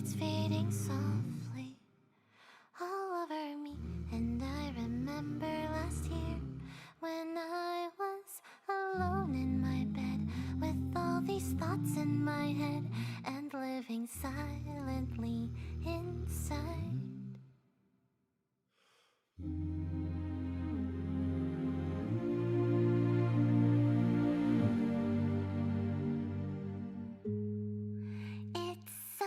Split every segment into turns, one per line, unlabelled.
It's fading softly all over me. And I remember last year when I was alone in my bed with all these thoughts in my head and living silently inside. It's so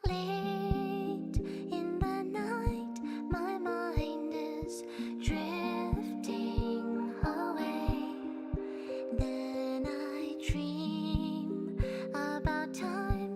late in the night, my mind is drifting away. Then I dream about time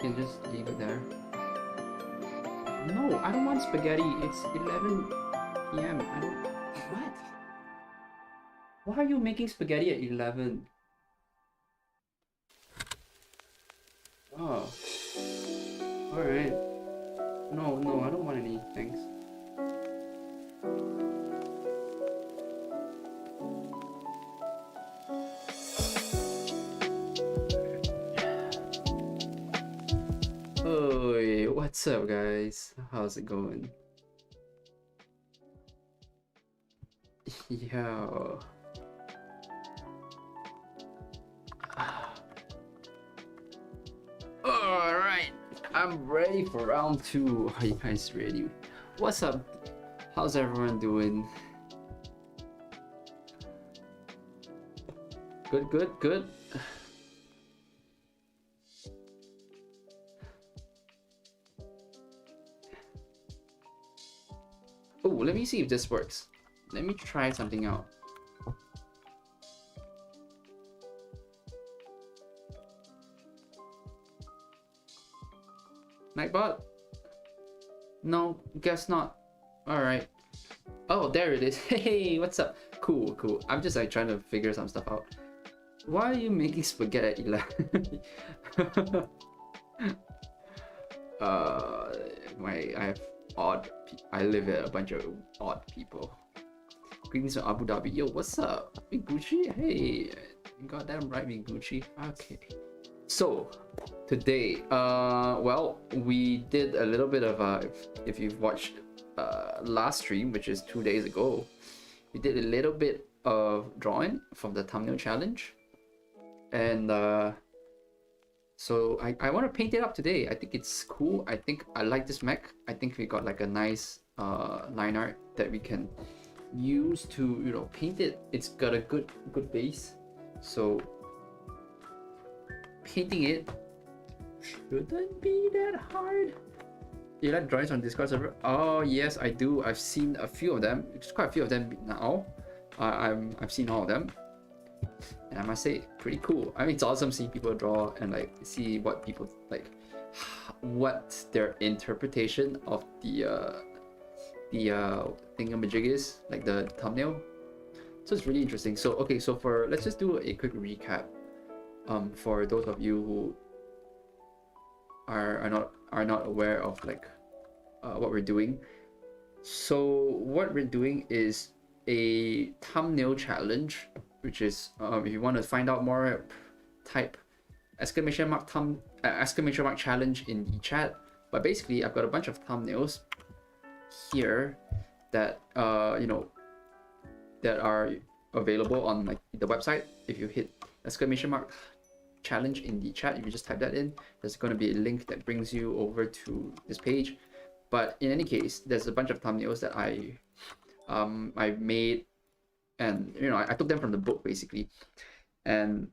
can just leave it there. No, I don't want spaghetti. It's 11 p.m. I don't. What? Why are you making spaghetti at 11? Oh. Alright. No, no, I don't want any. Thanks. Oh, what's up, guys? How's it going? Yo. Alright, I'm ready for round 2. Are you guys ready? What's up? How's everyone doing? Good, good, good. Oh, let me see if this works. Let me try something out. Nightbot? No, guess not. Alright. Oh, there it is. Hey, what's up? Cool, cool. I'm just like trying to figure some stuff out. Why are you making spaghetti at 11? I live at a bunch of odd people. Greetings from Abu Dhabi. Yo, what's up? Big Gucci? Hey, goddamn right, Big Gucci. Okay. So, today, well, we did a little bit of, if you've watched last stream, which is 2 days ago, we did a little bit of drawing from the thumbnail challenge. And so I want to paint it up today. I think it's cool. I think I like this mech. I think we got like a nice line art that we can use to, you know, paint it. It's got a good base. So painting it shouldn't be that hard. You like drawings on Discord server? Oh yes, I do. I've seen a few of them. It's quite a few of them now. I've seen all of them, and I must say, pretty cool. I mean, it's awesome seeing people draw and like see what people like, what their interpretation of the thingamajig is, like the thumbnail. So it's really interesting. So okay, so let's just do a quick recap. For those of you who are not aware of like what we're doing. So what we're doing is a thumbnail challenge, which is if you want to find out more, type exclamation mark challenge in the chat. But basically, I've got a bunch of thumbnails here that you know, that are available on like the website. If you hit exclamation mark challenge in the chat, if you just type that in, there's going to be a link that brings you over to this page. But in any case, there's a bunch of thumbnails that I made, and you know, I took them from the book basically, and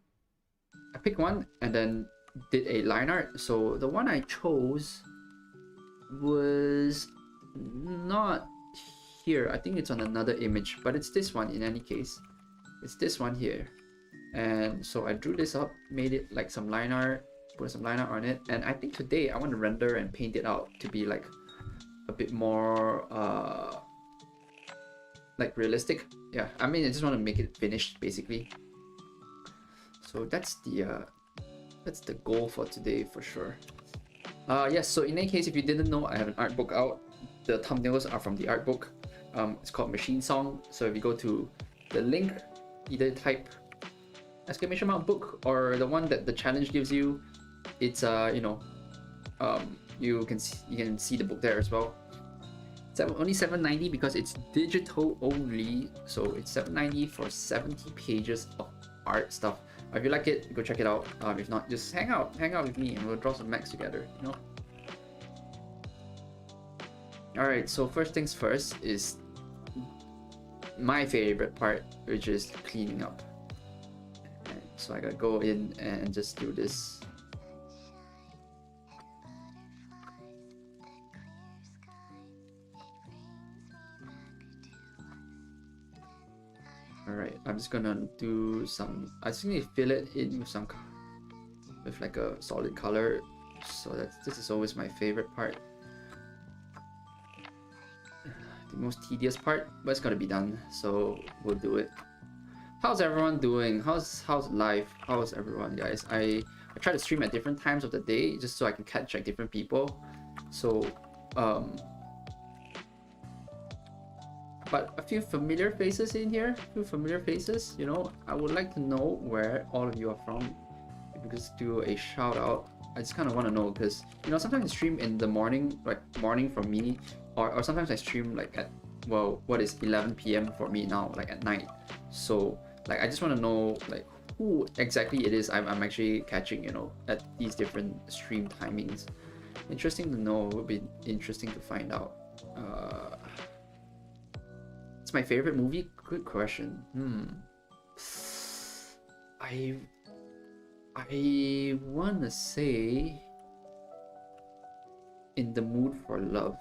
I picked one and then did a line art. So the one I chose was not here. I think it's on another image, but it's this one. In any case, it's this one here. And so I drew this up, made it like some line art, put some line art on it, and I think today I want to render and paint it out to be like a bit more like realistic. Yeah, I mean, I just want to make it finished basically. So that's the goal for today for sure. Yes, so in any case, if you didn't know, I have an art book out. The thumbnails are from the art book. It's called Machine Song. So if you go to the link, either type exclamation mark book or the one that the challenge gives you, it's you know, you can see the book there as well. It's only $7.90 because it's digital only, so it's $7.90 for 70 pages of art stuff. If you like it, go check it out. If not, just hang out with me and we'll draw some mechs together, you know. All right, so first things first is my favorite part, which is cleaning up. And so I gotta go in and just do this. Alright, I'm just gonna do some, I just need to fill it in with some, with like a solid color So this is always my favorite part. The most tedious part, but it's gotta be done, so we'll do it. How's everyone doing? How's life? How's everyone, guys? I try to stream at different times of the day just so I can catch like different people. So but a few familiar faces in here, you know. I would like to know where all of you are from. If you could just do a shout out. I just kind of want to know because, you know, sometimes I stream in the morning, like morning for me, or sometimes I stream like at, well, what is 11 p.m. for me now, like at night. So like I just want to know like who exactly it is I'm actually catching, you know, at these different stream timings. Interesting to know. It would be interesting to find out. It's my favorite movie. Good question. I wanna say In the Mood for Love.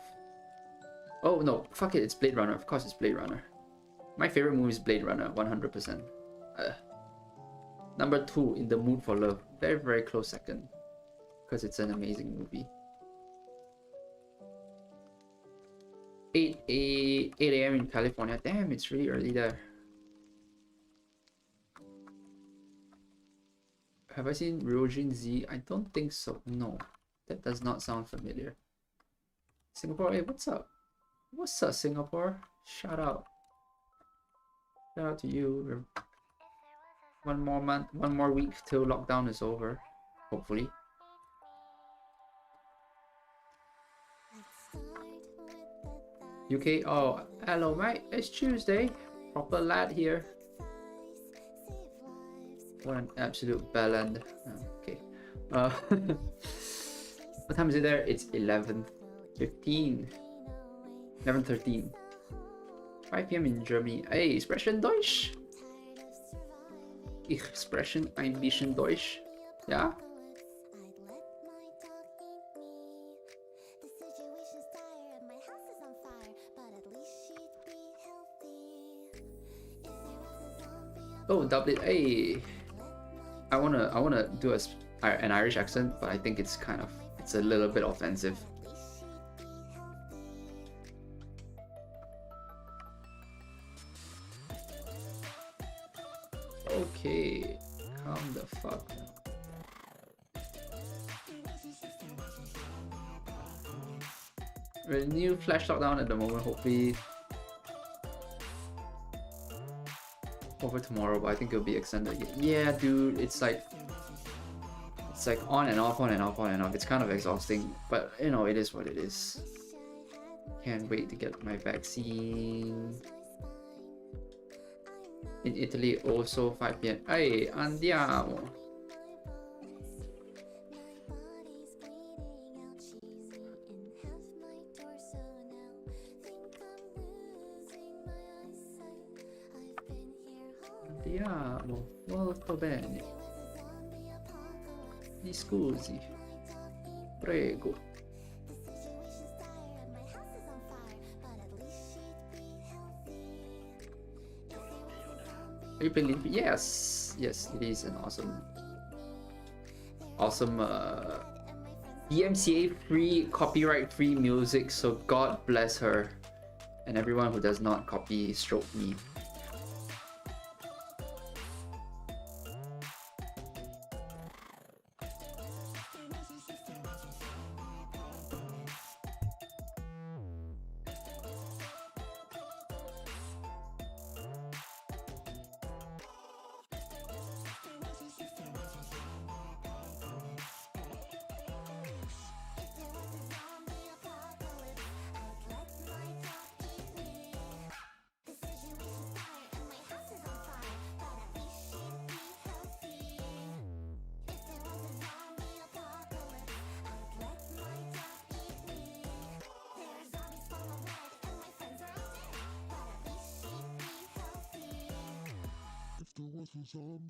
Oh no, fuck it, it's Blade Runner. Of course it's Blade Runner. My favorite movie is Blade Runner, 100%. Number 2, In the Mood for Love. Very, very close second. Because it's an amazing movie. 8 a.m. in California. Damn, it's really early there. Have I seen Ryojin Z? I don't think so. No, that does not sound familiar. Singapore, hey, what's up? What's up, Singapore? Shout out. Shout out to you. One more month, one more week till lockdown is over. Hopefully. UK, oh, hello mate, it's Tuesday. Proper lad here. What an absolute bellend. Oh, okay. What time is it there? It's 11:15. 11:13. 5 p.m. in Germany. Hey, Sprechen Deutsch? Ich sprechen ein bisschen Deutsch. Ja? Oh, double it. Hey, I wanna do an Irish accent, but I think it's a little bit offensive. Okay, calm the fuck down. We're in new flash lockdown at the moment. Hopefully over tomorrow, but I think it'll be extended again. Yeah, dude, it's like on and off, on and off, on and off. It's kind of exhausting, but you know, it is what it is. Can't wait to get my vaccine. In Italy, also 5 p.m. Hey, andiamo. Andiamo, molto bene. Mi scusi. Prego. Are you playing Lindy? Yes, yes, it is an awesome DMCA free, copyright free music. So God bless her and everyone who does not copy stroke me.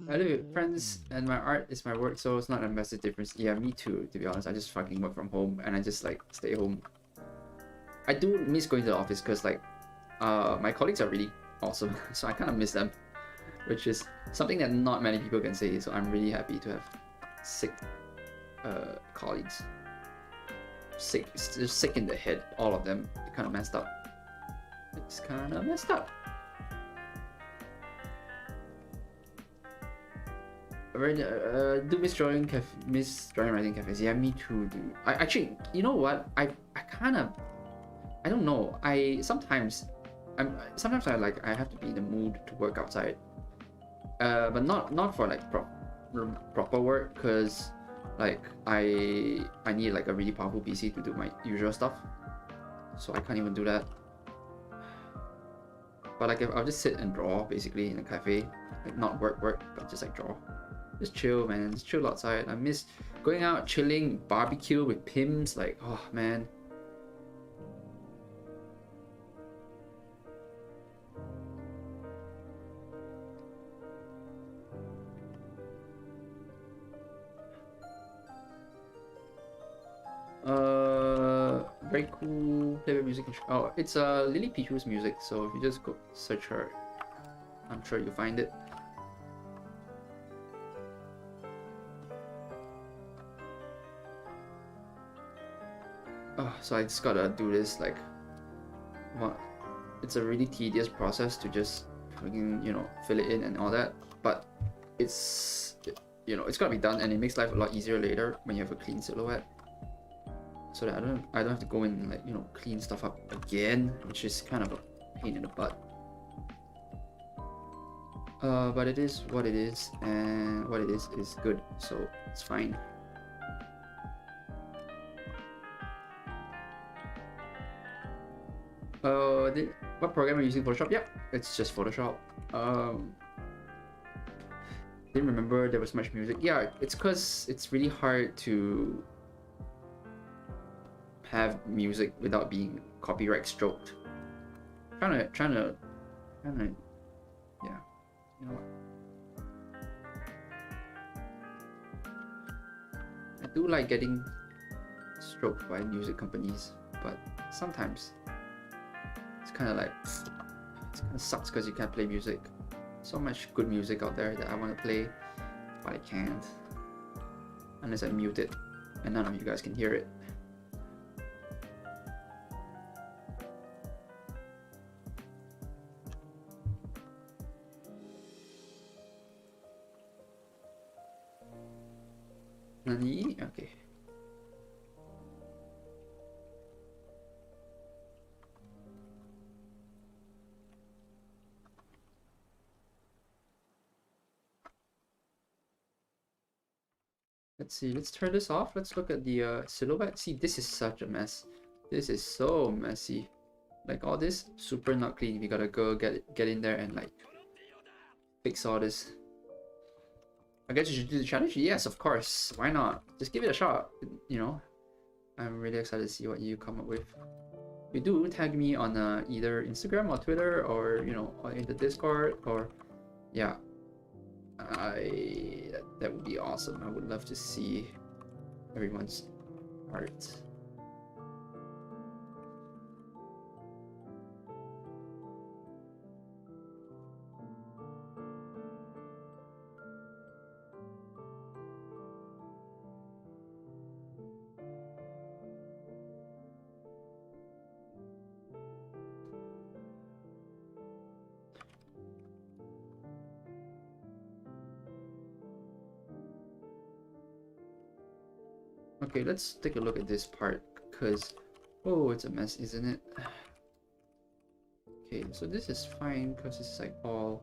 I live with friends and my art is my work, so it's not a massive difference. Yeah, me too, to be honest. I just fucking work from home and I just like stay home. I do miss going to the office because like my colleagues are really awesome, so I kind of miss them, which is something that not many people can say. So I'm really happy to have sick colleagues. sick. It's just sick in the head. All of them. They're kind of messed up. It's kind of messed up. Do miss drawing writing cafes. Yeah, me too, dude. I actually, you know what? I kind of, I don't know. Sometimes I have to be in the mood to work outside. But not for like proper work, cause like I need like a really powerful PC to do my usual stuff. So I can't even do that. But like I'll just sit and draw basically in a cafe, like not work, but just like draw. Just chill, man. Just chill outside. I miss going out, chilling, barbecue with Pims. Like, oh man. Very cool. Playback music. Oh, it's Lily Pichu's music. So if you just go search her, I'm sure you'll find it. Oh, so I just gotta do this like, what? It's a really tedious process to just fucking, you know, fill it in and all that. But it's, you know, it's gotta be done, and it makes life a lot easier later when you have a clean silhouette. So that I don't have to go and like, you know, clean stuff up again, which is kind of a pain in the butt. But it is what it is, and what it is good, so it's fine. What program are you using? Photoshop? Yep, it's just Photoshop. Didn't remember there was much music. Yeah, it's because it's really hard to have music without being copyright stroked. Trying to, yeah, you know what? I do like getting stroked by music companies, but sometimes it's kind of like, it kind of sucks because you can't play music. So much good music out there that I want to play, but I can't unless I mute it, and none of you guys can hear it. Nani? Okay. Let's see, let's turn this off. Let's look at the silhouette. See, this is such a mess. This is so messy. Like all this, super not clean. We gotta go get in there and like fix all this. I guess you should do the challenge? Yes, of course. Why not? Just give it a shot, you know? I'm really excited to see what you come up with. You do tag me on either Instagram or Twitter, or, you know, in the Discord, or yeah. That would be awesome. I would love to see everyone's art. Okay, let's take a look at this part, because oh, it's a mess, isn't it? Okay, so this is fine because it's like all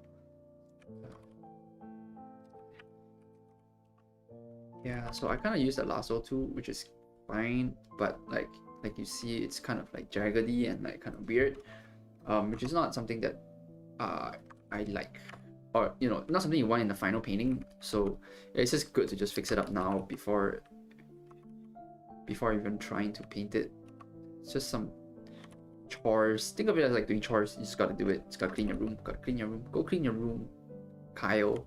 yeah, so I kind of use the lasso too, which is fine, but like you see, it's kind of like jaggedy and like kind of weird, which is not something that I like, or you know, not something you want in the final painting. So it's just good to just fix it up now before even trying to paint it. It's just some chores. Think of it as like doing chores. You just gotta do it. Just gotta clean your room. Gotta clean your room. Go clean your room, Kyle.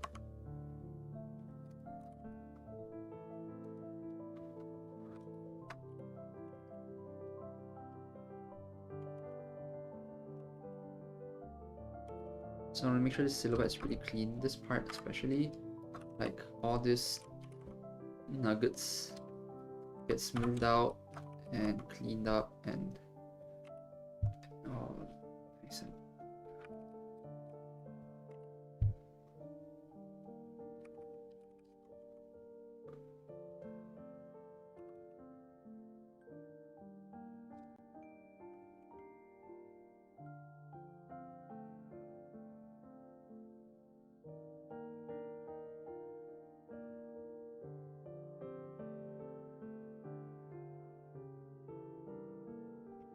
So I want to make sure the silhouette is really clean. This part especially, like all this nuggets get smoothed out and cleaned up and oh, nice and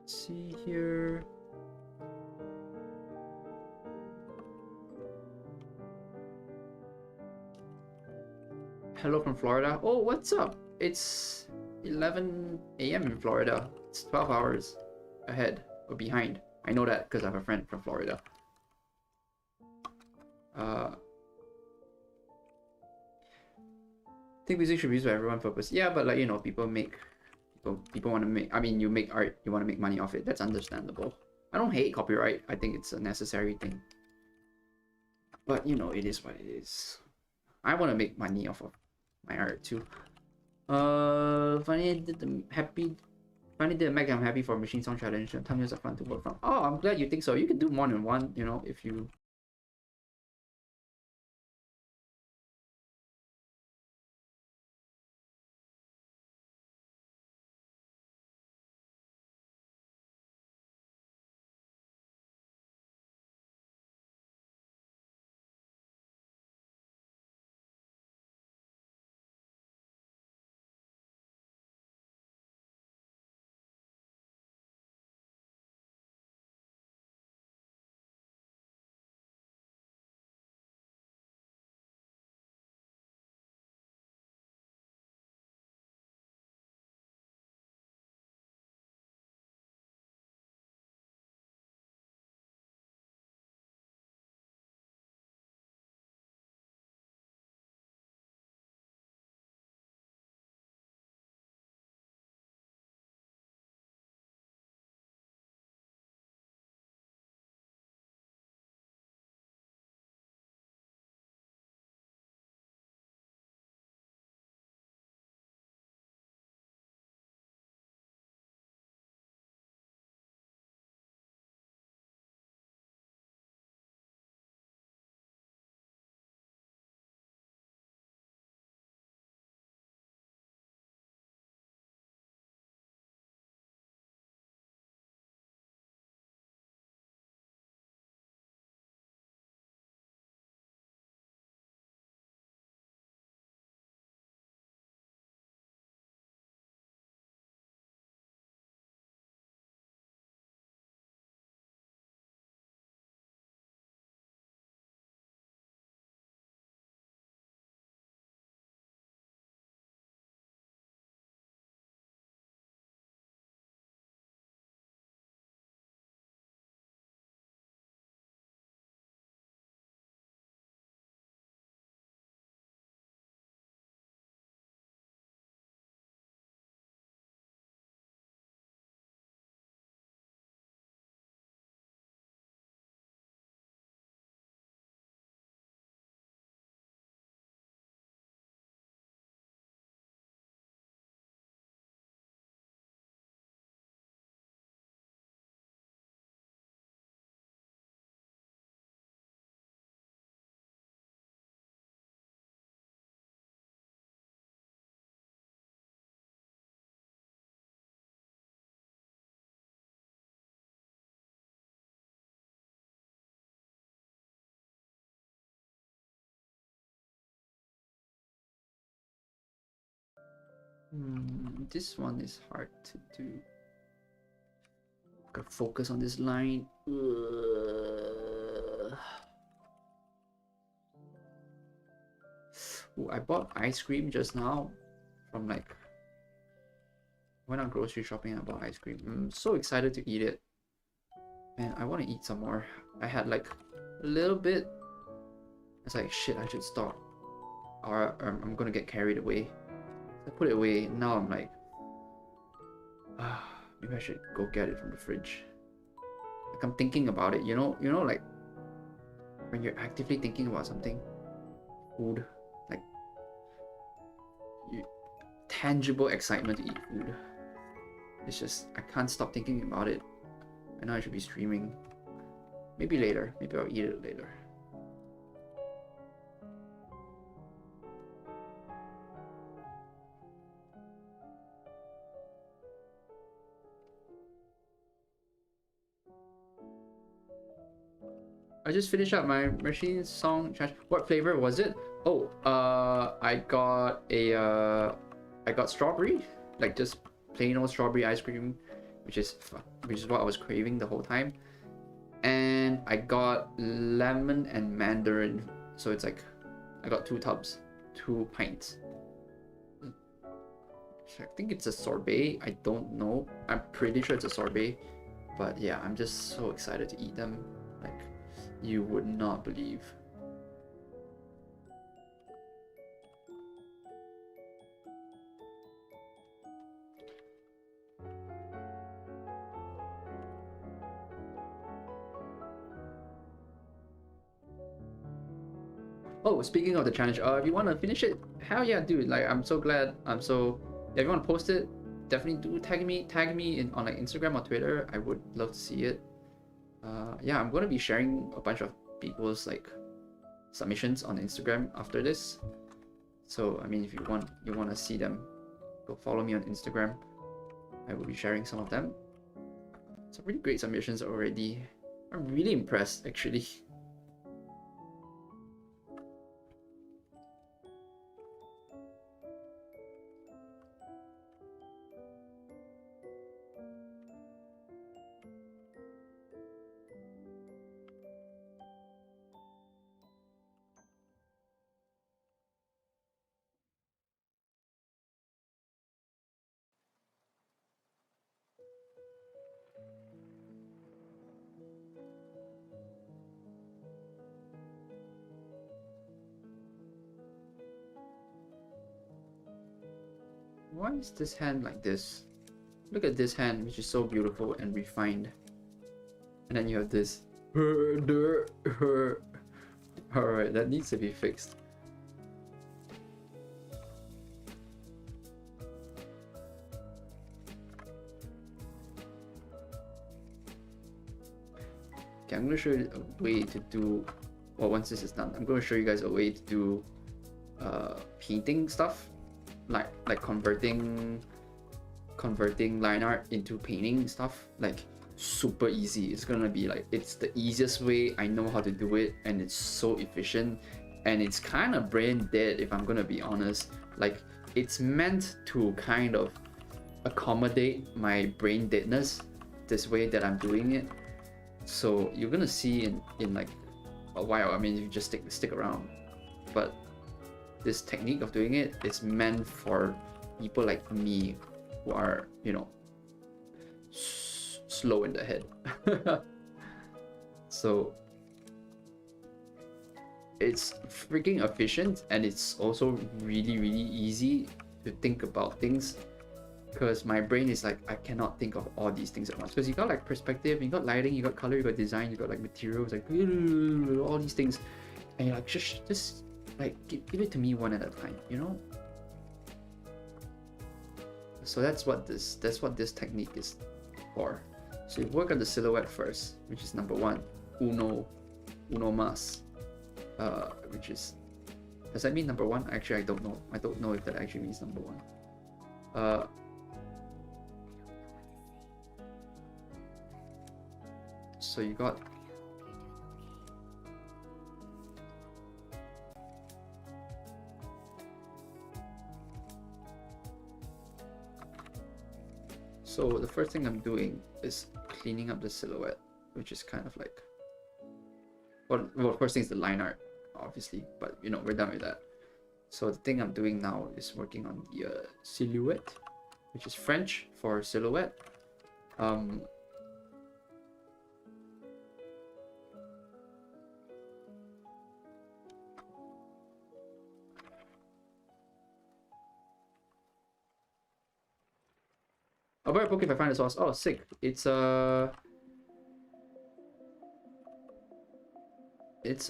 see here. Hello from Florida. Oh, what's up? It's 11 a.m. in Florida. It's 12 hours ahead or behind. I know that because I have a friend from Florida. I think music should be used for everyone's purpose. Yeah, but like, you know, people want to make, I mean, you make art, you want to make money off it. That's understandable. I don't hate copyright. I think it's a necessary thing. But, you know, it is what it is. I want to make money off of my art too. Funny did the Mac. I'm happy for Machine Song Challenge. Thumbnails are fun to work from. Oh, I'm glad you think so. You can do more than one, you know, if you. This one is hard to do. Gotta focus on this line. Ooh, I bought ice cream just now from like went on grocery shopping and bought ice cream. I'm so excited to eat it. And I want to eat some more. I had like a little bit. It's like shit, I should stop. Or I'm gonna get carried away. I put it away. Now I'm like, maybe I should go get it from the fridge. Like I'm thinking about it, you know, like when you're actively thinking about something, food, like tangible excitement to eat food. It's just I can't stop thinking about it. I know I should be streaming. Maybe later. Maybe I'll eat it later. I just finished up my machine song. What flavor was it? Oh, I got strawberry, like just plain old strawberry ice cream, which is what I was craving the whole time. And I got lemon and mandarin, so it's like I got 2 tubs, 2 pints. I think it's a sorbet. I don't know. I'm pretty sure it's a sorbet, but yeah, I'm just so excited to eat them. Like, you would not believe. Oh, speaking of the challenge, if you want to finish it, hell yeah, dude. Like, I'm so glad. If you want to post it, definitely do tag me on like Instagram or Twitter. I would love to see it. Yeah, I'm gonna be sharing a bunch of people's like submissions on Instagram after this. So I mean, if you want to see them, go follow me on Instagram. I will be sharing some of them. Some really great submissions already. I'm really impressed actually. Why is this hand like this? Look at this hand, which is so beautiful and refined. And then you have this. Alright, that needs to be fixed. Okay, I'm gonna show you a way to do. Well, once this is done, I'm gonna show you guys a way to do painting stuff, like converting line art into painting stuff. Like, super easy. It's gonna be like, it's the easiest way. I know how to do it, and it's so efficient, and it's kind of brain dead, if I'm gonna be honest. Like, it's meant to kind of accommodate my brain deadness, this way that I'm doing it. So you're gonna see in like a while. I mean, if you just stick around. But this technique of doing it is meant for people like me who are, you know, slow in the head. So it's freaking efficient, and it's also really easy to think about things, because my brain is like, I cannot think of all these things at once, because you got like perspective, you got lighting, you got color, you got design, you got like materials, like all these things, and you're like, just like give it to me one at a time, you know. So that's what this technique is for. So you work on the silhouette first, which is number 1, uno mas, which is, does that mean number 1? Actually, I don't know if that actually means number 1. So you got So the first thing I'm doing is cleaning up the silhouette, which is kind of like, well, first thing is the line art, obviously, but you know, we're done with that. So the thing I'm doing now is working on the silhouette, which is French for silhouette. I'll buy a book if I find the source. Oh, sick. It's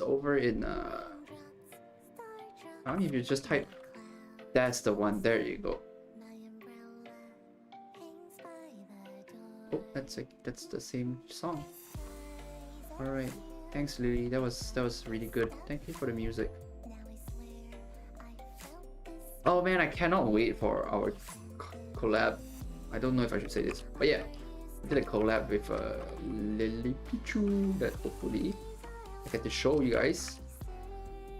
over in I don't know if you just type. That's the one. There you go. Oh, that's the same song. All right. Thanks, Lily. That was really good. Thank you for the music. Oh man, I cannot wait for our collab. I don't know if I should say this, but yeah, we did a collab with Lily Pichu that hopefully I get to show you guys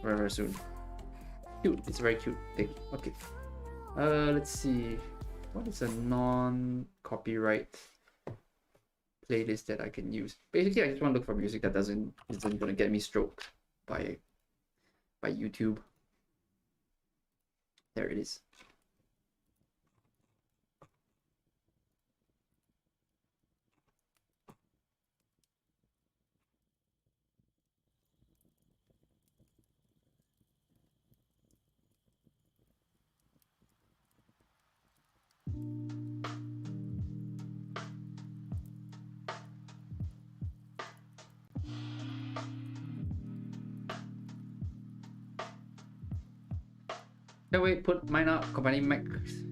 very, very soon. Cute. It's a very cute thing. Okay. Let's see. What is a non-copyright playlist that I can use? Basically, I just want to look for music that isn't gonna get me stroked by YouTube. There it is. No wait, put mine up. Combining Mac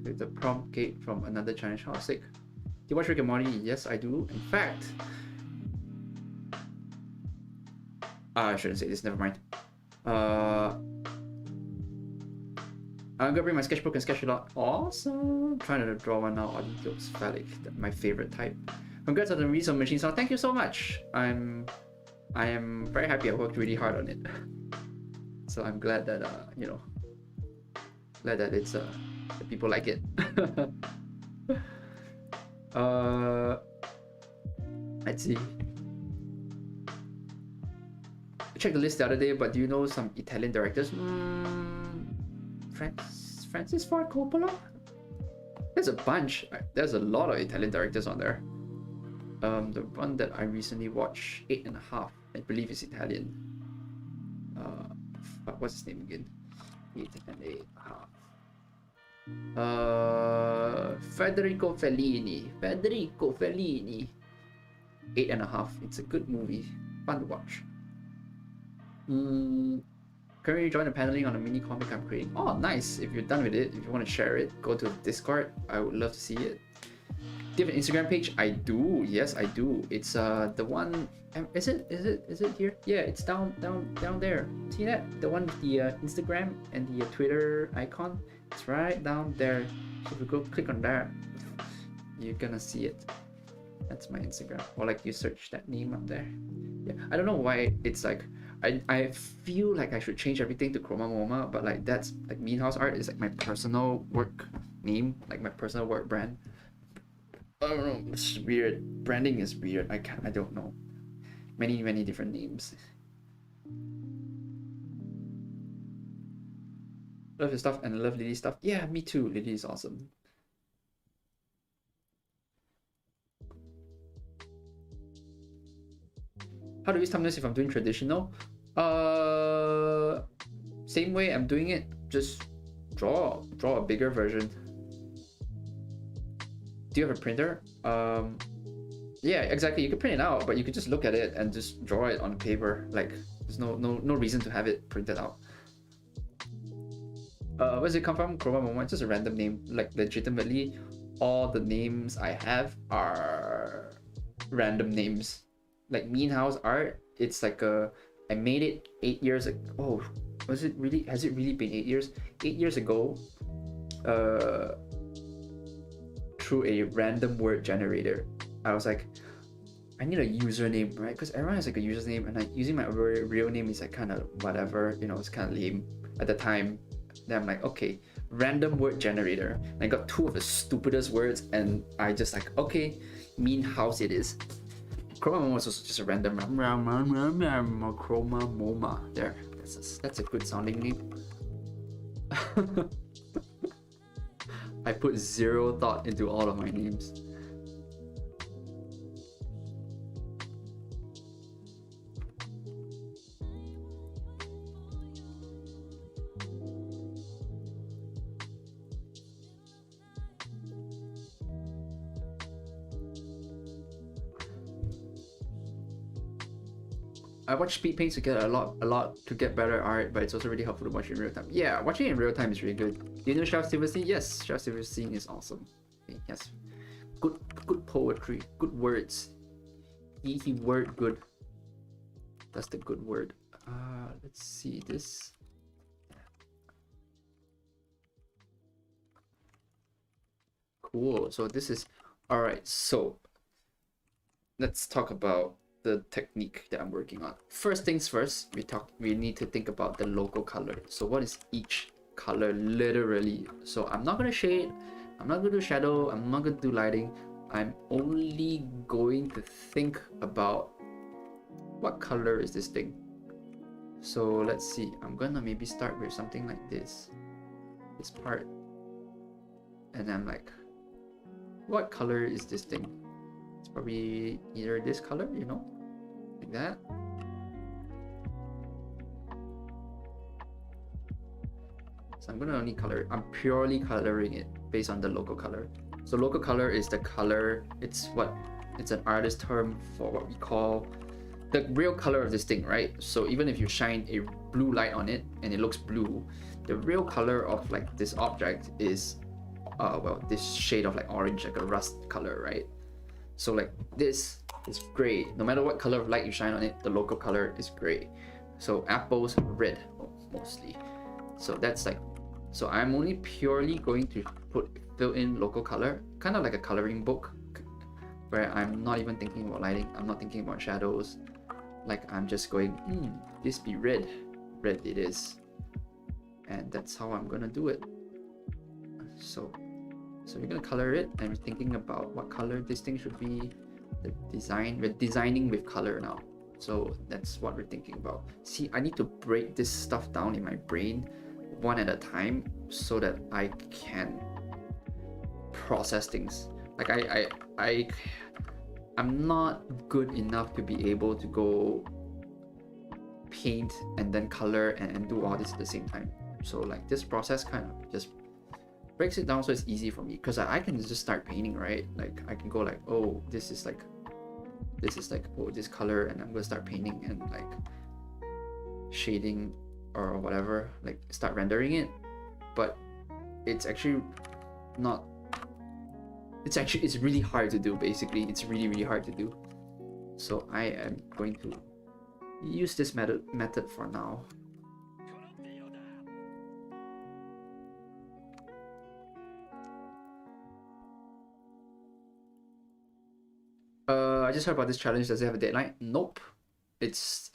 with the prompt gate from another challenge. How sick. Do you watch Rick and Morty? Yes, I do. In fact, I shouldn't say this. Never mind. I'm gonna bring my sketchbook and sketch a lot. Awesome. I'm trying to draw one now. It looks phallic. My favorite type. Congrats on the release of Machine Sound. Thank you so much. I am very happy. I worked really hard on it. So I'm glad that you know, glad that it's that people like it. Let's see. I checked the list the other day, but do you know some Italian directors? Francis Ford Coppola? There's a bunch. There's a lot of Italian directors on there. The one that I recently watched, 8.5, I believe is Italian. What's his name again? 8.5. Federico Fellini. 8.5. It's a good movie. Fun to watch. Currently join the paneling on a mini comic I'm creating. Oh, nice. If you're done with it, if you want to share it, go to Discord. I would love to see it. Do you have an Instagram page? I do. Yes, I do. It's the one. Is it here? Yeah, it's down there. See that? The one with the Instagram and the Twitter icon. It's right down there. So if you go click on that, you're gonna see it. That's my Instagram. Or like you search that name up there. Yeah, I don't know why it's like. I feel like I should change everything to Chroma Moma, but like that's like Mean House Art is like my personal work name, like my personal work brand. I don't know, it's weird. Branding is weird. I don't know. Many different names. Love your stuff and love Lily's stuff. Yeah, me too. Lily is awesome. How do we thumbnails if I'm doing traditional? Same way I'm doing it, just draw a bigger version. Do you have a printer? Yeah, exactly. You can print it out, but you could just look at it and just draw it on paper. Like there's no reason to have it printed out. Where does it come from? Chroma Moma. It's just a random name. Like legitimately, all the names I have are random names. Like Mean House Art, it's like I made it 8 years ago. Oh, has it really been 8 years? 8 years ago, through a random word generator. I was like, I need a username, right? Because everyone has like a username, and like using my real name is like kind of whatever, you know, it's kind of lame at the time. Then I'm like, okay, random word generator. And I got 2 of the stupidest words, and I just like, okay, Mean House it is. Chroma Moma was also just a random Chroma Moma. There, that's a good sounding name. I put 0 thought into all of my names. I watch speed paints to get a lot to get better art, but it's also really helpful to watch in real time. Yeah, watching in real time is really good. Do you know Chef Silverstein? Yes, Chef Silverstein is awesome. Okay, yes, good poetry, good words. He word good. That's the good word. Let's see this. Cool. So this is all right. So let's talk about the technique that I'm working on. First things first, we need to think about the local color. So what is each color literally? So I'm not gonna shade, I'm not gonna do shadow, I'm not gonna do lighting. I'm only going to think about what color is this thing. So let's see, I'm gonna maybe start with something like this part, and I'm like, what color is this thing? It's probably either this color, you know, like that. So I'm gonna only color, I'm purely coloring it based on the local color. So local color is the color, it's an artist term for what we call the real color of this thing, right? So even if you shine a blue light on it and it looks blue, the real color of like this object is well, this shade of like orange, like a rust color, right? So like this is gray. No matter what color of light you shine on it, the local color is gray. So apples, red mostly. So that's like, so I'm only purely going to fill in local color, kind of like a coloring book, where I'm not even thinking about lighting, I'm not thinking about shadows. Like I'm just going, this be red it is. And that's how I'm gonna do it. So we're gonna color it, and we're thinking about what color this thing should be. The design, we're designing with color now. So that's what we're thinking about. See, I need to break this stuff down in my brain one at a time so that I can process things. Like I'm not good enough to be able to go paint and then color and do all this at the same time. So like this process kind of just breaks it down so it's easy for me, because I can just start painting, right? Like I can go like, oh, this is like oh, this color, and I'm gonna start painting and like shading or whatever, like start rendering it. But it's actually not, it's really hard to do. Basically it's really hard to do. So I am going to use this method for now. I just heard about this challenge. Does it have a deadline? Nope. It's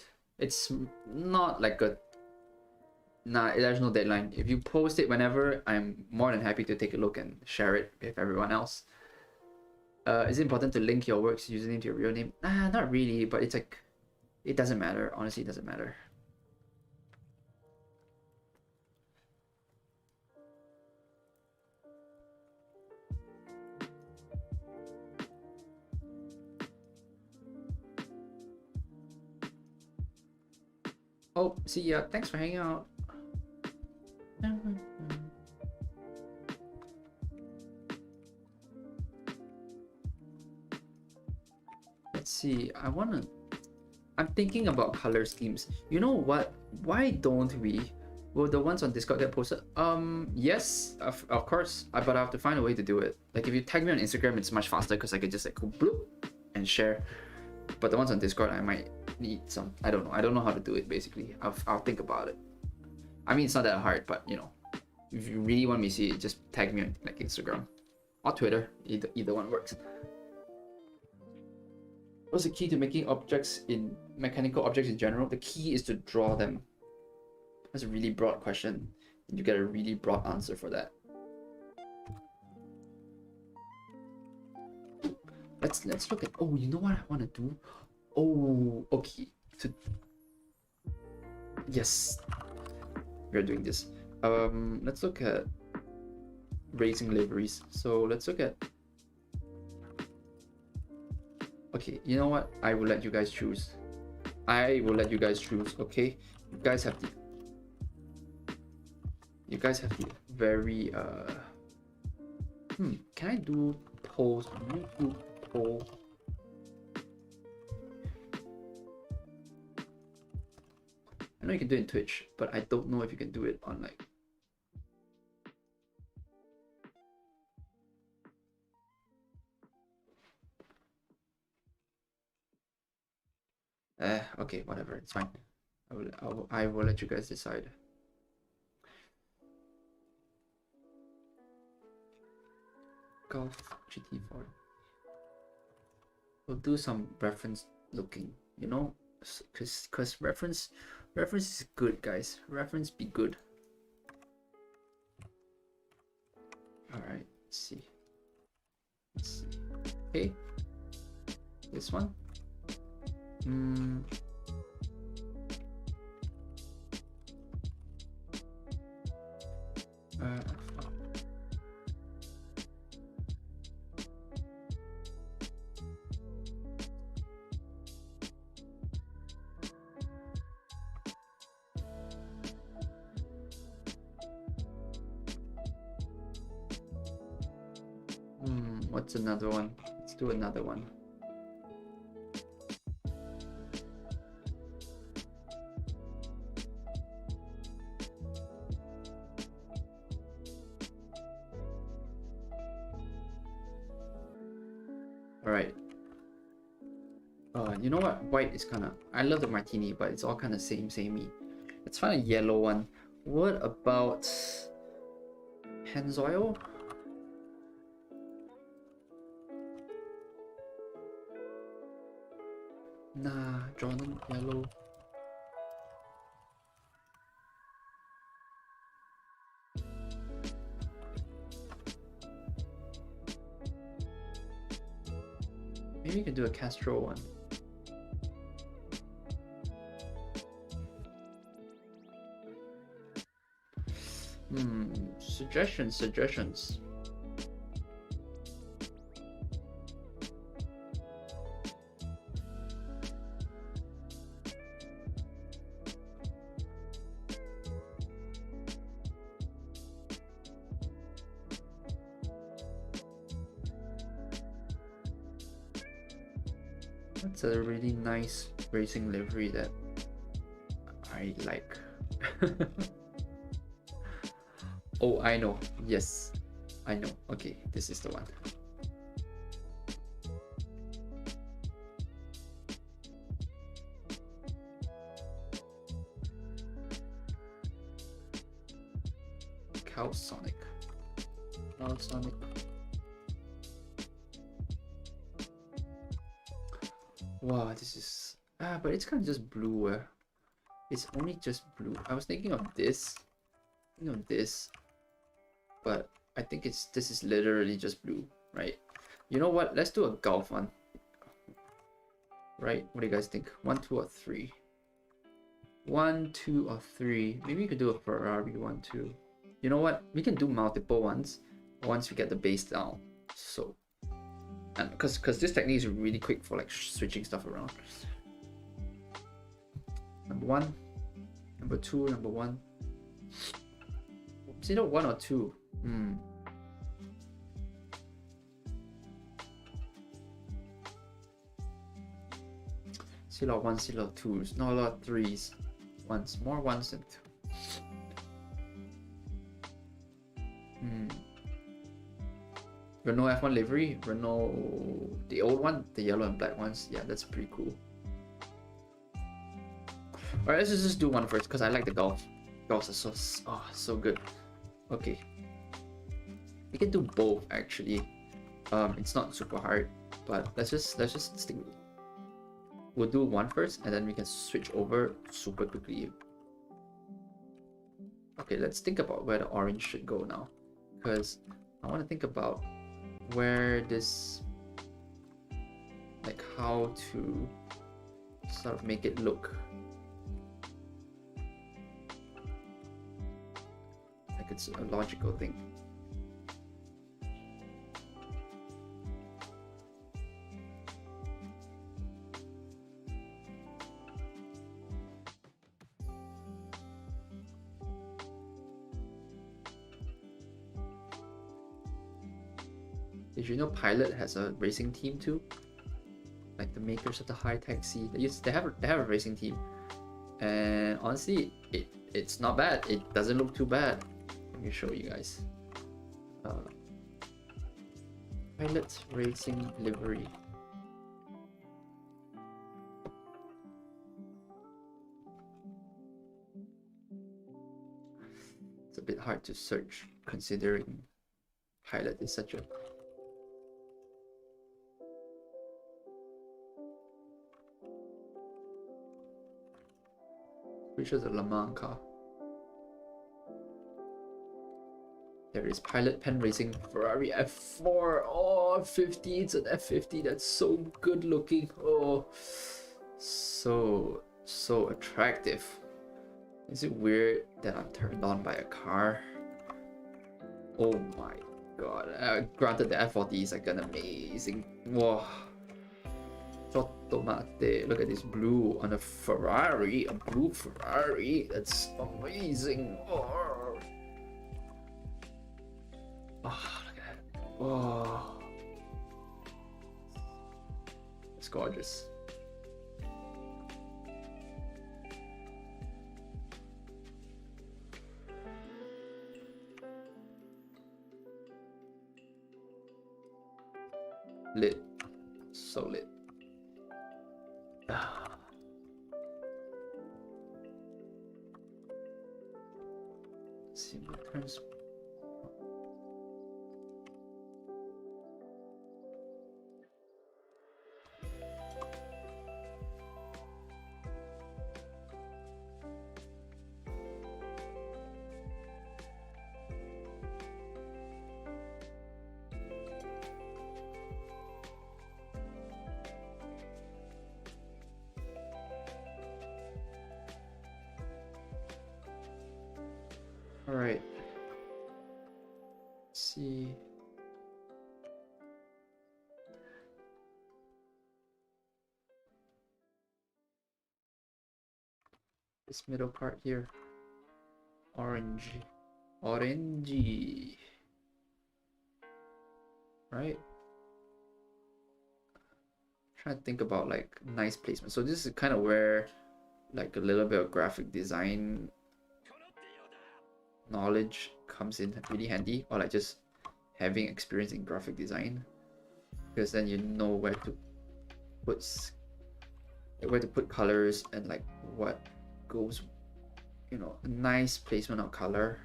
not like a, nah, there's no deadline. If you post it whenever, I'm more than happy to take a look and share it with everyone else. Is it important to link your work's username to your real name? Not really, but it's like, it doesn't matter. Honestly, it doesn't matter. Oh, see ya. Thanks for hanging out. Let's see. I'm thinking about color schemes. You know what? Why don't we? Will the ones on Discord get posted? Yes, of course. But I have to find a way to do it. Like if you tag me on Instagram, it's much faster because I could just like go bloop and share. But the ones on Discord, I might need some. I don't know how to do it. Basically, I'll think about it. I mean, it's not that hard, but you know, if you really want me to see it, just tag me on like Instagram or Twitter. Either one works. What's the key to making mechanical objects in general? The key is to draw them. That's a really broad question. You get a really broad answer for that. Let's look at, oh, you know what I want to do? Oh, okay. Yes, we're doing this. Let's look at racing liveries. So let's look at, okay, you know what? I will let you guys choose. Okay? You guys have the very can I do polls on YouTube? Poll. I know you can do it in Twitch, but I don't know if you can do it on like, Okay, whatever, it's fine. I will let you guys decide. Golf GT4. We'll do some reference looking, you know, cause reference is good, guys. Reference be good. All right, let's see. Okay, this one. What's another one? Let's do another one. All right. You know what? White is kind of. I love the martini, but it's all kind of samey. Let's find a yellow one. What about Pennzoil? Nah, Jordan yellow. Maybe you can do a Castro one. Suggestions. That's a really nice racing livery that I like. Oh, I know. Yes, I know. Okay, this is the one. Cowsonic. Wow, this is but it's kind of just blue. It's only just blue. I was thinking of this, but I think this is literally just blue, right? You know what? Let's do a golf one. Right? What do you guys think? 1, 2, or 3? 1, 2, or 3. Maybe you could do a Ferrari 1, 2. You know what? We can do multiple ones once we get the base down. So, and because this technique is really quick for like switching stuff around. Number 1, number 2, number 1. Is it 1 or 2? See a lot of 1s, see a lot of 2s, not a lot of 3s. More 1s than 2. Renault F1 livery, Renault, the old one, the yellow and black ones. Yeah, that's pretty cool. Alright, let's just do one first because I like the golf. Golfs are so good. Okay, we can do both actually. It's not super hard, but let's just stick. We'll do one first, and then we can switch over super quickly. Okay, let's think about where the orange should go now, because I want to think about where this, like how to sort of make it look like it's a logical thing. Did you know Pilot has a racing team too? Like the makers of the high-tech C, they have a racing team, and honestly, it's not bad. It doesn't look too bad. Let me show you guys. Pilot racing livery. a bit hard to search considering Pilot is such a pretty sure it's a Le Mans car. There is Pilot, Pen Racing, Ferrari F4. Oh, 50. It's an F50. That's so good looking. Oh, so attractive. Is it weird that I'm turned on by a car? Oh my god. Granted, the F40 is like an amazing. Whoa. Tomate. Look at this blue on a Ferrari. A blue Ferrari. That's amazing. Oh. Oh, look at that. Oh. It's gorgeous. Lit. So lit. Let's see what turns. All right. Let's see. This middle part here. Orangey. Right? Trying to think about like nice placement. So this is kind of where like a little bit of graphic design knowledge comes in really handy, or like just having experience in graphic design, because then you know where to put colors and like what goes, you know, a nice placement of color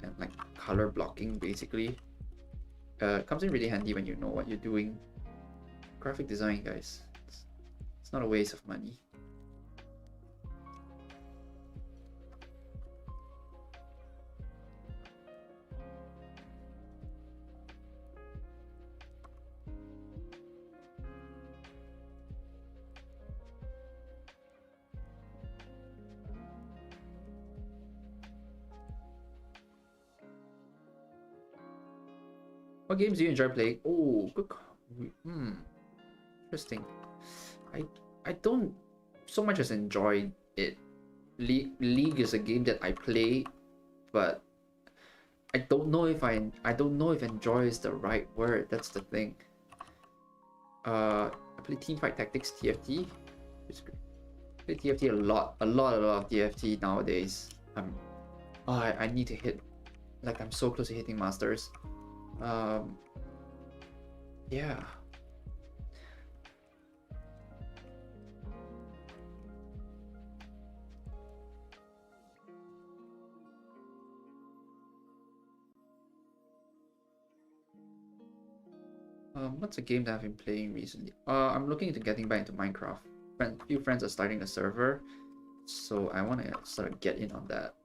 and like color blocking basically comes in really handy when you know what you're doing. Graphic design, guys, it's not a waste of money. What games do you enjoy playing? Oh, good. Interesting. I don't so much as enjoy it. League is a game that I play, but I don't know if enjoy is the right word. That's the thing. I play Teamfight Tactics TFT. It's great. I play TFT a lot of TFT nowadays. I need to hit, like I'm so close to hitting masters. Yeah. What's a game that I've been playing recently? I'm looking into getting back into Minecraft. A few friends are starting a server, so I want to sort of get in on that.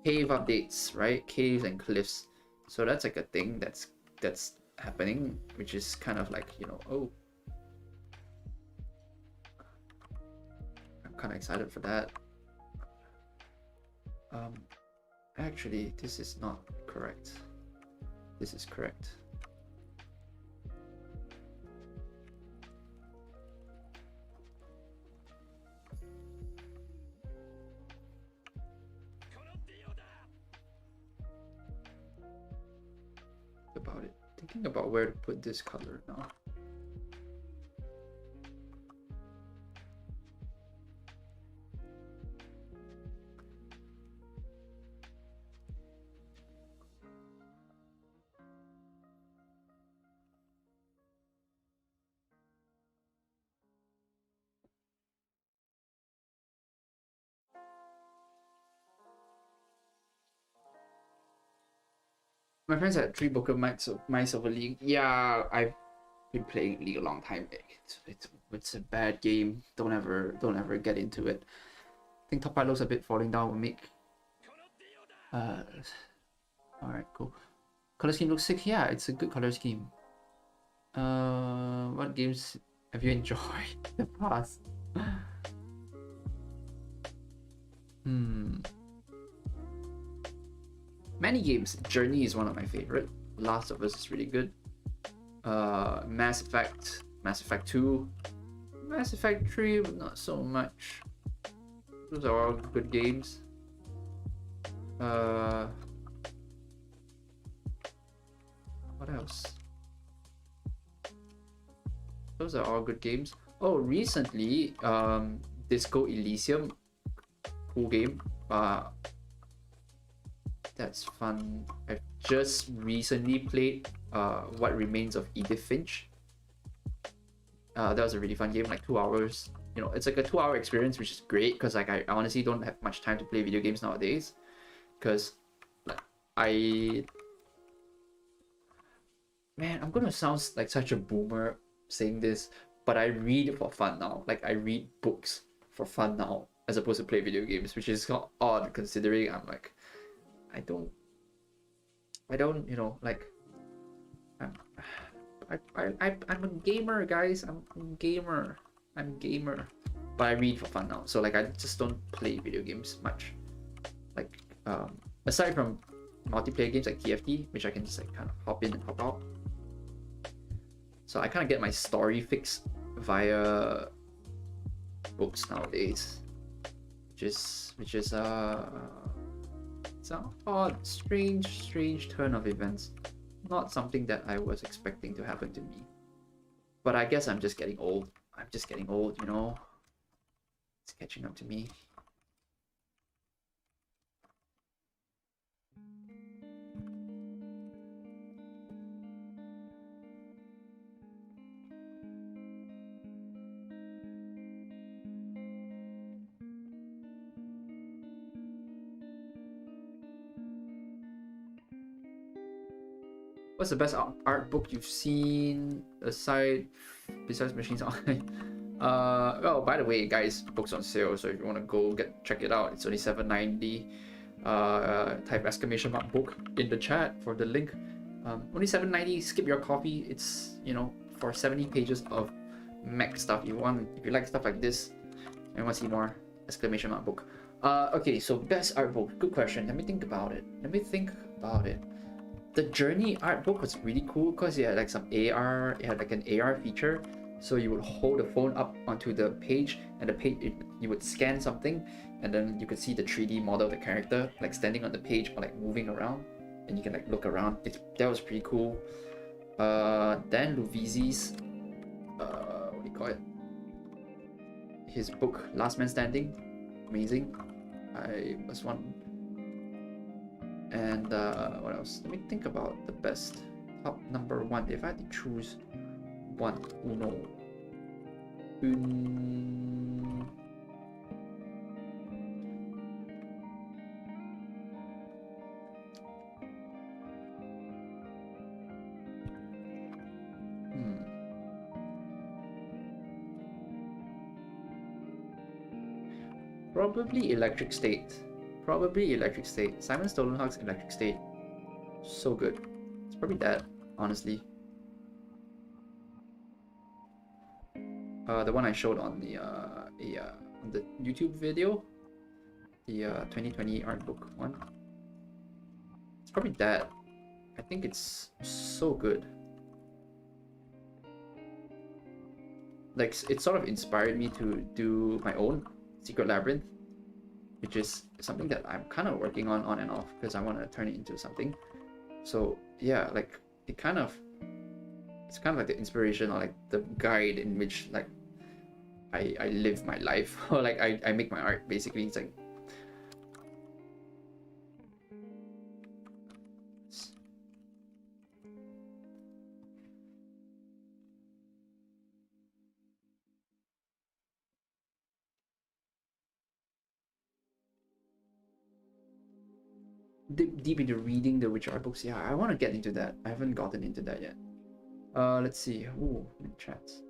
Cave updates, right? Caves and cliffs. So that's like a thing that's happening, which is kind of like, you know, oh, I'm kind of excited for that. Actually, this is not correct. This is correct. About it. Thinking about where to put this color now. My friends had 3 broken mice over League. Yeah, I've been playing League a long time. It's a bad game. Don't ever get into it. I think top 5 looks a bit falling down will make. All right, cool. Color scheme looks sick. Yeah, it's a good color scheme. What games have you enjoyed in the past? Many games. Journey is one of my favorite. Last of Us is really good. Mass Effect 2, Mass Effect 3, but not so much. Those are all good games. What else? Those are all good games. Oh, recently, Disco Elysium, cool game. That's fun. I've just recently played What Remains of Edith Finch. That was a really fun game, like 2 hours. You know, it's like a 2 hour experience, which is great because like I honestly don't have much time to play video games nowadays. Because like man, I'm gonna sound like such a boomer saying this, but I read for fun now. Like I read books for fun now, as opposed to play video games, which is kind of odd considering I'm like, I don't, you know, like, I'm, I'm a gamer, guys. I'm a gamer. But I read for fun now. So like, I just don't play video games much. Like, aside from multiplayer games like TFT, which I can just like kind of hop in and hop out. So I kind of get my story fix via books nowadays, which is it's an odd, strange turn of events. Not something that I was expecting to happen to me. But I guess I'm just getting old. You know. It's catching up to me. What's the best art book you've seen besides Machines Online? Well, by the way, guys, book's on sale, so if you want to go check it out, it's only $7.90. Type exclamation mark book in the chat for the link. Only $7.90. Skip your coffee. It's, you know, for 70 pages of mech stuff. If you like stuff like this and want to see more, exclamation mark book. Okay, so best art book. Good question. Let me think about it. The Journey art book was really cool because it had like some AR. It had like an AR feature, so you would hold the phone up onto the page, and you would scan something, and then you could see the 3D model of the character like standing on the page or like moving around, and you can like look around. That was pretty cool. Dan Luvizi's what do you call it? His book Last Man Standing, amazing. I was one. And what else? Let me think about the best top number one. If I had to choose one, uno. Probably Electric State. Simon Stolenhog's Electric State. So good. It's probably that, honestly. The one I showed on the YouTube video, the 2020 art book one. It's probably that. I think it's so good. Like, it sort of inspired me to do my own Secret Labyrinth, which is something that I'm kind of working on and off because I want to turn it into something. So yeah, like it's kind of like the inspiration or like the guide in which like I live my life or like I make my art. Basically, it's like deep into reading the Witcher art books. Yeah, I want to get into that. I haven't gotten into that yet. Let's see. Ooh, in chats.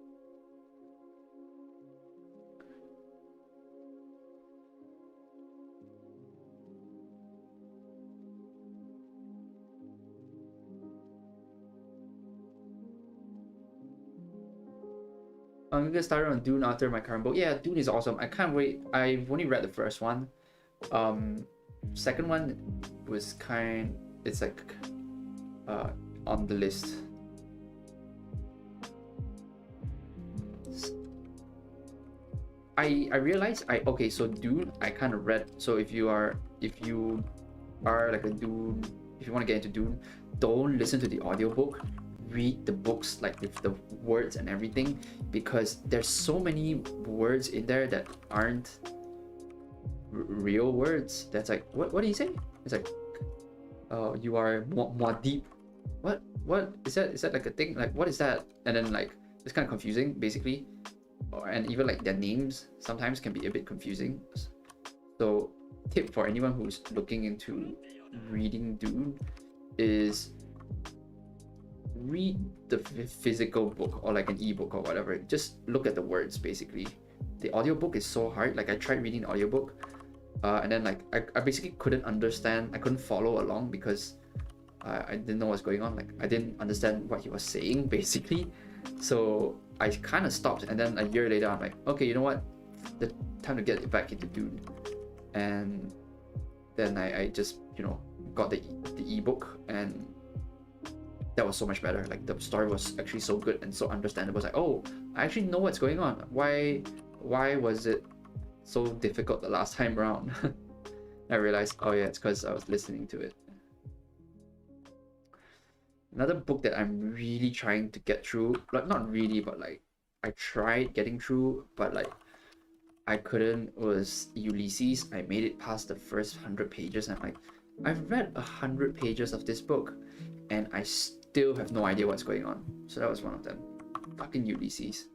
I'm gonna get started on Dune after my current book. Yeah, Dune is awesome. I can't wait. I've only read the first one. Second one was it's like on the list. I realized okay, so Dune I kind of read. So if you are like a Dune, if you want to get into Dune, don't listen to the audiobook. Read the books like with the words and everything, because there's so many words in there that aren't real words. That's like what do you say? It's like you are Muad'Dib. What is that? Is that like a thing? Like what is that? And then like it's kind of confusing basically. And even like their names sometimes can be a bit confusing. So tip for anyone who's looking into reading Dune is read the physical book or like an ebook or whatever. Just look at the words basically. The audiobook is so hard. Like I tried reading the audiobook and then like I basically couldn't understand. I couldn't follow along because I didn't know what's going on. Like I didn't understand what he was saying basically. So I kind of stopped, and then a year later I'm like, okay, you know what, the time to get back into Dune. And then I just, you know, got the ebook, and that was so much better. Like the story was actually so good and so understandable. It's like, oh, I actually know what's going on. Why was it so difficult the last time around? I realized, oh yeah, it's because I was listening to it. Another book that I'm really trying to get through, like not really, but like I tried getting through, but like I couldn't, was Ulysses. I made it past the first 100 pages, and I'm like, I've read 100 pages of this book and I still have no idea what's going on. So that was one of them. Fucking Ulysses.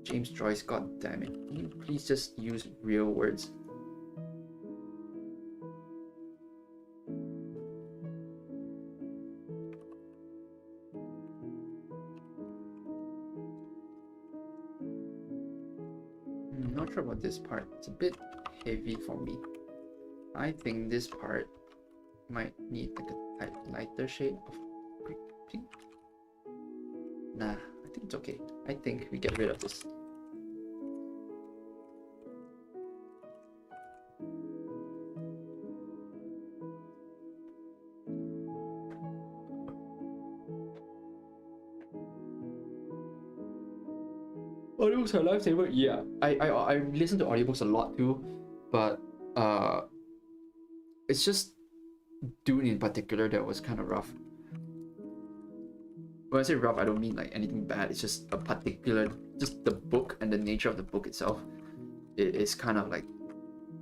James Joyce, god damn it. Can you please just use real words? I'm not sure about this part. It's a bit heavy for me. I think this part might need like a lighter shade of pink. Nah, I think it's okay. I think we get rid of this. Audiobooks are a lifesaver. Yeah, I listen to audiobooks a lot too, but it's just Dune in particular that was kind of rough. When I say rough, I don't mean like anything bad. It's just a particular, just the book and the nature of the book itself. It is kind of like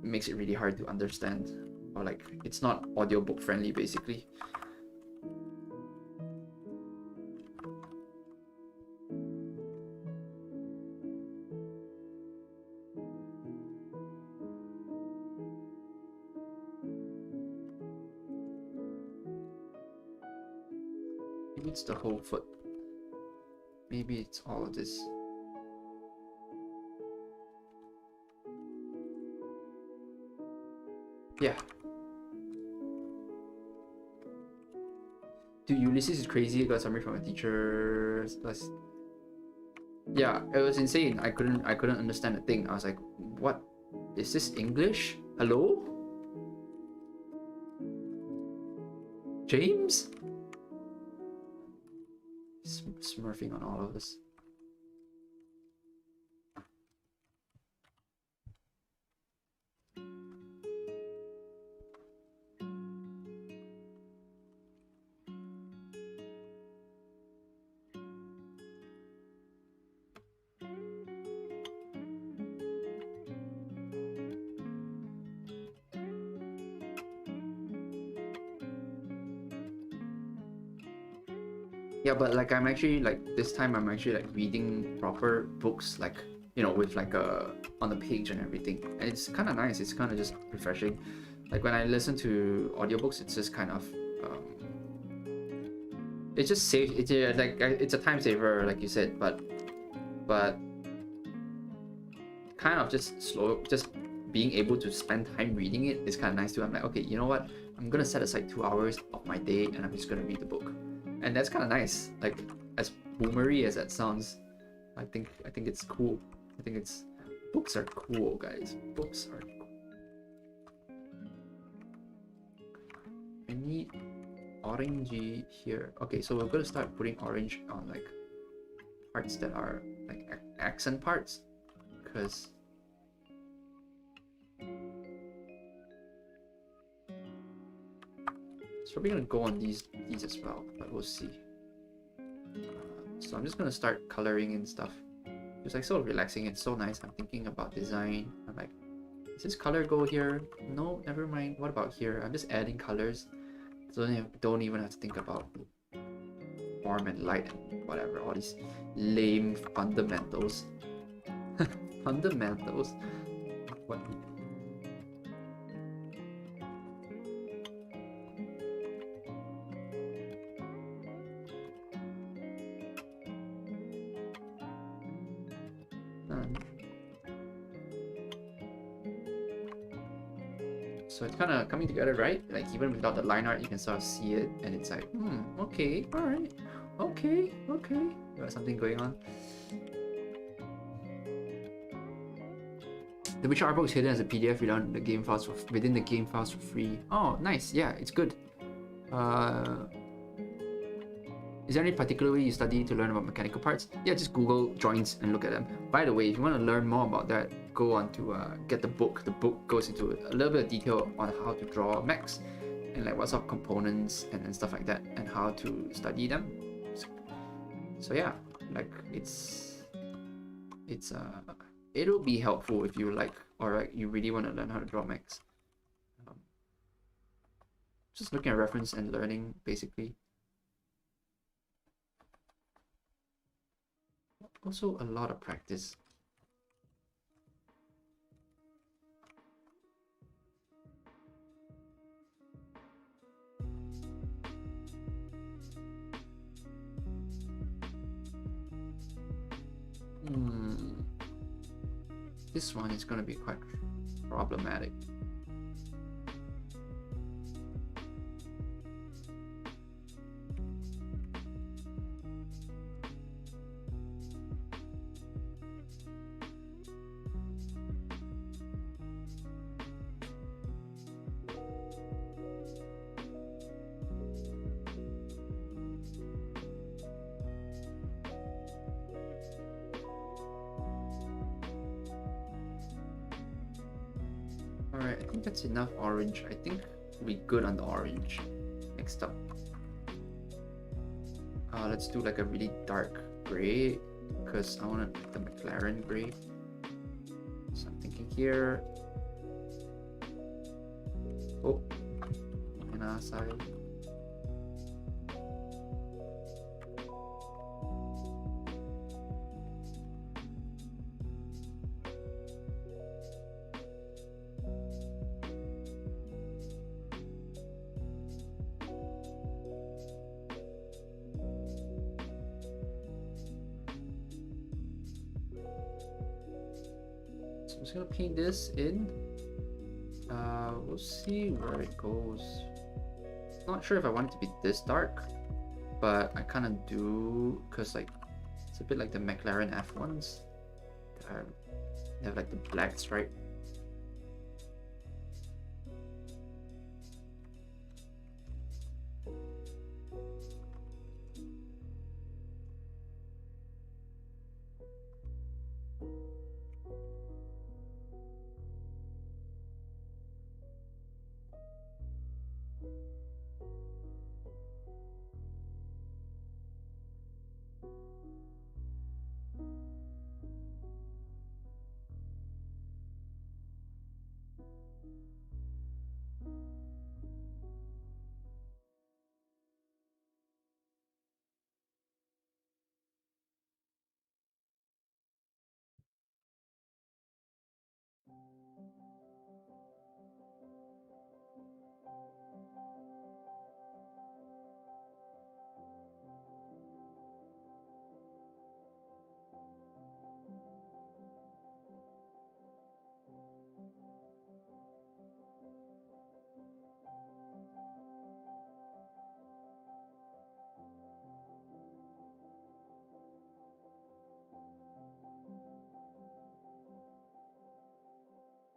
makes it really hard to understand, or like it's not audiobook friendly basically. Maybe it's the whole foot. Maybe it's all of this. Yeah. Dude, Ulysses is crazy. I got summary from a teacher. Yeah, it was insane. I couldn't understand a thing. I was like, what? Is this English? Hello? James? Smurfing on all of us. Yeah, but like I'm actually like this time I'm actually like reading proper books, like you know, with like a on the page and everything, and it's kind of nice. It's kind of just refreshing. Like when I listen to audiobooks, it's just kind of it just saves it. Like it's a time saver, like you said, but kind of just slow, just being able to spend time reading it is kind of nice too. I'm like, okay, you know what? I'm gonna set aside 2 hours of my day and I'm just gonna read the book, and that's kind of nice. Like as boomery as that sounds, I think it's cool. I think it's books are cool, guys. Books are cool. I need orangey here. Okay, so we're gonna start putting orange on like parts that are like accent parts, because it's probably gonna go on these as well, but we'll see. So I'm just gonna start coloring and stuff. It's like so relaxing. It's so nice. I'm thinking about design. I'm like, does this color go here? No, never mind. What about here? I'm just adding colors. So don't even have to think about form and light and whatever. All these lame fundamentals. Fundamentals. What? So it's kind of coming together, right? Like even without the line art, you can sort of see it, and it's like, okay, all right, okay. There's something going on. The Witcher Artbook is hidden as a PDF within the game files for free. Oh, nice. Yeah, it's good. Is there any particular way you study to learn about mechanical parts? Yeah, just Google joints and look at them. By the way, if you want to learn more about that, go on to get the book. The book goes into a little bit of detail on how to draw mechs and like what sort of components and stuff like that, and how to study them. So yeah, like it'll be helpful if you like, or like you really want to learn how to draw mechs. Just looking at reference and learning basically. Also a lot of practice. This one is going to be quite problematic. Alright, I think that's enough orange. I think we're good on the orange. Next up. Let's do like a really dark gray, because I want the McLaren gray. So I'm thinking here. Oh, and our side. I'm just gonna paint this in. We'll see where it goes. Not sure if I want it to be this dark, but I kind of do, because like it's a bit like the McLaren F1s. They have like the black stripe.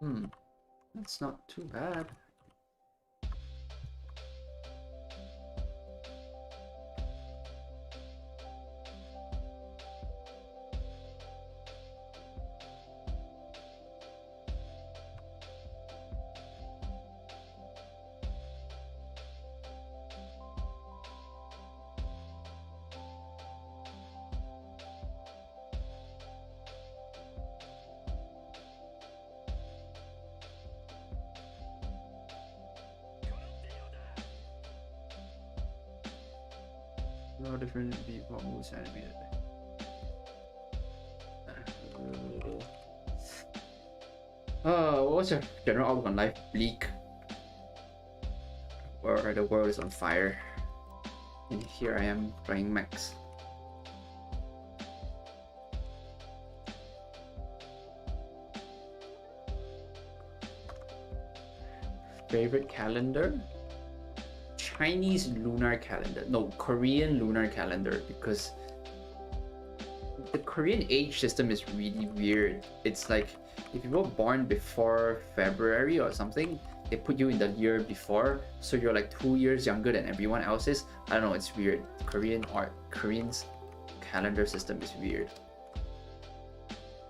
Hmm, that's not too bad. No different viewport moves animated. What's your general outlook on life? Bleak. Where the world is on fire. And here I am trying Max. Favorite calendar? Chinese lunar calendar. No, Korean lunar calendar, because the Korean age system is really weird. It's like if you were born before February or something, they put you in the year before, so you're like 2 years younger than everyone else is. I don't know, it's weird. Korean's calendar system is weird.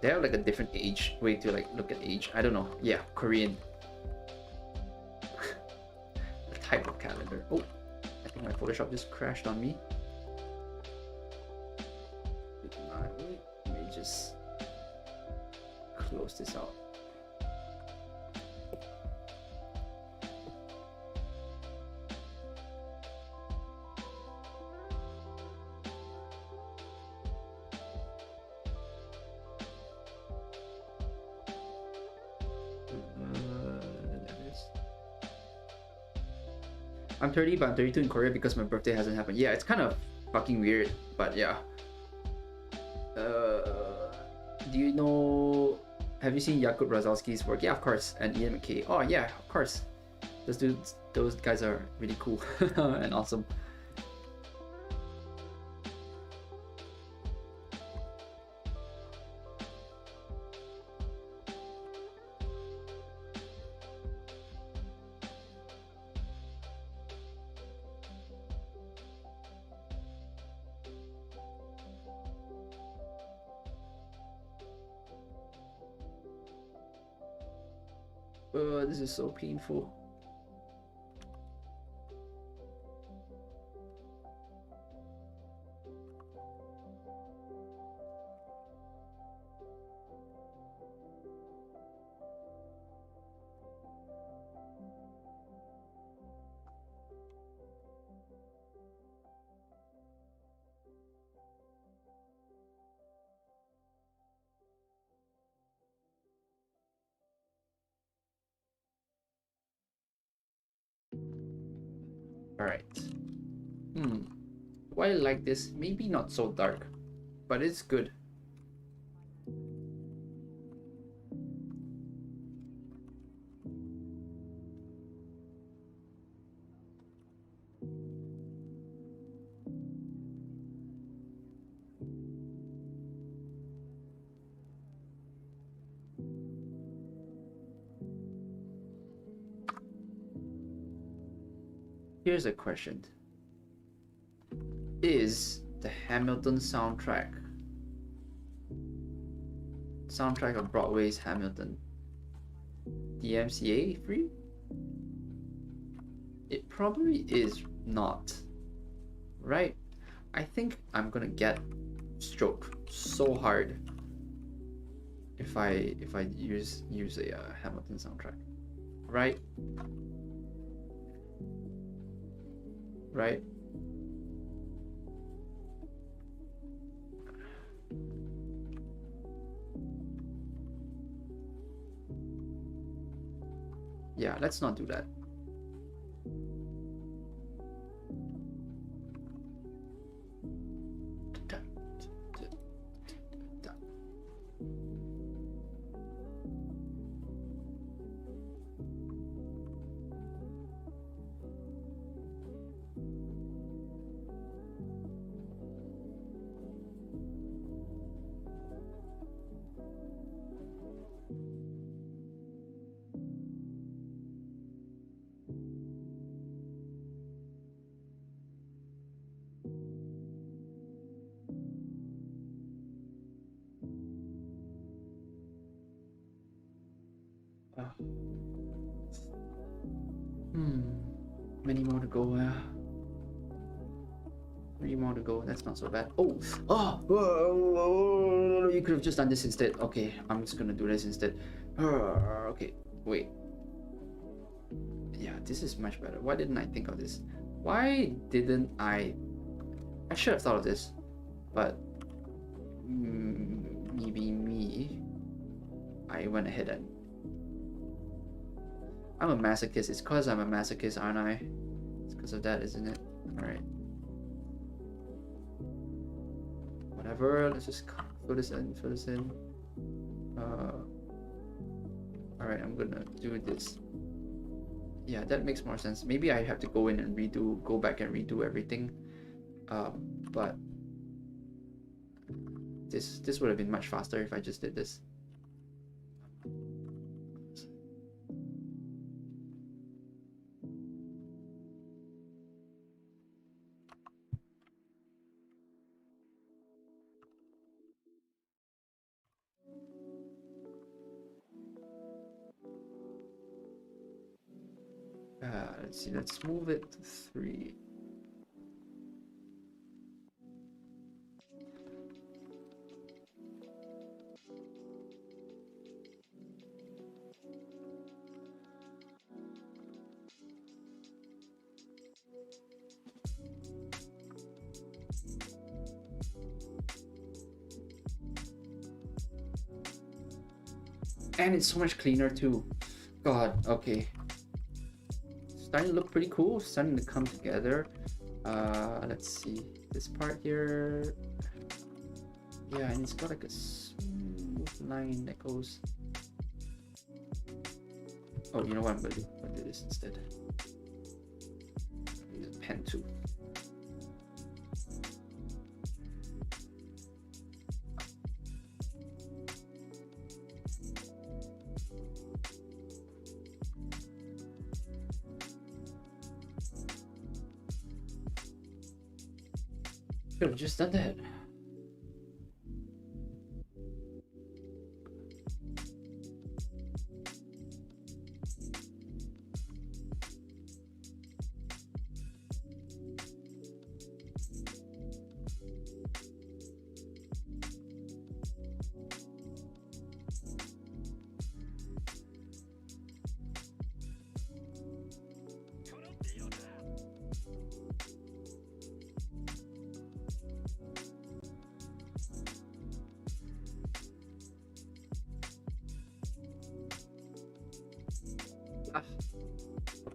They have like a different age way to like look at age. I don't know. Yeah, Korean. The type of calendar. Oh, I think my Photoshop just crashed on me. Let me just close this out. I'm 30, but I'm 32 in Korea because my birthday hasn't happened. Yeah, it's kind of fucking weird, but yeah. Do you know? Have you seen Jakub Brazalski's work? Yeah, of course. And Ian McKay. Oh yeah, of course. Those guys are really cool and awesome. This is so painful. All right. Do I like this? Maybe not so dark, but it's good. Here's a question. Is the Hamilton soundtrack of Broadway's Hamilton DMCA free? It probably is not, right? I think I'm gonna get stroked so hard if I use a Hamilton soundtrack, right? Right? Yeah, let's not do that. Uh, many more to go. 3 more to go. That's not so bad. Oh, you could have just done this instead. Okay, I'm just gonna do this instead. Okay, wait. Yeah, this is much better. Why didn't I think of this? Why didn't I? I should have thought of this, but maybe me. I went ahead and. I'm a masochist. It's because I'm a masochist, aren't I? It's because of that, isn't it? Alright. Whatever, let's just fill this in. Alright, I'm gonna do this. Yeah, that makes more sense. Maybe I have to go in and go back and redo everything. But this would have been much faster if I just did this. Let's see, let's move it to 3. And it's so much cleaner too. God, okay. Starting to look pretty cool, starting to come together. Let's see. This part here. Yeah, and it's got like a smooth line that goes. Oh, you know what I'm gonna do? I'm gonna do this instead. Use a pen too. Could have just done that.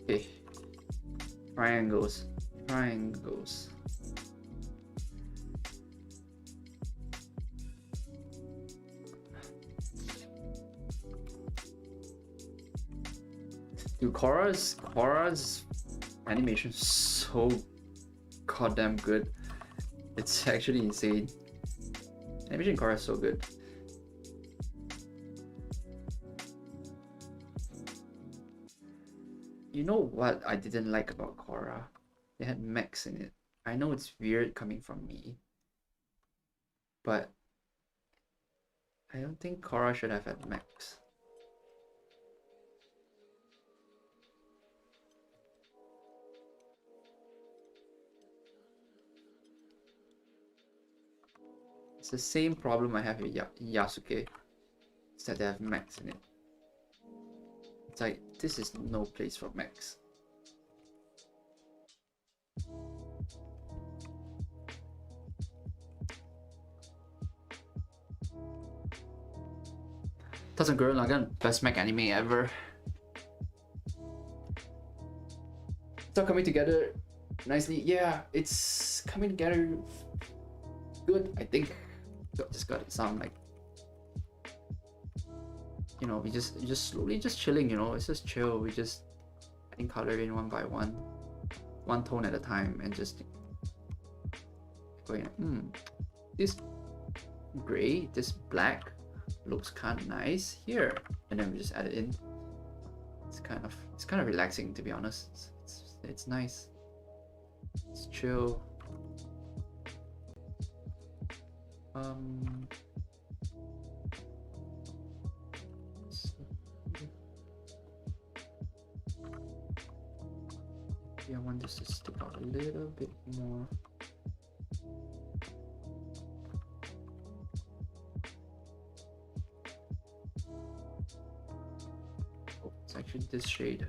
Okay. Triangles. Dude, Korra's animation is so goddamn good. It's actually insane. Animation in Korra is so good. You know what I didn't like about Korra? They had mechs in it. I know it's weird coming from me, but I don't think Korra should have had mechs. It's the same problem I have with Yasuke. It's that they have mechs in it. It's like, this is no place for mechs. Doesn't Gurren Lagann best mech anime ever? It's all coming together nicely. Yeah, it's coming together good, I think. Just got it sound like, you know, we just slowly just chilling, you know, it's just chill. We just adding color in one by one tone at a time, and just going, this gray, this black looks kind of nice here, and then we just add it in. It's kind of relaxing, to be honest. It's nice. It's chill. Maybe I want this to stick out a little bit more. Oh, it's actually this shade.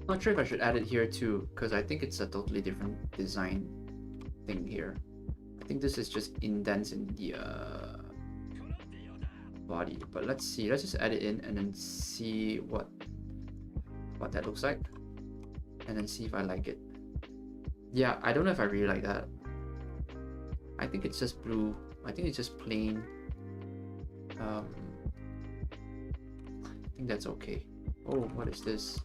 Not sure if I should add it here too, because I think it's a totally different design thing here. I think this is just indents in the body, but let's see. Let's just add it in and then see what that looks like, and then see if I like it. Yeah, I don't know if I really like that. I think it's just blue. I think it's just plain. I think that's okay. Oh, what is this?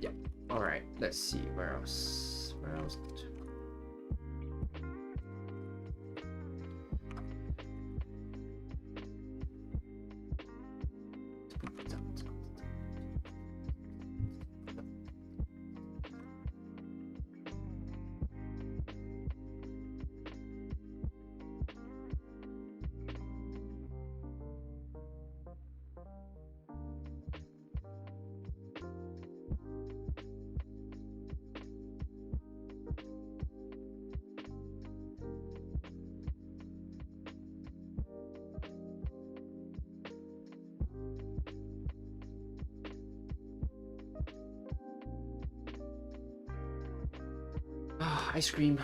Yeah. All right. Let's see where else. Where else? Ice cream.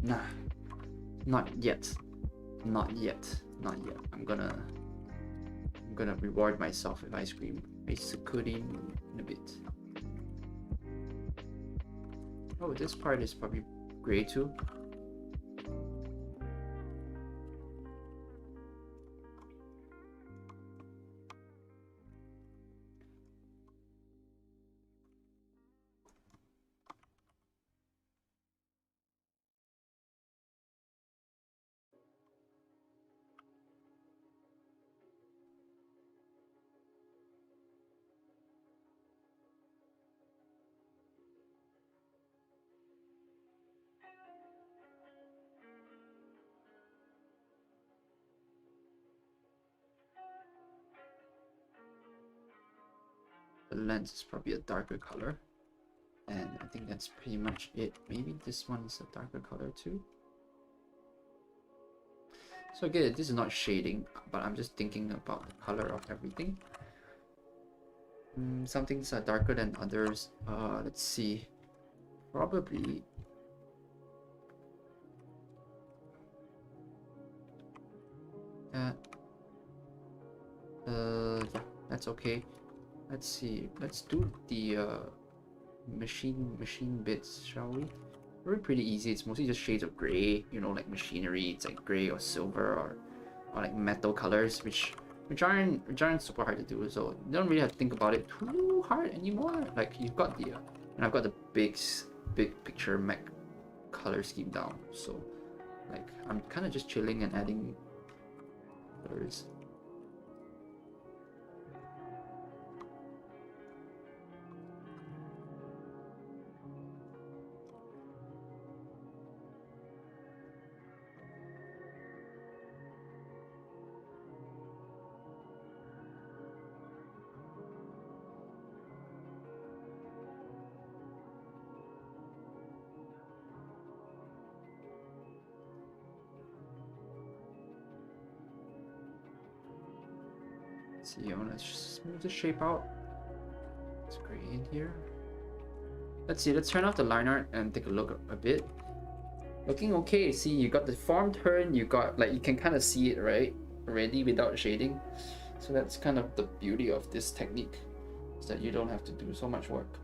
Nah, not yet. Not yet. Not yet. I'm gonna reward myself with ice cream. Ice cream in a bit. Oh, this part is probably gray too. The lens is probably a darker color, and I think that's pretty much it. Maybe this one is a darker color too. So again, this is not shading, but I'm just thinking about the color of everything. Some things are darker than others. Let's see. Probably that. Yeah, that's okay. Let's see. Let's do the machine bits, shall we? Very pretty easy. It's mostly just shades of gray. You know, like machinery. It's like gray or silver or like metal colors, which aren't super hard to do. So you don't really have to think about it too hard anymore. Like you've got the and I've got the big picture mech color scheme down. So like I'm kind of just chilling and adding colors. See, I want to smooth the shape out. It's gray in here. Let's see, let's turn off the line art and take a look a bit. Looking okay. See, you got the form turn, you got, like, you can kind of see it, right? Already without shading. So that's kind of the beauty of this technique, is that you don't have to do so much work.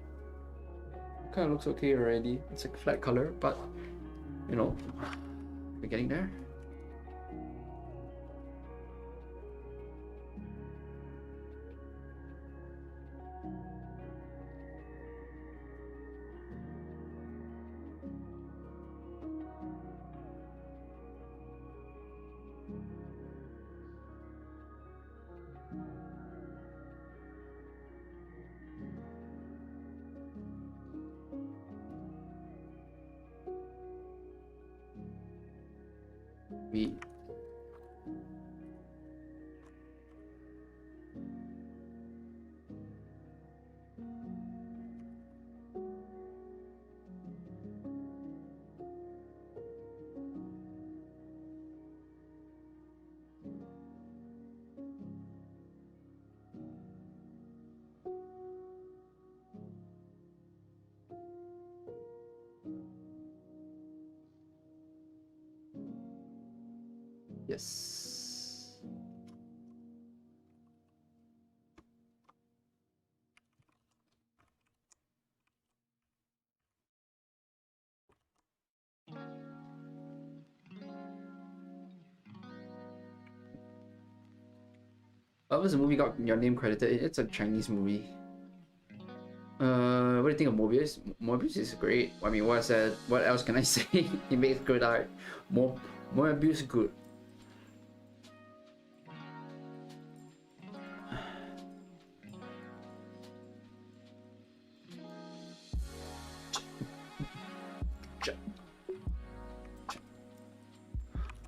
Kind of looks okay already. It's a flat color, but, you know, we're getting there. We yes. What was the movie got your name credited? It's a Chinese movie. What do you think of Mobius? Mobius is great. I mean, what's that? What else can I say? He makes good art. Mobius good.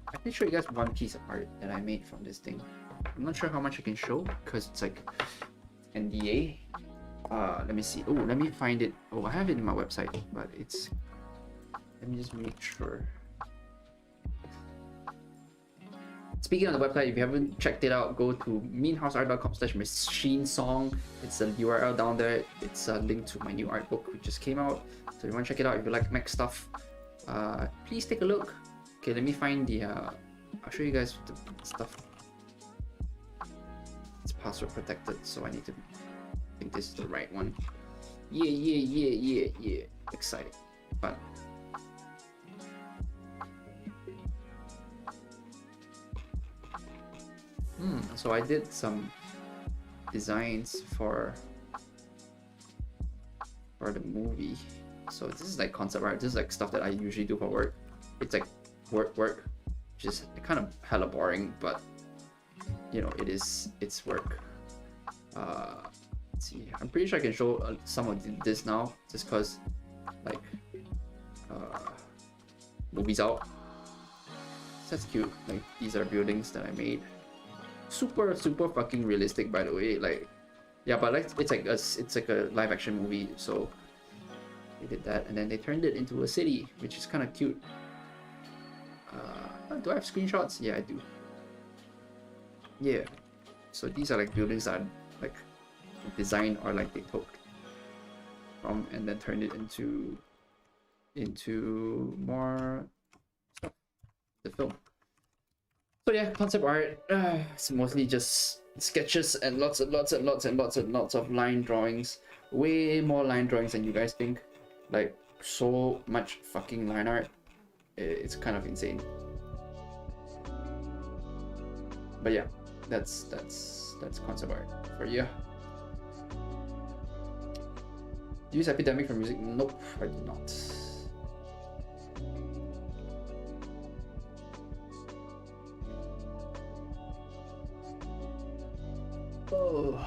I can show you guys one piece of art that I made from this thing. I'm not sure how much I can show because it's like NDA. Let me see. Oh, let me find it. Oh, I have it in my website, but it's. Let me just make sure. Speaking of the website, if you haven't checked it out, go to meanhouseart.com/machinesong. It's a URL down there. It's a link to my new art book which just came out. So if you want to check it out, if you like Mac stuff, please take a look. Okay, let me find the. I'll show you guys the stuff. It's password protected, so I need to. I think this is the right one. Yeah. Exciting, fun. So I did some designs for the movie. So this is like concept art. This is like stuff that I usually do for work. It's like work, which is kind of hella boring, but you know, it's work. Let's see. I'm pretty sure I can show some of this now, just cause like movies out. That's cute. Like these are buildings that I made. Super fucking realistic, by the way. Like, yeah, but like it's like a live action movie. So they did that, and then they turned it into a city, which is kind of cute. Do I have screenshots? Yeah, I do. Yeah. So these are like buildings that are like designed or like they took from and then turned it into more stuff. The film. So yeah, concept art. It's mostly just sketches and lots of line drawings. Way more line drawings than you guys think. Like so much fucking line art. It's kind of insane. But yeah, that's concept art for you. Do you use Epidemic for music? Nope, I do not. Oh,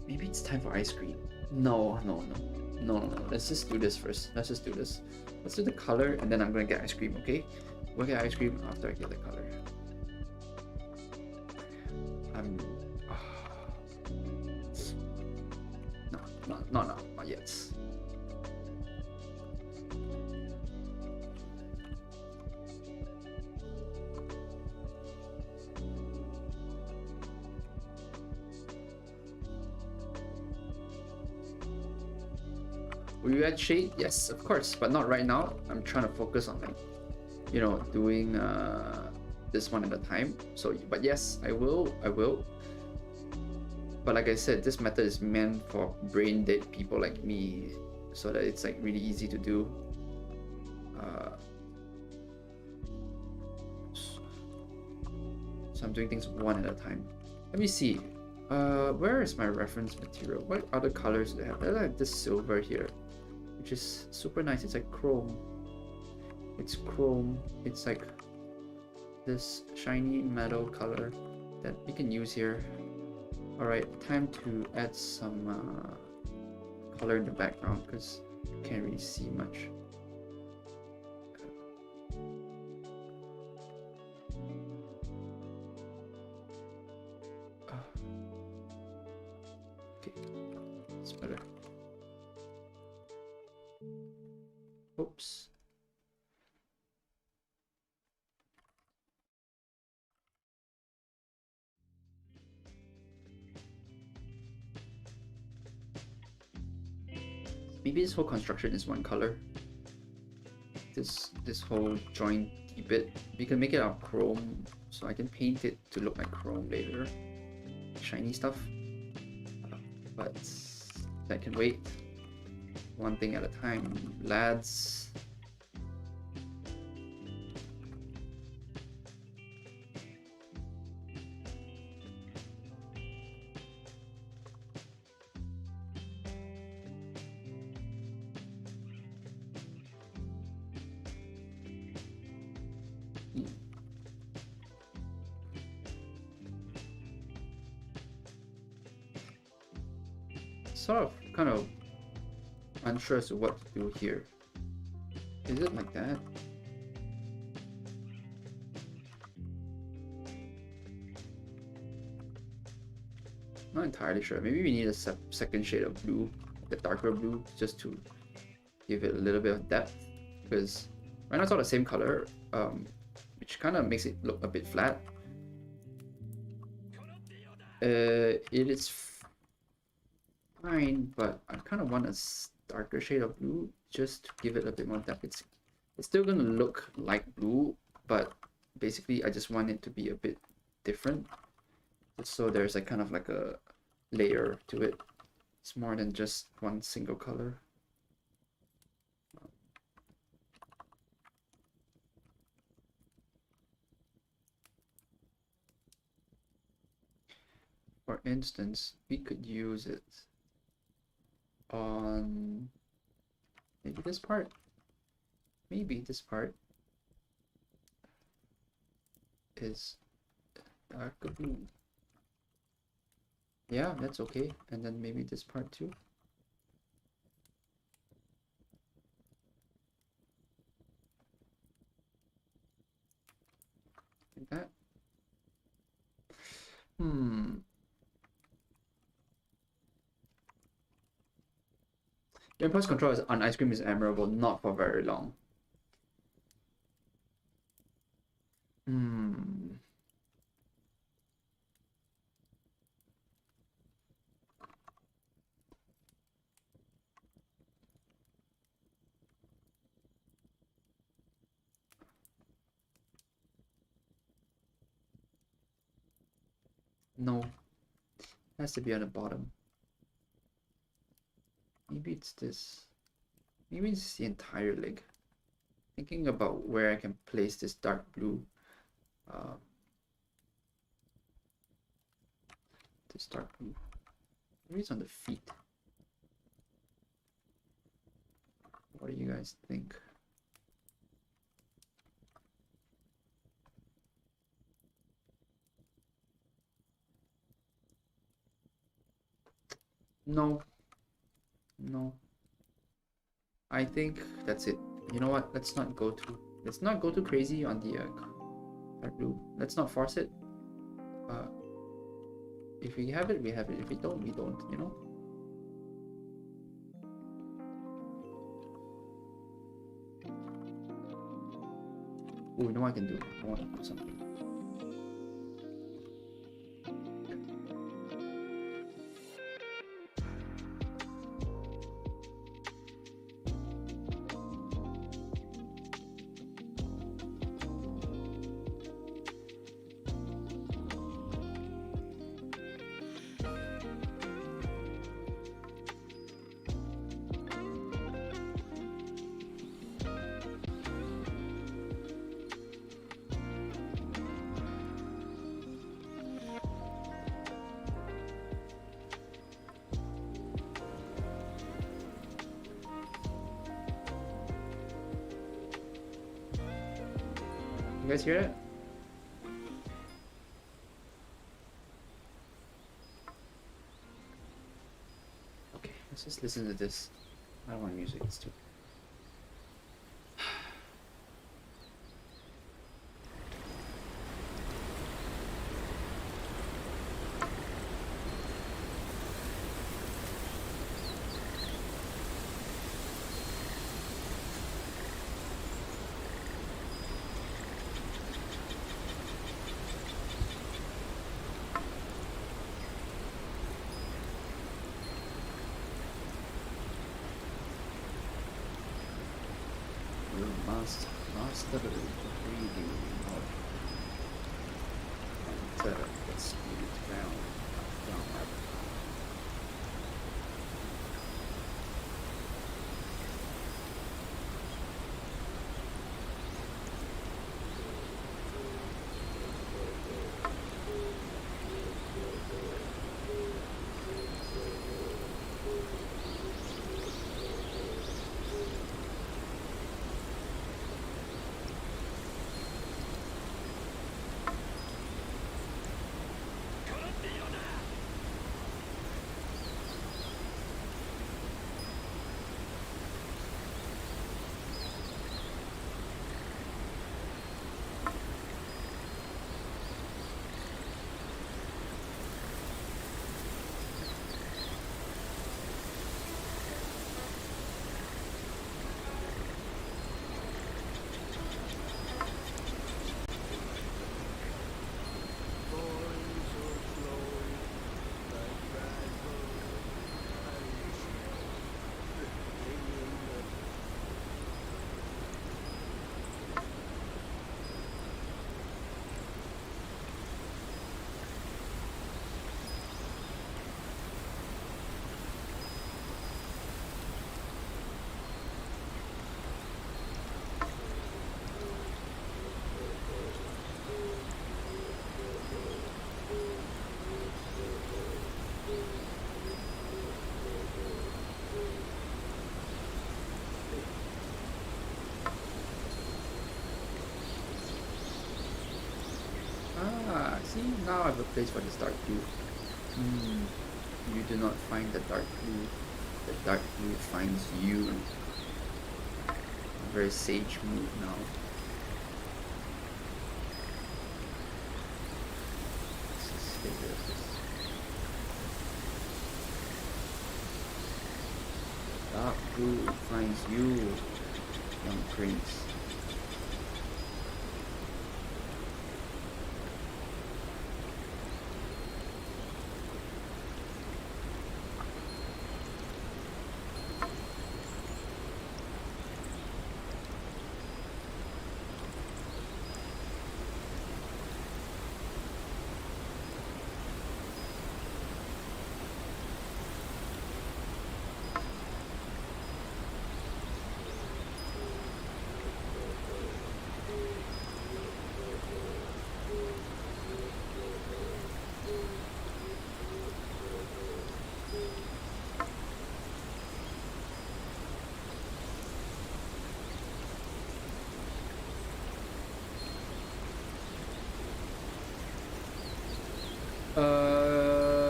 maybe it's time for ice cream. No. Let's just do this first. Let's do the color, and then I'm gonna get ice cream. Okay, we'll get ice cream after I get the color. No, not yet. Will you add shade? Yes, of course, but not right now. I'm trying to focus on like, you know, doing this one at a time. So, but yes, I will. But like I said, this method is meant for brain dead people like me, so that it's like really easy to do. So I'm doing things one at a time. Let me see. Where is my reference material? What other colors do they have? I like this silver here, which is super nice. It's like chrome. It's chrome. It's like this shiny metal color that you can use here. Alright, time to add some color in the background because you can't really see much. Okay, it's better. Oops. Maybe this whole construction is one color. This whole jointy bit. We can make it out of chrome, so I can paint it to look like chrome later. Shiny stuff. But that can wait. One thing at a time, lads. Sort of kind of unsure as to what to do here. Is it like that? Not entirely sure. Maybe we need a second shade of blue, the darker blue, just to give it a little bit of depth. Because right now it's all the same color, which kind of makes it look a bit flat. It is fine, but I kind of want a darker shade of blue just to give it a bit more depth. It's still gonna look like blue, but basically I just want it to be a bit different, just so there's like kind of like a layer to it. It's more than just one single color. For instance, we could use it on maybe this part. Maybe this part is darker blue. Yeah, that's okay. And then maybe this part too. Like that. The impulse control on ice cream is admirable, not for very long. No, it has to be on the bottom. Maybe it's this. Maybe it's the entire leg. Thinking about where I can place this dark blue. This dark blue. Maybe it's on the feet. What do you guys think? No. No. I think that's it. You know what? Let's not go too crazy on the dark blue. Let's not force it. If we have it, we have it. If we don't, we don't, you know? Oh, you know what I can do? I want to do something. You guys hear that? Okay, let's just listen to this. I don't want music, it's too. You must master the reading of enter the spirit realm. Down. Ah, see, now I have a place for this dark blue. You do not find the dark blue. The dark blue finds you. A very sage move now. Let's just stay with this. Dark blue finds you, young prince.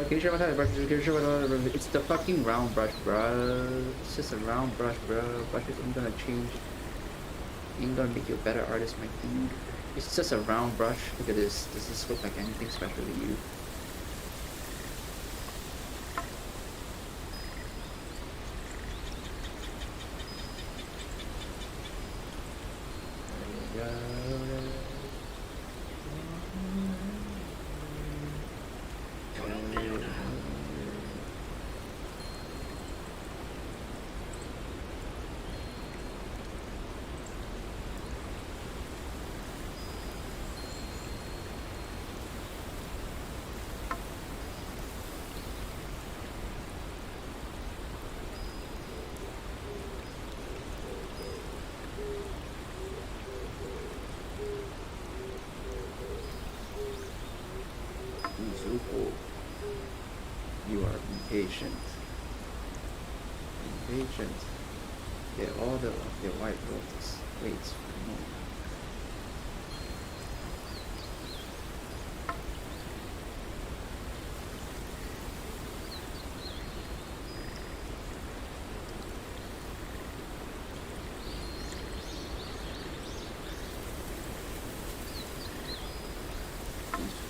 Can you show what type of brush? Can you show what it's the fucking round brush, bruh. It's just a round brush, bruh. Brushes ain't gonna change. Ain't gonna make you a better artist, my dude. It's just a round brush. Look at this. Does this look like anything special to you? Zuko, you are impatient. Impatient. The order of the White Lotus waits for no one.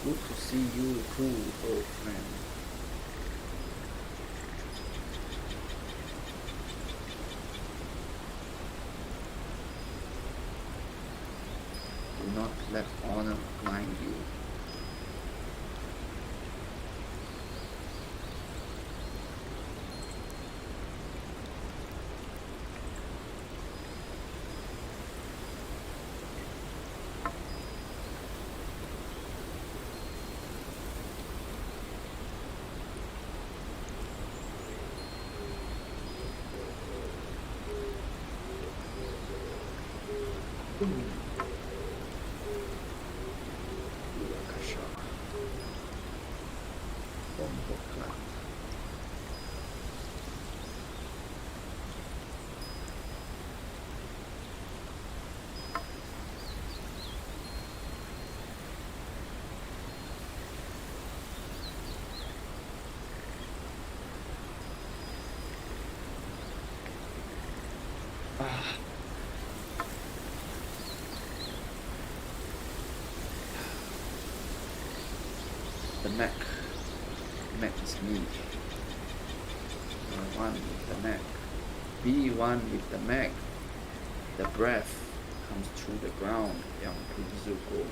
Good to see you too, old friend. Do not let honor blind you. Yakasha. Bombo Clan. Ah. The Mac. Mac is me. One with the Mac. Be one with the Mac. The breath comes through the ground. Young Kuzuko.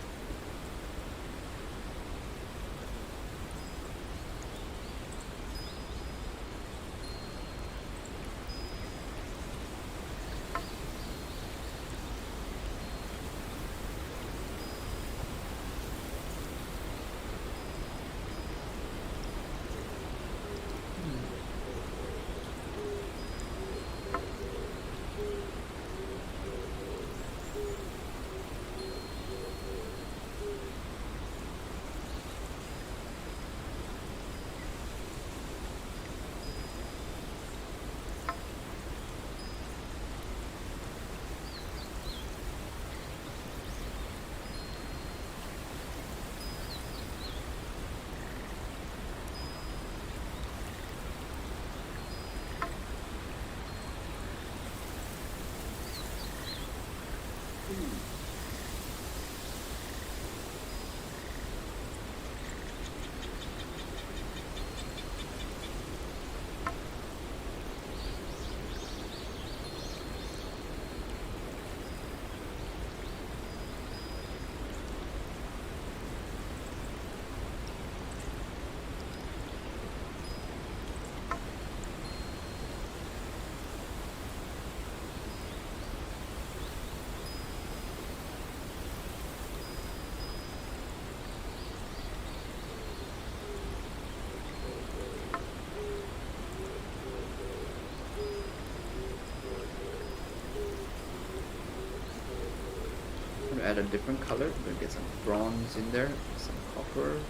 Add a different color. We're gonna get some bronze in there, some copper.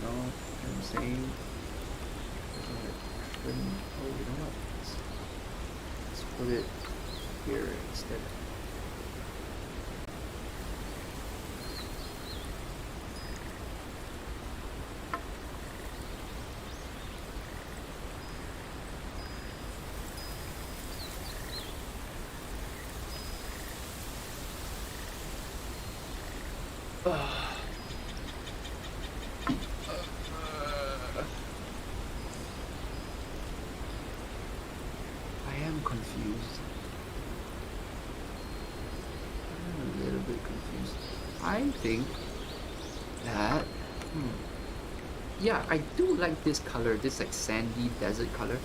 No, you know what I'm saying? Oh, you know what? Let's put it here instead. I am confused. I'm a little bit confused. I think that yeah, I do like this color, this like sandy desert color.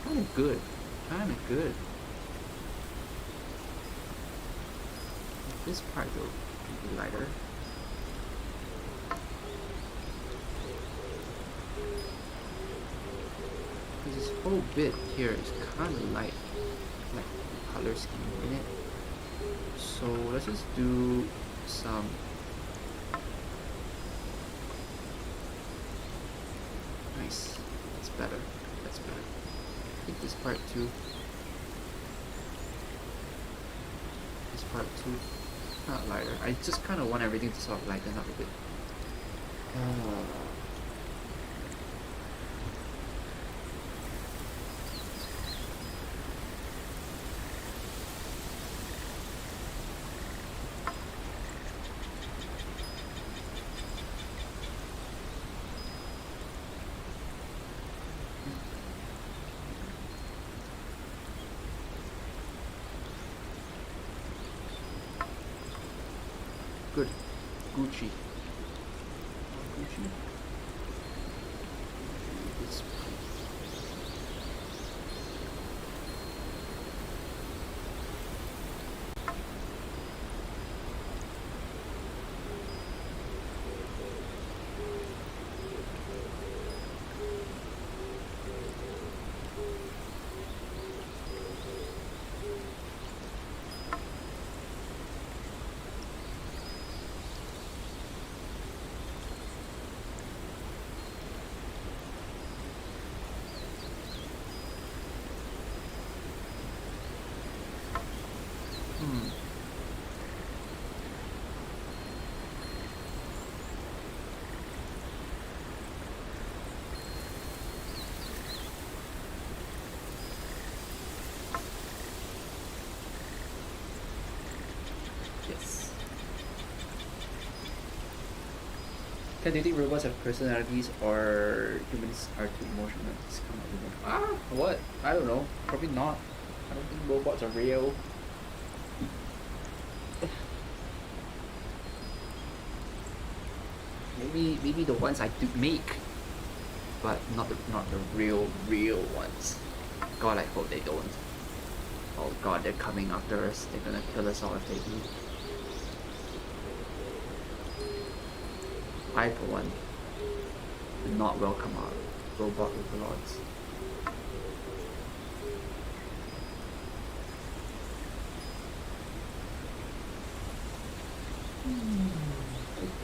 Kinda good. Kinda good. This part though can be lighter. This whole bit here is kind of light, like the color scheme in it. So let's just do some nice. That's better. That's better. I think this part too. This part too. Not lighter. I just kind of want everything to sort of lighten up a bit. good. Gucci. Gucci. It's yes. Can you think robots have personalities or humans are too emotional? It's kind of what? I don't know. Probably not. I don't think robots are real. Maybe the ones I do make, but not the real ones. God, I hope they don't. Oh God, they're coming after us. They're gonna kill us all if they do. I, for one, do not welcome our robot overlords.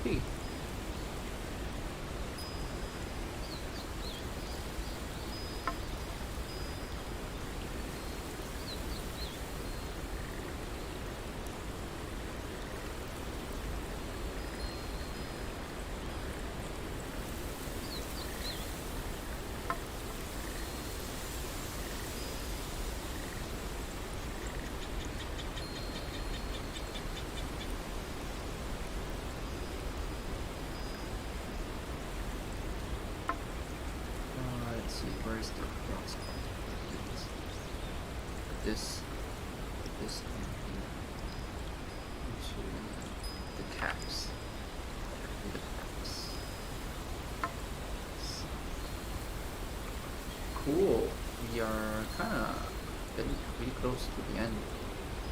Okay. Let's see, where's the cross? This into the caps. The caps. Cool. We are kinda getting pretty close to the end.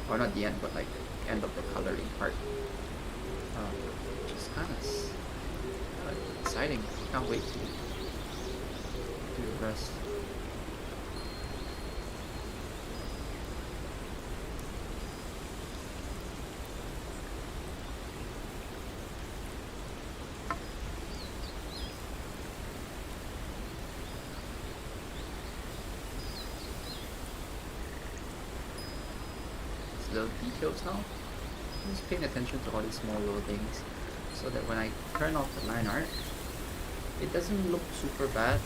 Or not the end, but like the end of the coloring part. Which is kinda exciting. Can't wait to do the rest. Little details now. I'm just paying attention to all these small little things so that when I turn off the line art, it doesn't look super bad.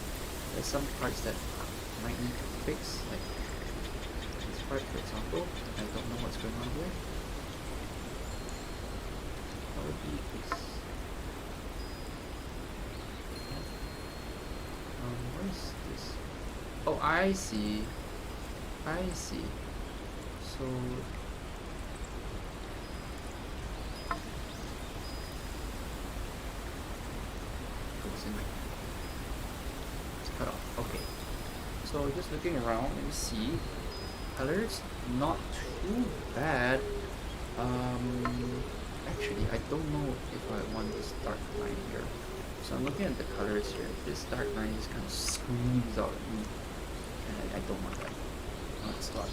There's some parts that I might need to fix, like this part for example. I don't know what's going on here. That would be this. What is this? Oh, I see. So it's cut off. Okay. So just looking around, let me see. Colors not too bad. Actually, I don't know if I want this dark line here. So I'm looking at the colors here. This dark line just kind of screams out at me, and I don't want that. It's not.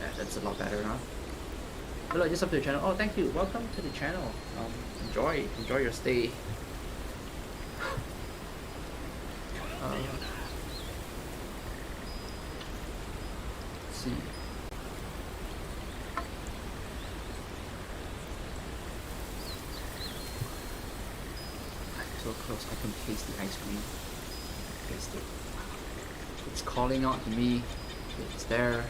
Yeah, that's a lot better now. Hello, just up to the channel. Oh, thank you. Welcome to the channel. Enjoy your stay. Let's see. I'm so close. I can taste the ice cream. Taste it. It's calling out to me. It's there.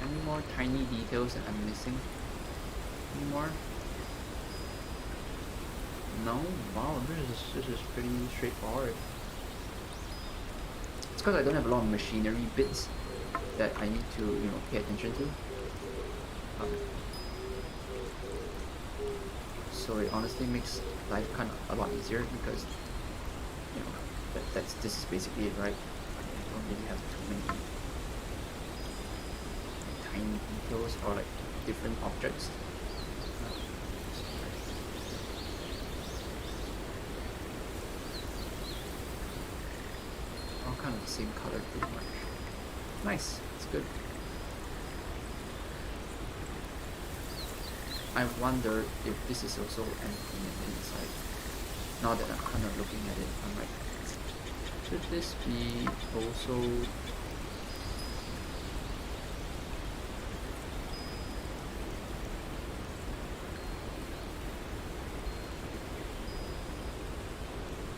Any more tiny details that I'm missing? Any more? No, wow, this is pretty straightforward. It's because I don't have a lot of machinery bits that I need to, pay attention to. Um, so it honestly makes life kind of a lot easier because, this is basically it, right? I don't really have too many tiny details or like different objects. All kind of the same color pretty much. Nice, it's good. I wonder if this is also empty on the inside. Now that I'm kind of looking at it, I'm like, should this be also...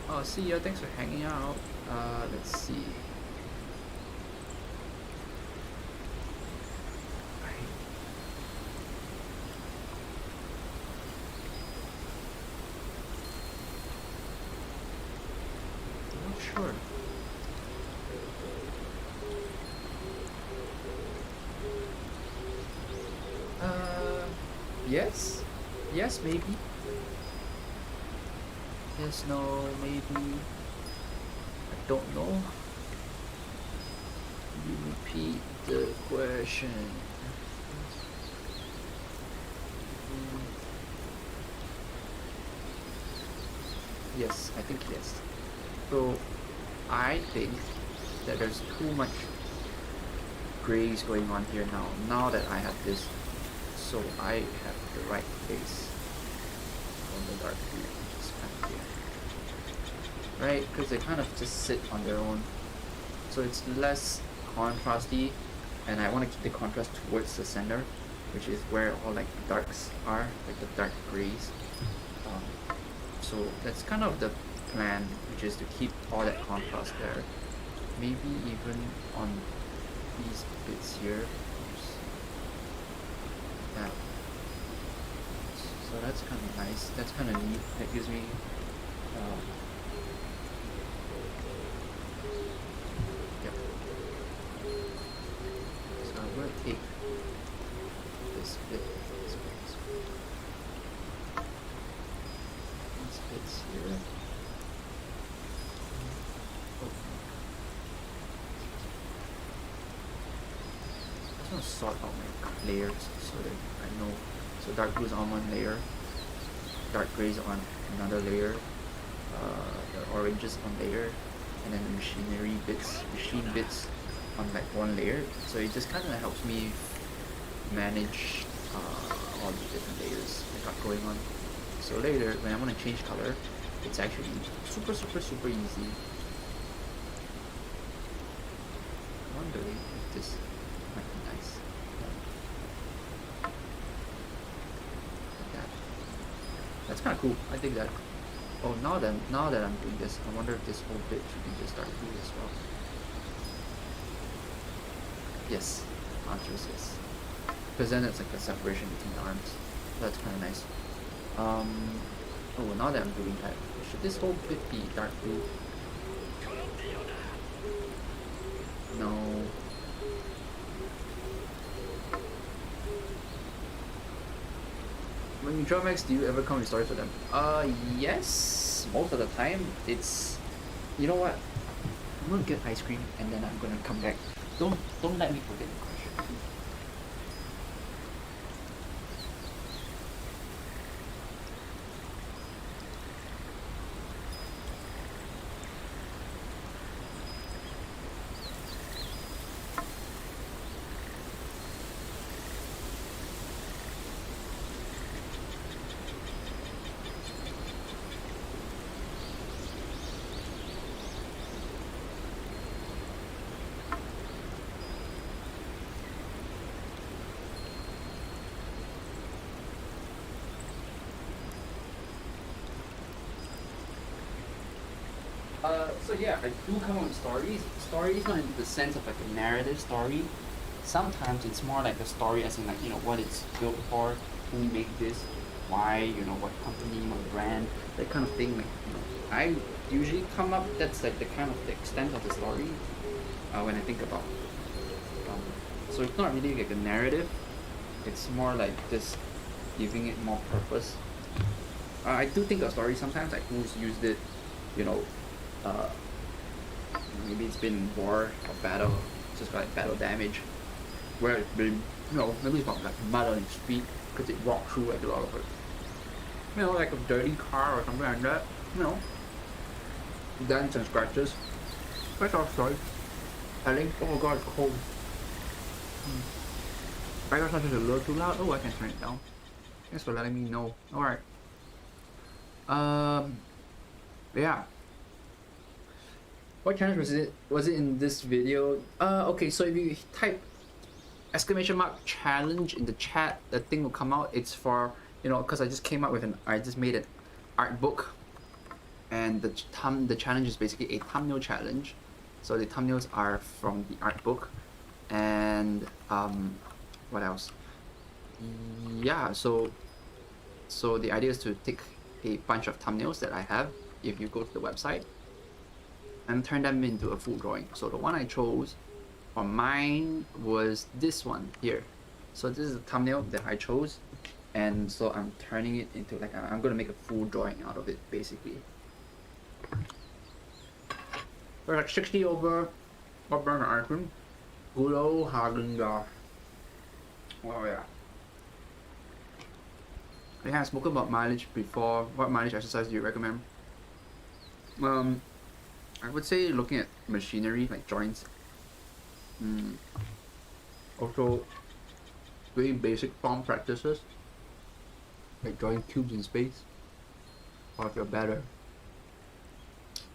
Oh, see ya, thanks for hanging out. Let's see. Sure. Yes? Yes, maybe. Yes, no, maybe. I don't know. You repeat the question. Yes, I think yes. So I think that there's too much grays going on here now that I have this, so I have the right place on the dark blue, which is kind of here, right? Because they kind of just sit on their own, so it's less contrasty, and I want to keep the contrast towards the center, which is where all like the darks are, like the dark grays. So that's kind of the plan, which is to keep all that contrast there. Maybe even on these bits here. Yeah. So that's kind of nice. That's kind of neat. That gives me. Yep. So I'm gonna take this bit. These bits here. I'm gonna sort out my layers so that I know. So dark blue is on one layer, dark gray is on another layer, the orange is on layer, and then the machine bits on like one layer. So it just kind of helps me manage all the different layers I got going on. So later, when I want to change color, it's actually super easy. I'm wondering if this might be nice. Like that. That's kind of cool. I think that. Oh, now that I'm doing this, I wonder if this whole bit should be just dark blue as well. Yes, answer is yes. Because then it's like a separation between the arms. That's kind of nice. Oh, now that I'm doing that, should this whole bit be dark blue? No. When you draw max, do you ever come with stories for them? Yes, most of the time. It's, you know what? I'm gonna get ice cream and then I'm gonna come back. Don't let me forget the question. So yeah, I do come up with stories. Stories not in the sense of like a narrative story. Sometimes it's more like a story as in like, what it's built for, who made this. why, you know, what company, what brand, that kind of thing. Like, you know, I usually come up. That's like the kind of the extent of the story when I think about. Um, so it's not really like a narrative. It's more like just giving it more purpose. I do think a story sometimes, like who's used it, you know, uh, maybe it's been war or battle, just like battle damage, where it's been, you know, maybe it's got like mud on its feet because it walked through like a lot of it. You know, like a dirty car or something like that. You know, dents and scratches. That's our story. I think, oh my god, it's cold. I got something a little too loud. Oh, I can turn it down. Thanks for letting me know. Alright. Um, yeah. What challenge was it? Was it in this video? Okay, so if you type exclamation mark challenge in the chat, the thing will come out. It's for, you know, because I just made an art book, and the challenge is basically a thumbnail challenge. So the thumbnails are from the art book, and what else? Yeah, so the idea is to take a bunch of thumbnails that I have, if you go to the website, and turn them into a full drawing. So the one I chose for mine was this one here. So this is a thumbnail that I chose, and so I'm turning it into like I'm gonna make a full drawing out of it basically. We're like 60 over what burner ice cream. Good old Haagen-Dazs. Oh yeah. Yeah, I spoke about mileage before. What mileage exercise do you recommend? I would say looking at machinery like joints. Also, doing basic form practices like drawing cubes in space. Or if you're better,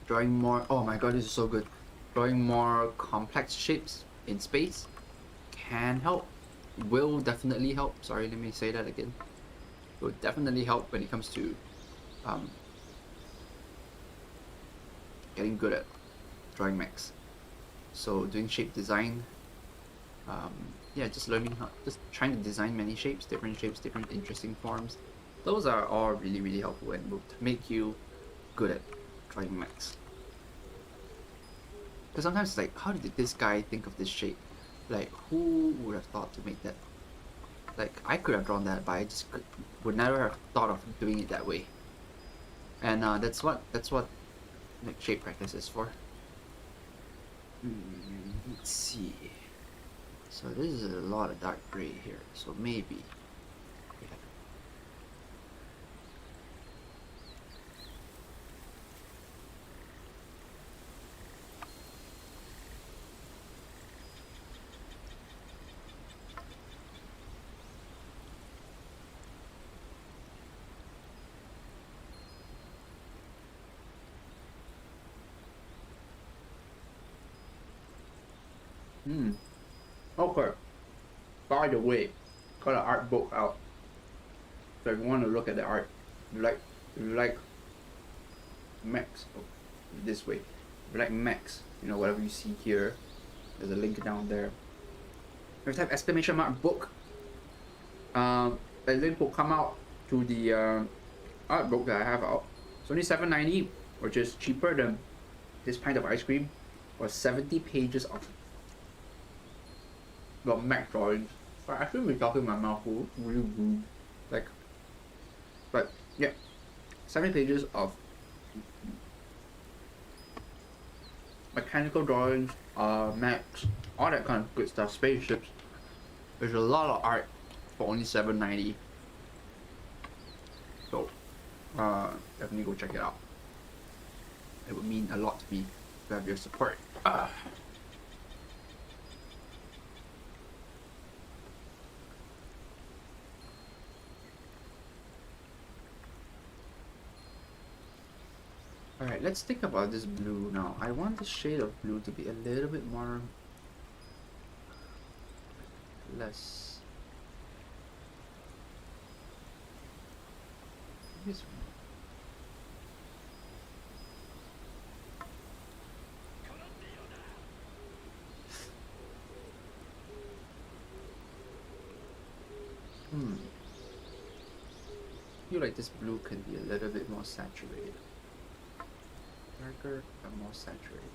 drawing more. Oh my god, this is so good. Drawing more complex shapes in space can help. Will definitely help. Sorry, let me say that again. Will definitely help when it comes to getting good at drawing mechs. So doing shape design, yeah, just trying to design many shapes, different interesting forms. Those are all really helpful and will make you good at drawing mechs. Because sometimes it's like, how did this guy think of this shape? Like, who would have thought to make that? Like, I could have drawn that, but I just would never have thought of doing it that way. And that's what like shape practice is for. Let's see. So this is a lot of dark gray here. So maybe. Okay. By the way, got an art book out. So if you want to look at the art, if you like mechs, this way. If you like mechs, you know, whatever you see here, there's a link down there. If you type exclamation mark book, a link will come out to the art book that I have out. It's only $7.90, which is cheaper than this pint of ice cream, or 70 pages of mech drawings. I shouldn't be talking my mouth full, really rude. Like, but yeah, 70 pages of mechanical drawings, mechs, all that kind of good stuff, spaceships. There's a lot of art for only $7.90. So, definitely go check it out. It would mean a lot to me to have your support. Alright, let's think about this blue now. I want the shade of blue to be a little bit more less this one. feel like this blue can be a little bit more saturated. Darker but more saturated.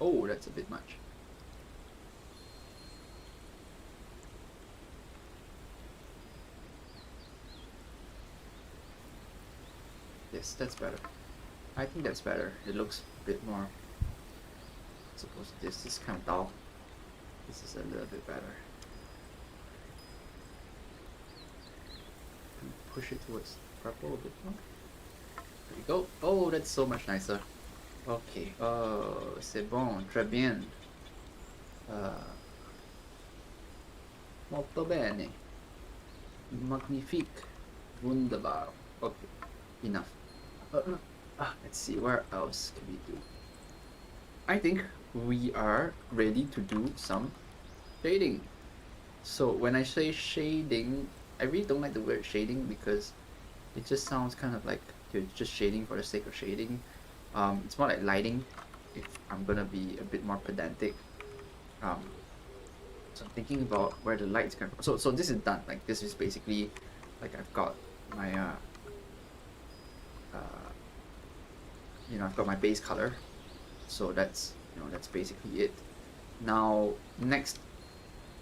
Oh, that's a bit much. Yes, that's better. I think that's better. It looks a bit more. I suppose this is kind of dull. This is a little bit better. Push it towards purple a bit more. There we go. Oh, that's so much nicer. Ok, c'est bon, très bien. Molto bene. Magnifique. Wunderbar. Okay, enough. Let's see, where else can we do? I think we are ready to do some shading. So when I say shading, I really don't like the word shading because it just sounds kind of like you're just shading for the sake of shading. It's more like lighting, if I'm gonna be a bit more pedantic. So I'm thinking about where the light's coming from. So this is done. Like this is basically like I've got my I've got my base color. So that's that's basically it. Now next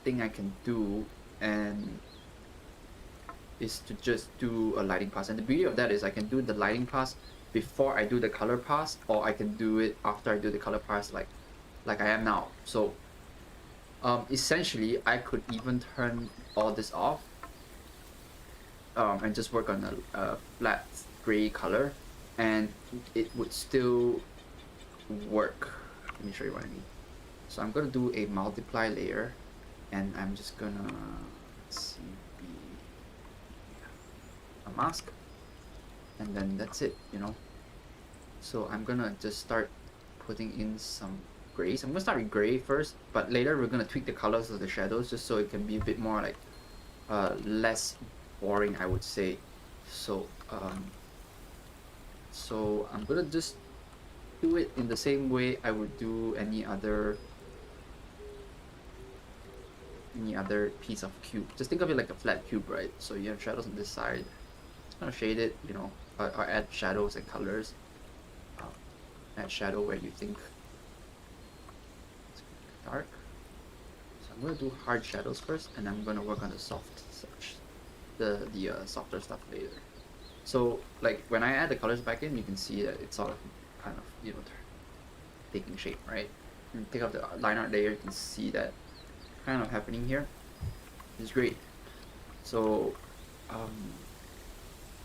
thing I can do and is to just do a lighting pass, and the beauty of that is I can do the lighting pass before I do the color pass, or I can do it after I do the color pass, like I am now. So essentially I could even turn all this off and just work on a flat gray color and it would still work. Let me show you what I mean. So I'm gonna do a multiply layer and I'm just gonna see a mask, and then that's it, so I'm gonna just start putting in some grays. I'm gonna start with gray first, but later we're gonna tweak the colors of the shadows just so it can be a bit more like less boring, I would say. So I'm gonna just do it in the same way I would do any other piece of cube. Just think of it like a flat cube, right? So you have shadows on this side, just kind of shade it, or add shadows and colors. Add shadow where you think it's dark. So I'm gonna do hard shadows first, and I'm gonna work on the soft such the softer stuff later. So like when I add the colors back in, you can see that it's sort of kind of taking shape, right? And take off the line art layer, you can see that kind of happening here. It's great. So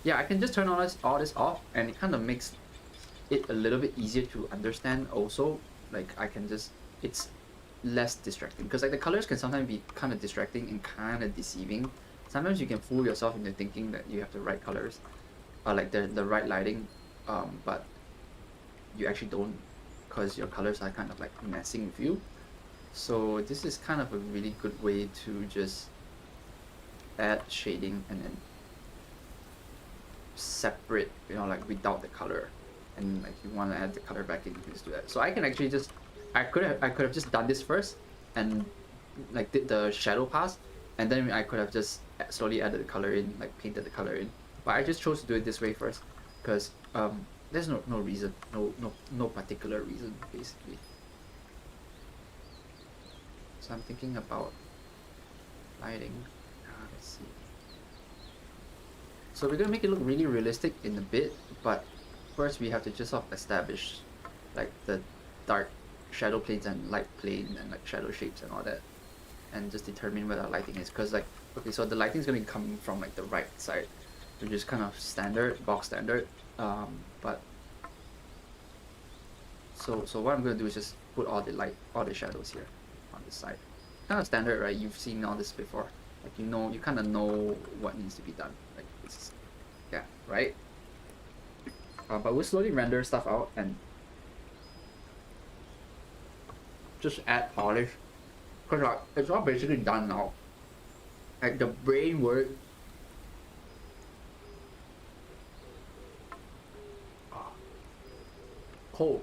yeah, I can just turn all this off, and it kind of makes it a little bit easier to understand also. Like it's less distracting, because like the colors can sometimes be kind of distracting and kind of deceiving. Sometimes you can fool yourself into thinking that you have the right colors or like the right lighting, but you actually don't, because your colors are kind of like messing with you. So this is kind of a really good way to just add shading and then separate, like without the color. And like you want to add the color back in, you can just do that. So I can actually just, I could have just done this first and like did the shadow pass, and then I could have just slowly added the color in, like painted the color in. But I just chose to do it this way first because there's no reason, no particular reason basically. So I'm thinking about lighting. Let's see. So we're gonna make it look really realistic in a bit, but first we have to just sort of establish like the dark shadow planes and light plane and like shadow shapes and all that, and just determine where our lighting is. Because like, okay, so the lighting is gonna be coming from like the right side, which is kind of standard, box standard. But so what I'm gonna do is just put all the shadows here on this side. Kind of standard, right? You've seen all this before. Like you kind of know what needs to be done. Like this, yeah, right? But we'll slowly render stuff out and just add polish, because like, it's all basically done now. Like the brain work. Cold.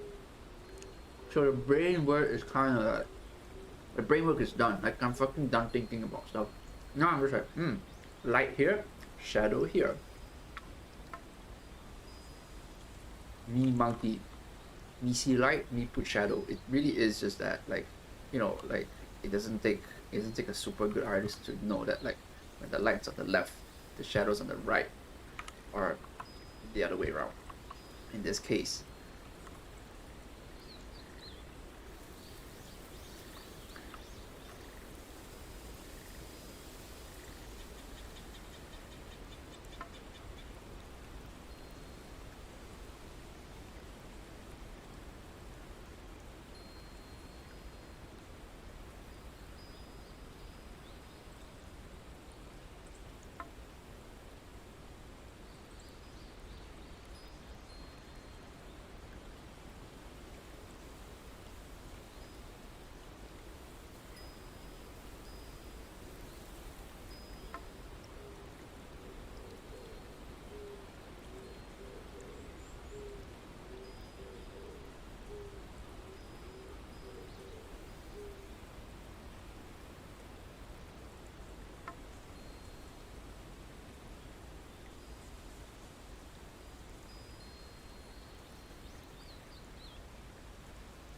So the brain work is kind of like, the brain work is done. Like I'm fucking done thinking about stuff. Now I'm just like, light here, shadow here. me monkey, me see light, me put shadow. It really is just that, like, like it doesn't take a super good artist to know that, like, when the light's on the left, the shadows on the right, or the other way around. In this case,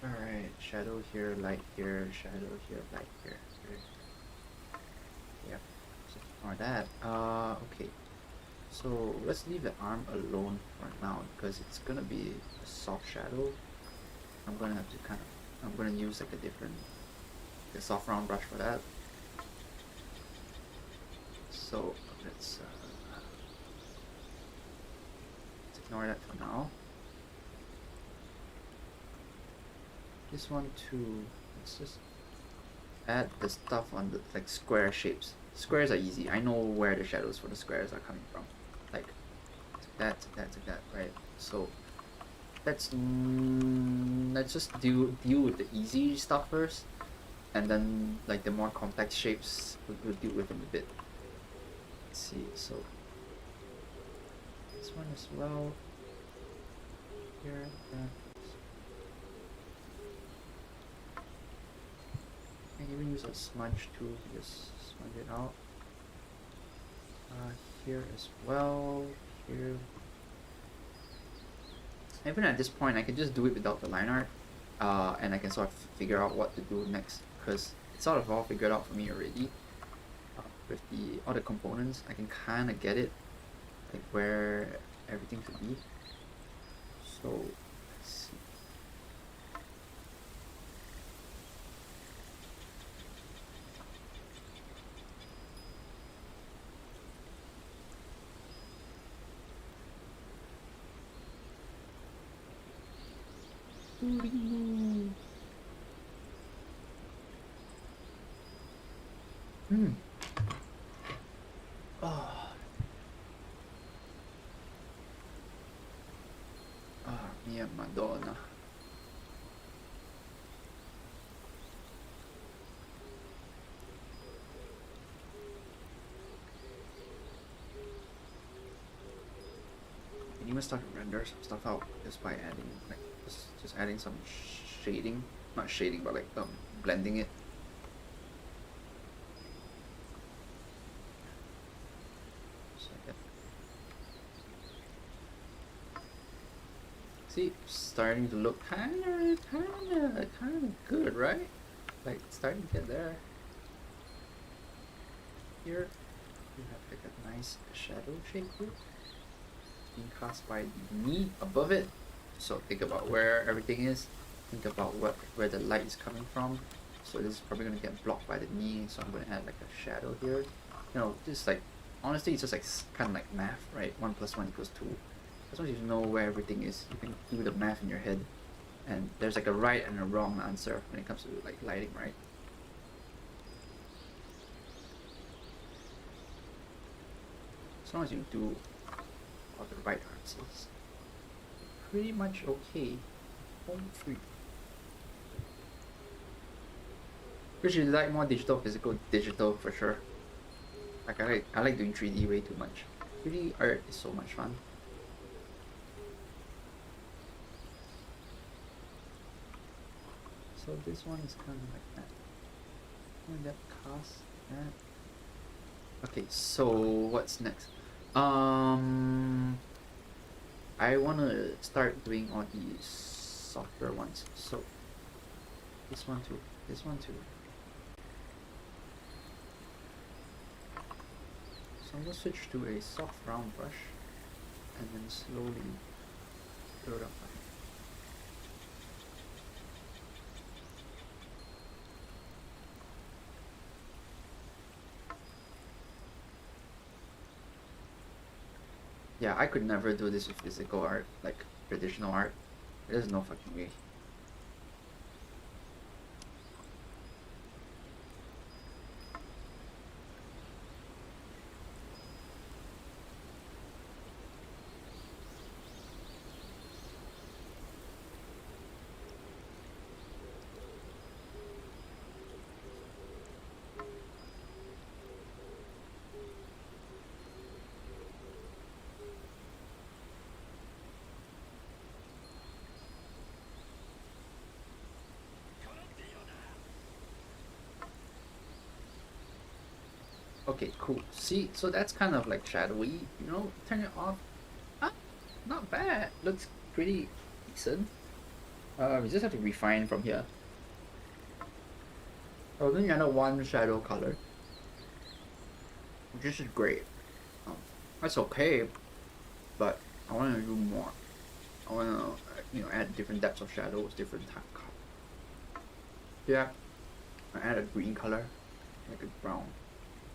all right, shadow here, light here, shadow here, light here. Okay. Yep. So ignore that. Okay. So let's leave the arm alone for now because it's gonna be a soft shadow. I'm gonna have to I'm gonna use like a soft round brush for that. So let's ignore that for now. This one too. Let's just add the stuff on the like square shapes. Squares are easy. I know where the shadows for the squares are coming from. Like that, right? So let's just deal with the easy stuff first, and then like the more complex shapes we'll deal with in a bit. Let's see. So this one as well. Here, that. I can even use a smudge tool to just smudge it out. Here as well. Here. Even at this point, I can just do it without the line art, and I can sort of figure out what to do next because it's sort of all figured out for me already. With all the components, I can kind of get it, like where everything should be. So let's see. Oh. Mia Madonna. You can even start to render some stuff out just by adding like just adding some shading, not shading, but like blending it. See, starting to look kind of good, right? Like it's starting to get there. Here, you have like a nice shadow shape here, being cast by the knee above it. So think about where everything is. Think about where the light is coming from. So this is probably gonna get blocked by the knee. So I'm gonna add like a shadow here. Just like honestly, it's just like kind of like math, right? 1 + 1 = 2. As long as you know where everything is, you can do the math in your head. And there's like a right and a wrong answer when it comes to like lighting, right? As long as you do all the right answers, pretty much okay. Home free. Which you like more digital, physical? Digital for sure. Like I like doing 3D way too much. 3D art is so much fun. So this one is kind of like that. And that cast that. Okay, so what's next? I want to start doing all these softer ones. So this one too, this one too. So I'm going to switch to a soft round brush and then slowly build up. Yeah, I could never do this with physical art, like traditional art. There's no fucking way. Okay, cool. See, so that's kind of like shadowy, you know? Turn it off. Ah, not bad. Looks pretty decent. We just have to refine from here. Oh, then you add one shadow color, which is great. That's okay, but I want to do more. I want to, add different depths of shadows, different type of color. Yeah, I add a green color, like a brown.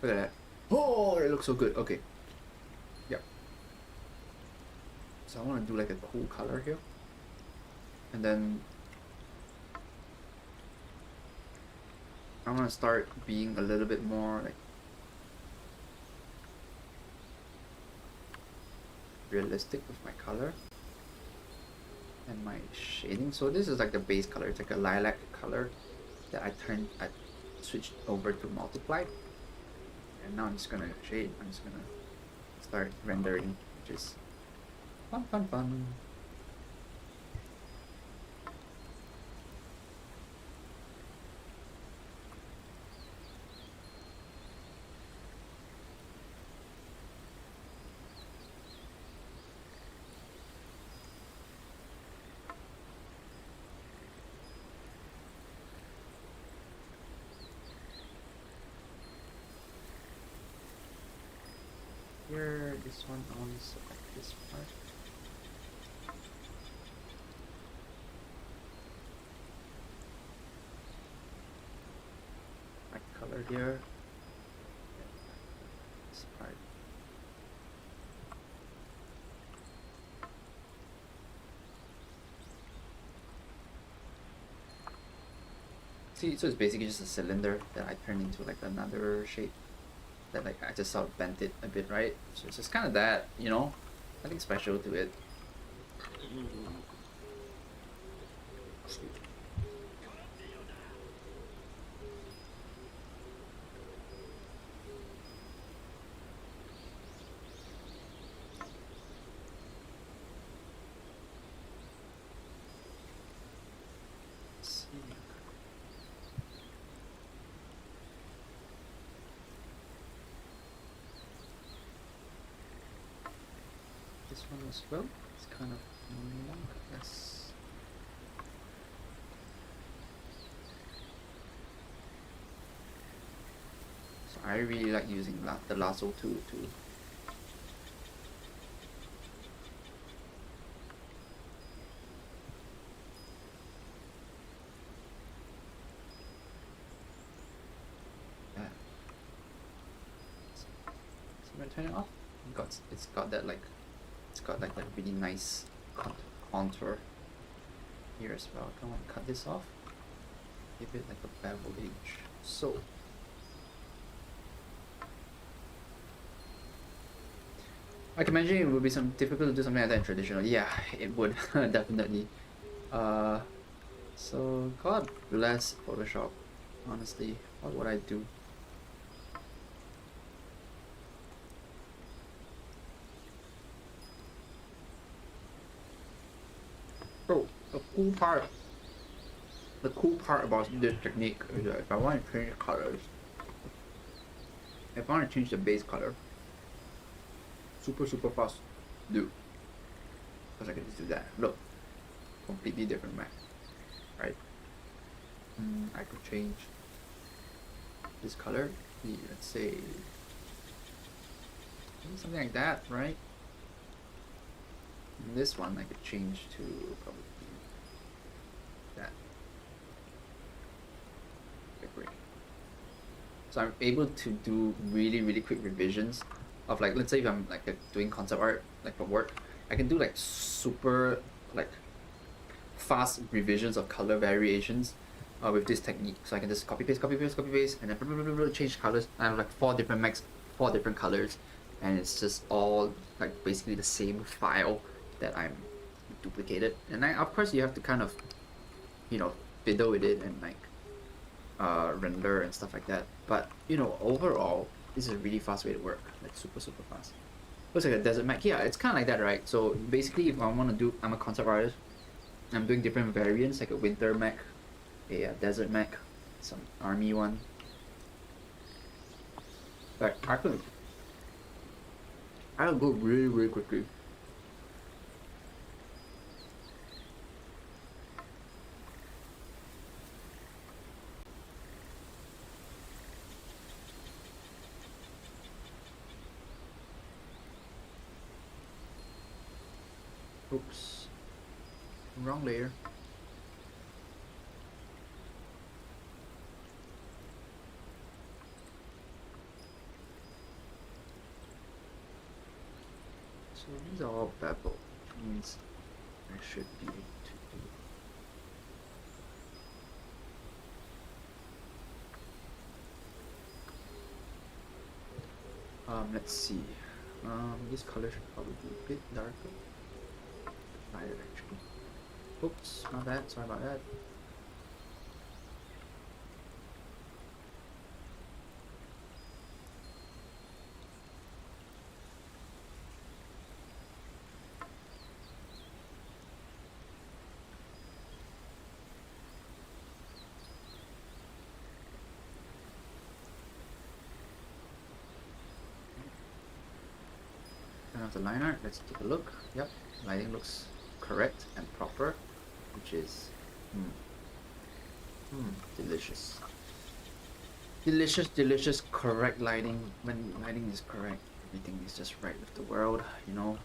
Look at that. Oh, it looks so good. Okay. Yeah. So I want to do like a cool color here. And then I want to start being a little bit more like realistic with my color and my shading. So this is like the base color. It's like a lilac color that I switched over to multiply. And now I'm just gonna shade. I'm just gonna start rendering, which is fun. Here, this one, I want to select this part. My color here. This part. See, so it's basically just a cylinder that I turned into like another shape. That like I just sort of bent it a bit, right? So it's just kind of that, nothing special to it. Let's see. This one as well. It's kind of less. So I really like using the lasso tool too. Yeah. So I'm gonna turn it off. It's got that that really nice contour here as well. I want to cut this off. Give it like a bevel edge. So I can imagine it would be difficult to do something like that in traditional. Yeah, it would definitely. So God bless Photoshop. Honestly, what would I do? Oh, the cool part about this technique is that if I want to change colors, if I want to change the base color, super fast do. course I can just do that. Look, completely different map, right? I could change this color. Let's say something like that, right? And this one I could change to probably that. Okay, great. So I'm able to do really, really quick revisions of, like, let's say if I'm like doing concept art, like for work, I can do like super like fast revisions of color variations with this technique. So I can just copy paste, copy paste, copy paste, and then blah, blah, blah, blah, change colors. I have like 4 different max, 4 different colors, and it's just all like basically the same file that I'm duplicated. And of course you have to kind of, you know, fiddle with it and like render and stuff like that. But you know, overall, this is a really fast way to work, like super super fast. Looks like a desert mech. Yeah, it's kind of like that, right? So basically, if I want to do, I'm a concept artist. I'm doing different variants, like a winter mech, a desert mech, some army one. But I'll go really really quickly. Oops, wrong layer. So these are all bevel, which means I should be able to do. Let's see. This color should probably be a bit darker. Lighter actually. Oops, not that. Sorry about that. Turn off the line art. Let's take a look. Yep, lighting looks correct and proper, which is delicious. Delicious, delicious, correct lighting. When lighting is correct, everything is just right with the world, you know.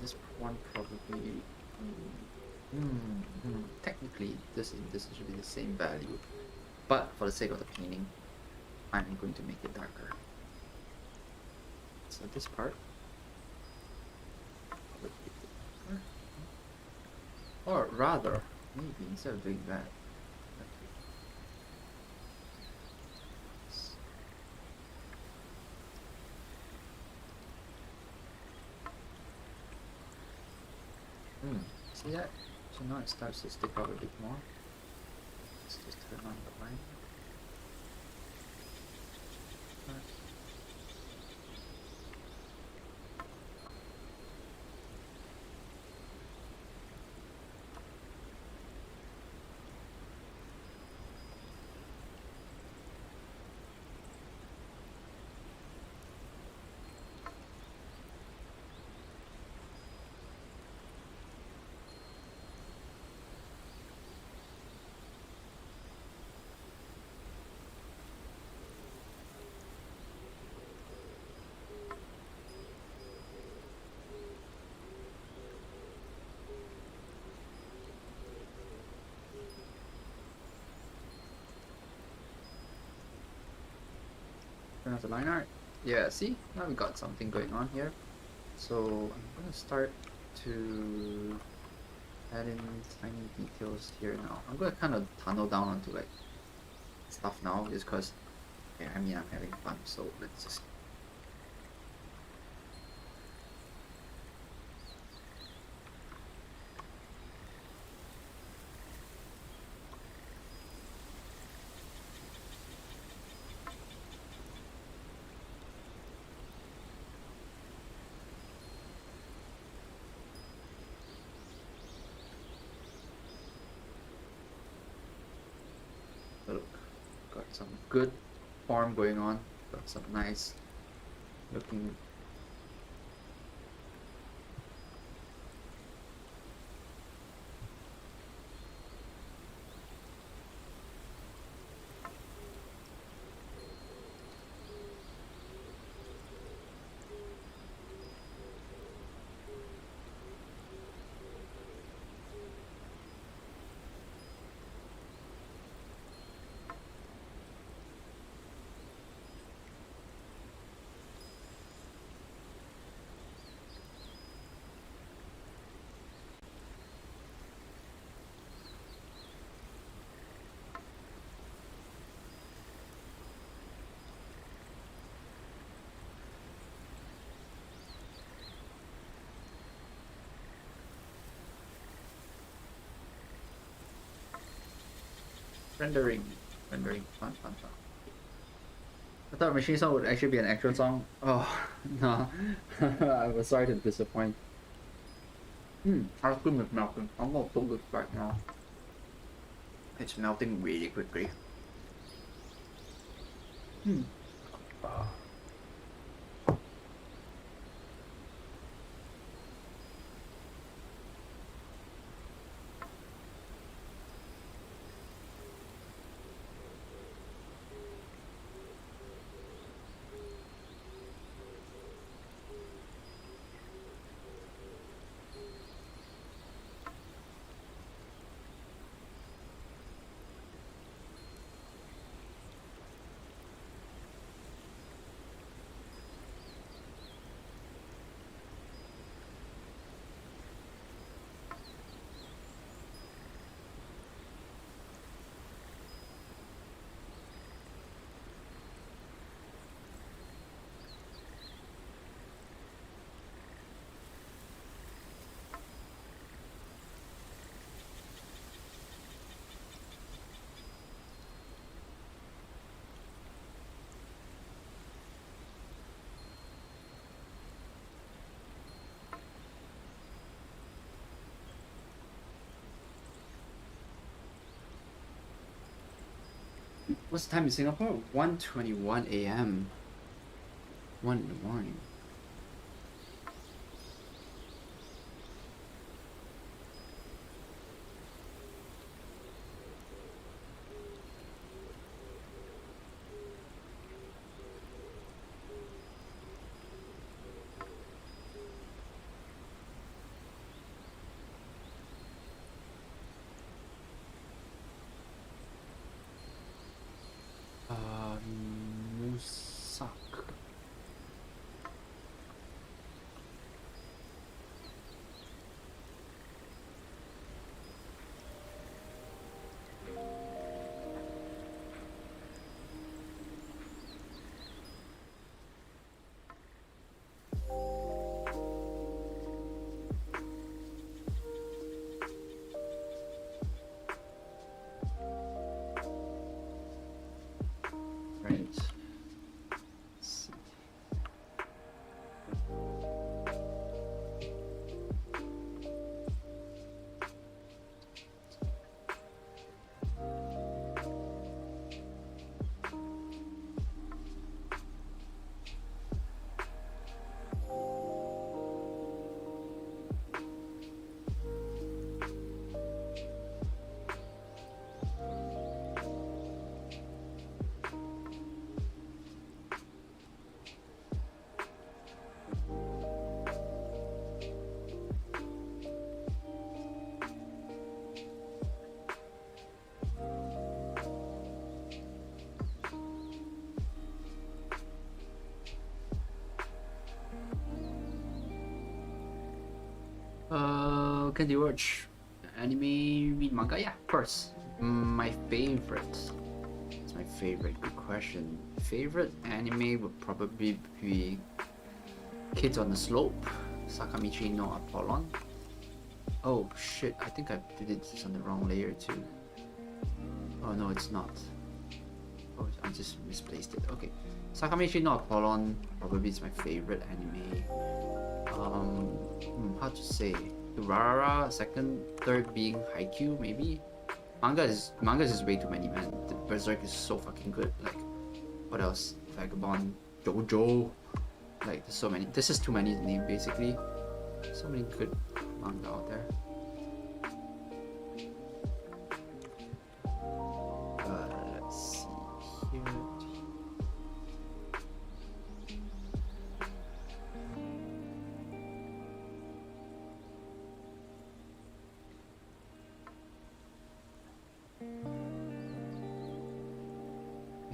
This one probably. Technically, this should be the same value, but for the sake of the painting, I'm going to make it darker. So this part, or rather, maybe instead of doing that, see that? So now it starts to stick out a bit more. Let's just turn on the line. Turn off the line art. Yeah, see? Now we got something going on here. So I'm gonna start to add in tiny details here now. I'm gonna kind of tunnel down onto like stuff now just because, yeah, I mean, I'm having fun, so let's just. some good form going on. Got some nice looking. Rendering, fun. I thought Machine Song would actually be an actual song. Oh, no. I was sorry to disappoint. Our cream is melting. I'm gonna put this back now. It's melting really quickly. Ah. What's the time in Singapore? 1:21 a.m. 1 in the morning. Musak. Right. Can you watch anime, read manga? Yeah, of course. My favorite. It's my favorite. Good question. Favorite anime would probably be Kids on the Slope, Sakamichi no Apollon. Oh shit, I think I did this on the wrong layer too. Oh no, it's not. Oh, I just misplaced it. Okay. Sakamichi no Apollon probably is my favorite anime. How to say? Durarara, second, third being Haikyuu maybe. Manga is way too many, man. The Berserk is so fucking good. Like, what else? Vagabond, JoJo. Like, there's so many. This is too many to name, basically. So many good manga out there. Let's see here.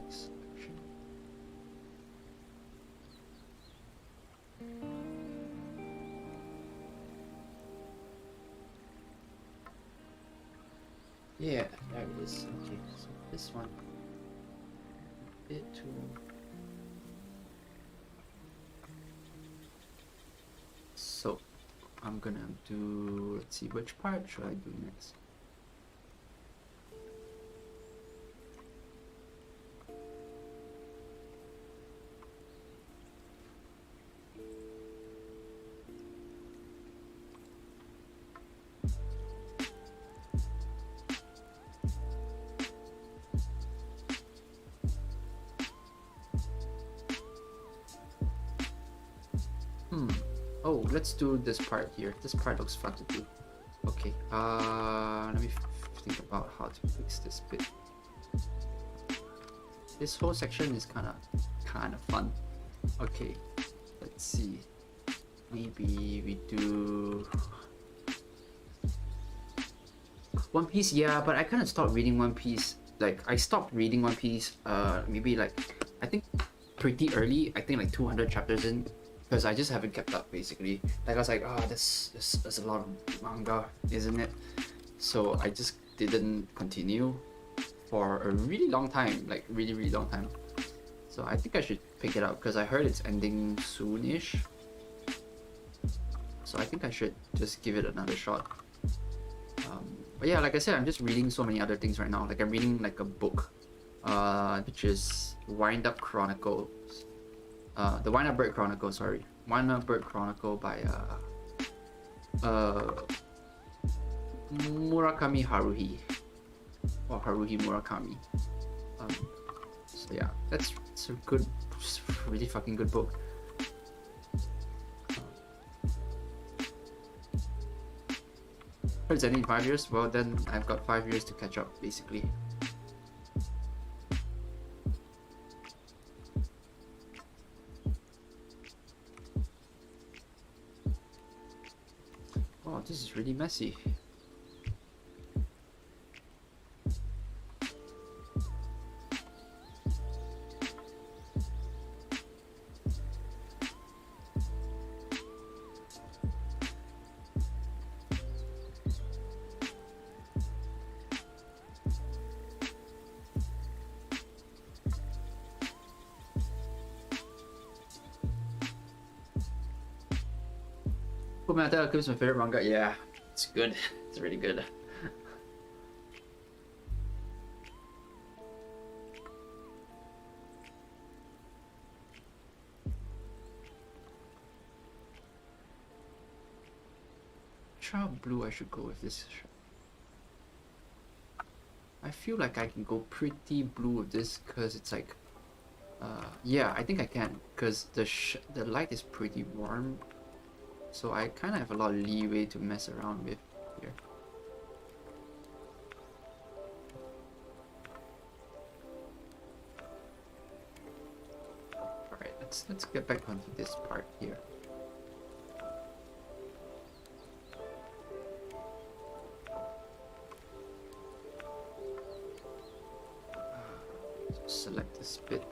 Selection. Yeah, there it is. Okay, so this one a bit too. So I'm gonna do. Let's see, which part should I do next? Oh, let's do this part here. This part looks fun to do. Okay, let me think about how to fix this bit. This whole section is kind of fun. Okay, let's see. Maybe we do One Piece. Yeah, but I kind of stopped reading One Piece. Like, I stopped reading One Piece. Maybe like I think pretty early. I think like 200 chapters in. Because I just haven't kept up, basically. Like, I was like, there's a lot of manga, isn't it? So I just didn't continue for a really long time, like really, really long time. So I think I should pick it up because I heard it's ending soonish. So I think I should just give it another shot. But yeah, like I said, I'm just reading so many other things right now. Like, I'm reading like a book, which is Wind Up Chronicles. The Wind Up Bird Chronicle, sorry. Wind Up Bird Chronicle by Murakami Haruhi. Or Haruhi Murakami. So yeah, it's a good, really fucking good book. If it's ending in 5 years, well then I've got 5 years to catch up, basically. Oh, this is really messy. Fullmetal Alchemist is my favorite manga. Yeah, it's good. It's really good. Ultra blue, I should go with this. I feel like I can go pretty blue with this because it's like, yeah, I think I can because the light is pretty warm. So I kind of have a lot of leeway to mess around with here. Alright, let's get back onto this part here. Select this bit.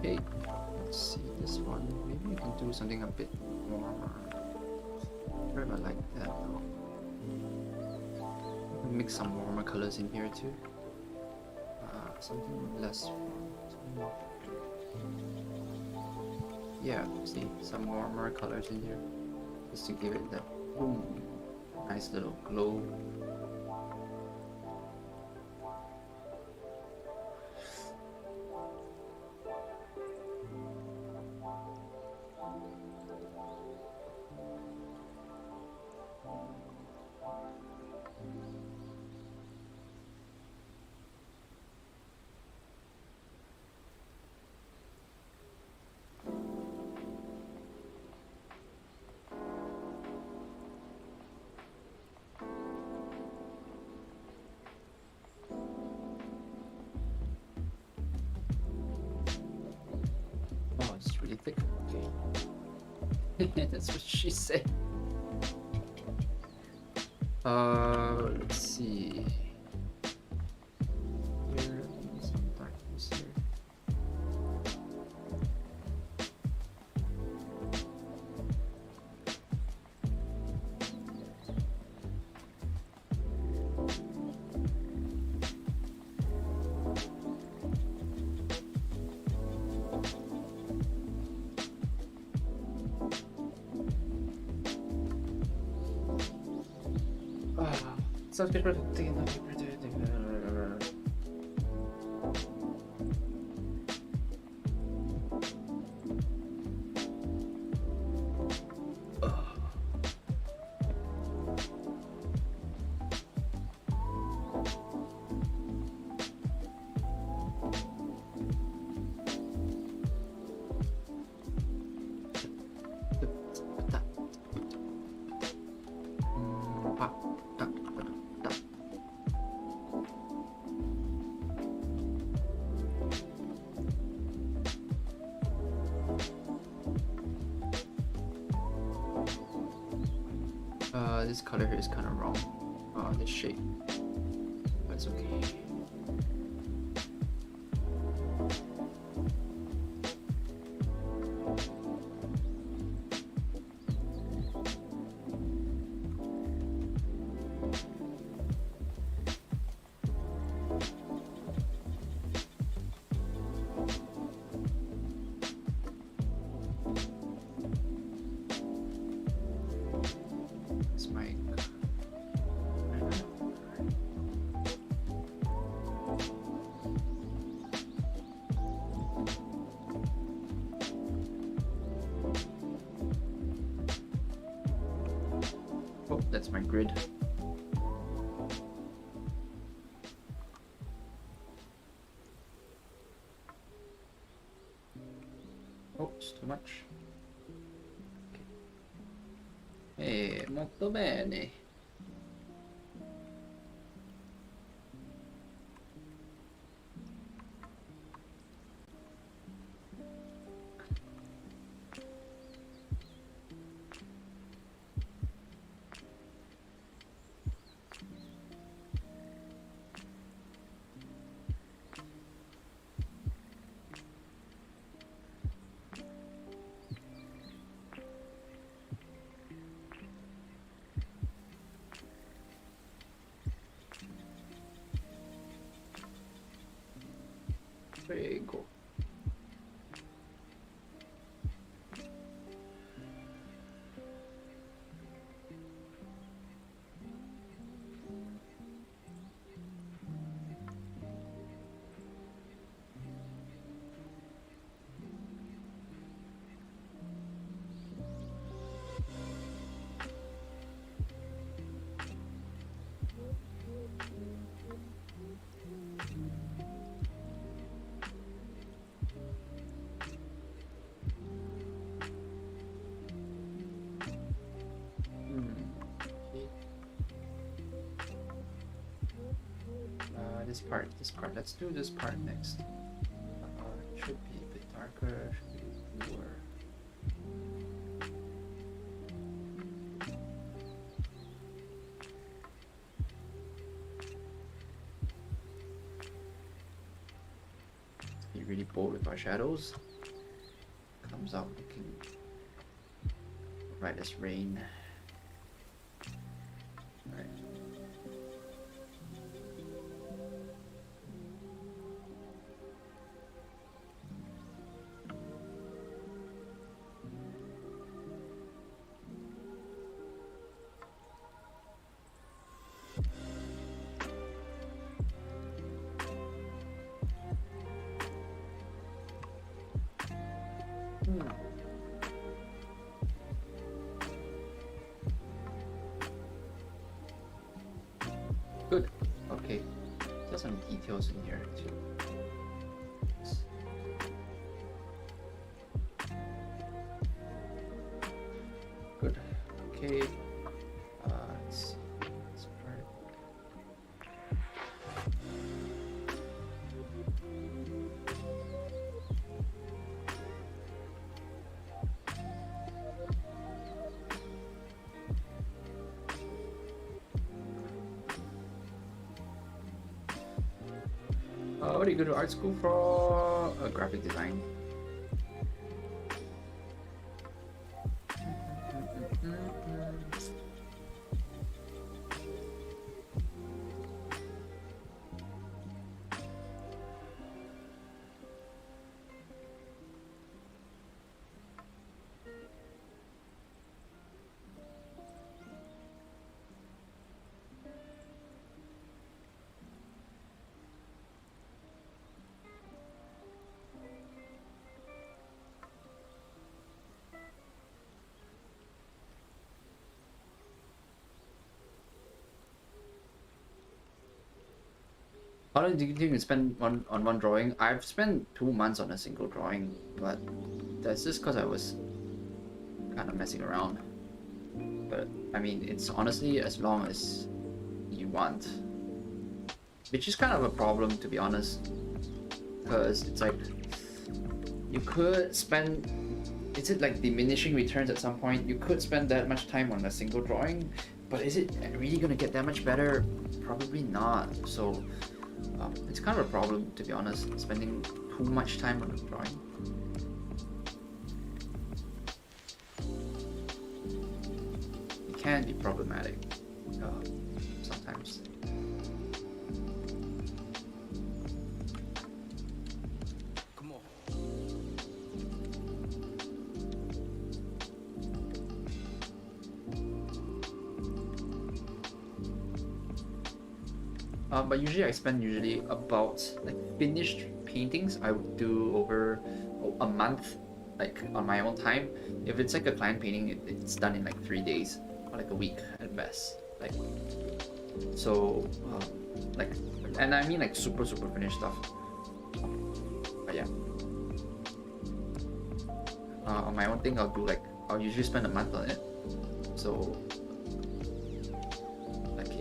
Okay, let's see this one. Maybe we can do something a bit more. Where am I like that though? Mix some warmer colors in here too. Something less warm. Something more. Yeah, see, some warmer colors in here, just to give it that boom, nice little glow. Oh, it's really thick. Okay. That's what she said. Let's see. Here, maybe some darkness here. Sounds good. This color here is kind of wrong. This shape, but it's okay. Oh, that's my grid. Oh, it's too much. Okay. Molto bene. Prego. This part. Let's do this part next. It should be a bit darker, should be bluer. Let's be really bold with our shadows. comes out looking bright as rain. Right. Good. Okay. There's some details in here too. Good. Okay. Let's see. Let's start. What do you go to art school for? Graphic design. How long do you think you spend on one drawing? I've spent 2 months on a single drawing, but that's just because I was kind of messing around. But I mean, it's honestly as long as you want, which is kind of a problem, to be honest, because it's like you could spend. Is it like diminishing returns at some point? You could spend that much time on a single drawing, but is it really gonna get that much better? Probably not. So it's kind of a problem, to be honest, spending too much time on a drawing. It can be problematic sometimes.
Come on.
But usually I spend about like finished paintings I would do over a month, like on my own time. If it's like a client painting, it's done in like 3 days or like a week at best. Like so, like, and I mean like super finished stuff. But yeah, on my own thing I'll usually spend a month on it. So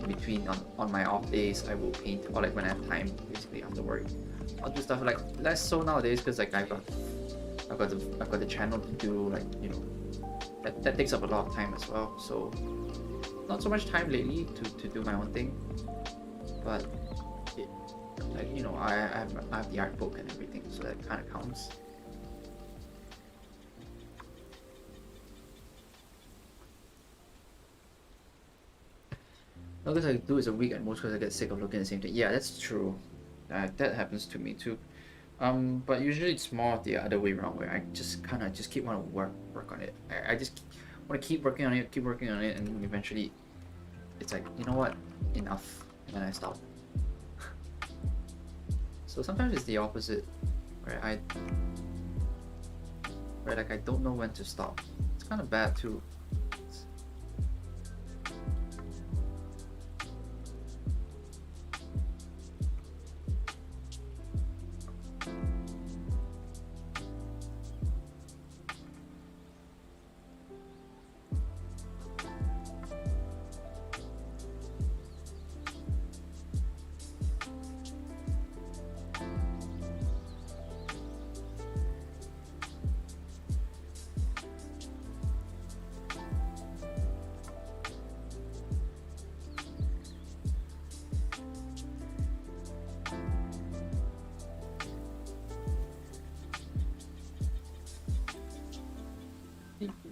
between on my off days I will paint, or like when I have time, basically after work I'll do stuff. Like less so nowadays because like I've got the channel to do, like, you know, that takes up a lot of time as well, so not so much time lately to do my own thing. But like, you know, I have the art book and everything, so that kind of counts. Because I do it a week at most because I get sick of looking at the same thing. Yeah, that's true. That happens to me too. But usually it's more the other way around, where I just kind of keep want to work on it. I just want to keep working on it, and eventually it's like, you know what, enough, and then I stop. So sometimes it's the opposite, where like I don't know when to stop. It's kind of bad too.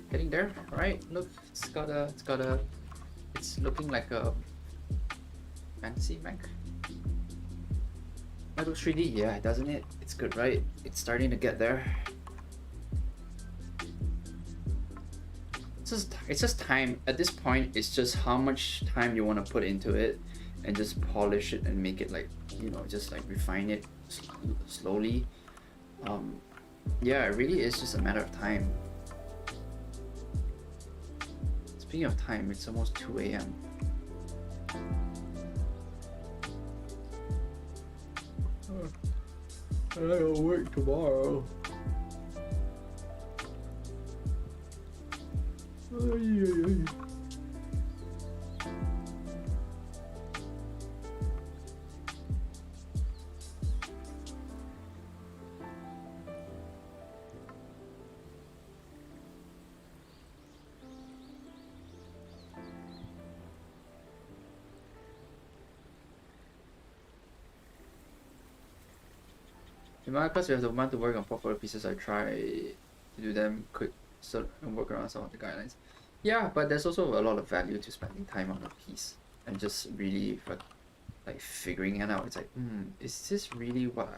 Getting there, right? Look, it's looking like a fancy Mac. That looks 3D, yeah, doesn't it? It's good, right? It's starting to get there. It's just time. At this point, it's just how much time you want to put into it, and just polish it and make it like, you know, just like refine it slowly. Yeah, it really is just a matter of time. Speaking of time, it's almost 2 a.m. I gotta work tomorrow. In my class, we have the month to work on portfolio pieces. I try to do them quick so and work around some of the guidelines. Yeah, but there's also a lot of value to spending time on a piece and just really like figuring it out. It's like, is this really what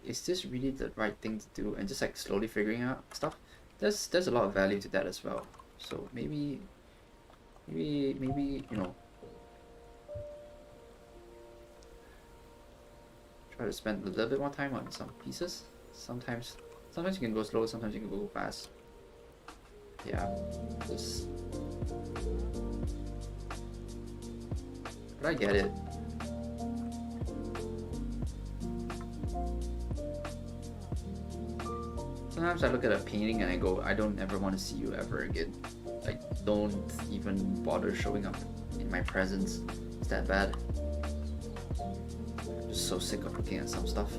is this really the right thing to do? And just like slowly figuring out stuff. There's a lot of value to that as well. So maybe you know, try to spend a little bit more time on some pieces. Sometimes you can go slow, sometimes you can go fast. Yeah, just. But I get it. Sometimes I look at a painting and I go, I don't ever want to see you ever again. Like, don't even bother showing up in my presence. It's that bad. I'm just so sick of looking at some stuff.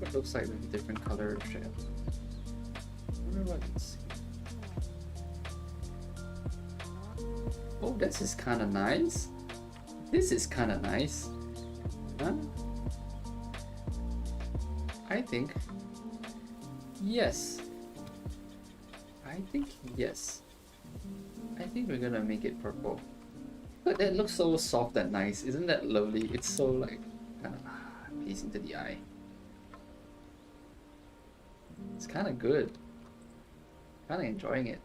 It looks like with different color shades. I wonder what it's. Oh, this is kind of nice. This is kind of nice. Huh? I think yes. I think yes. I think we're gonna make it purple. But that looks so soft and nice. Isn't that lovely? It's so like kind of pleasing to the eye. It's kind of good. Kind of enjoying it.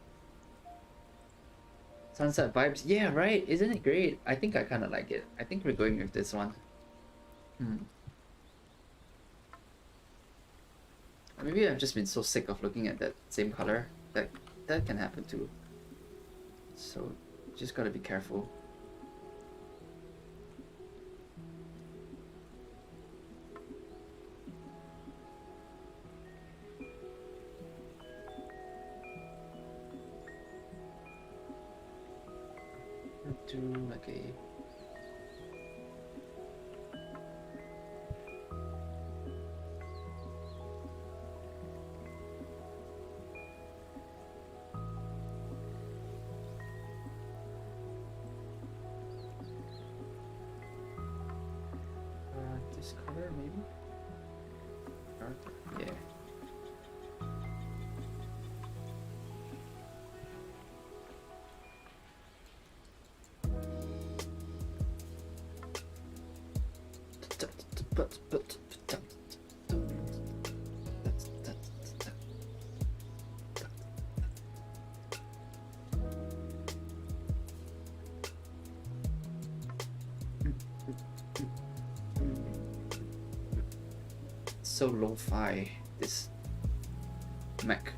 Sunset vibes. Yeah, right. Isn't it great? I think I kind of like it. I think we're going with this one. Maybe I've just been so sick of looking at that same color. That can happen too. So just gotta be careful. Do like a this color maybe? Darker. Yeah. So lo-fi, this Mac.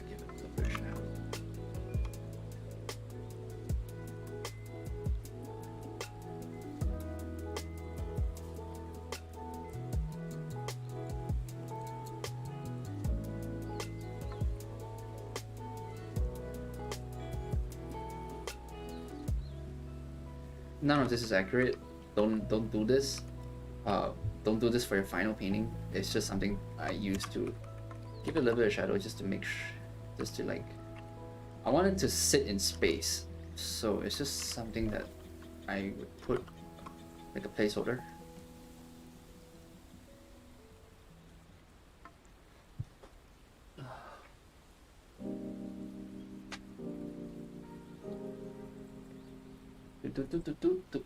Give it a little version out. None of this is accurate. Don't do this. Don't do this for your final painting. It's just something I use to give it a little bit of shadow, just to make just to like, I want it to sit in space. So it's just something that I would put like a placeholder. Do.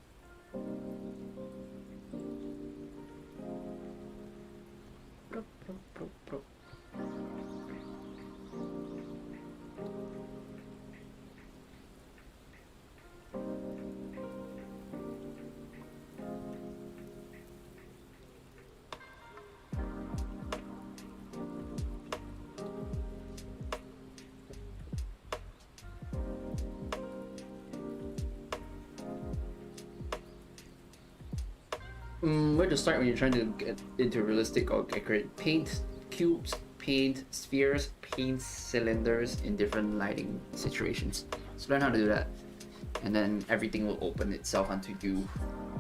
Where to start when you're trying to get into realistic or accurate? Paint cubes, paint spheres, paint cylinders in different lighting situations. So learn how to do that, and then everything will open itself unto you.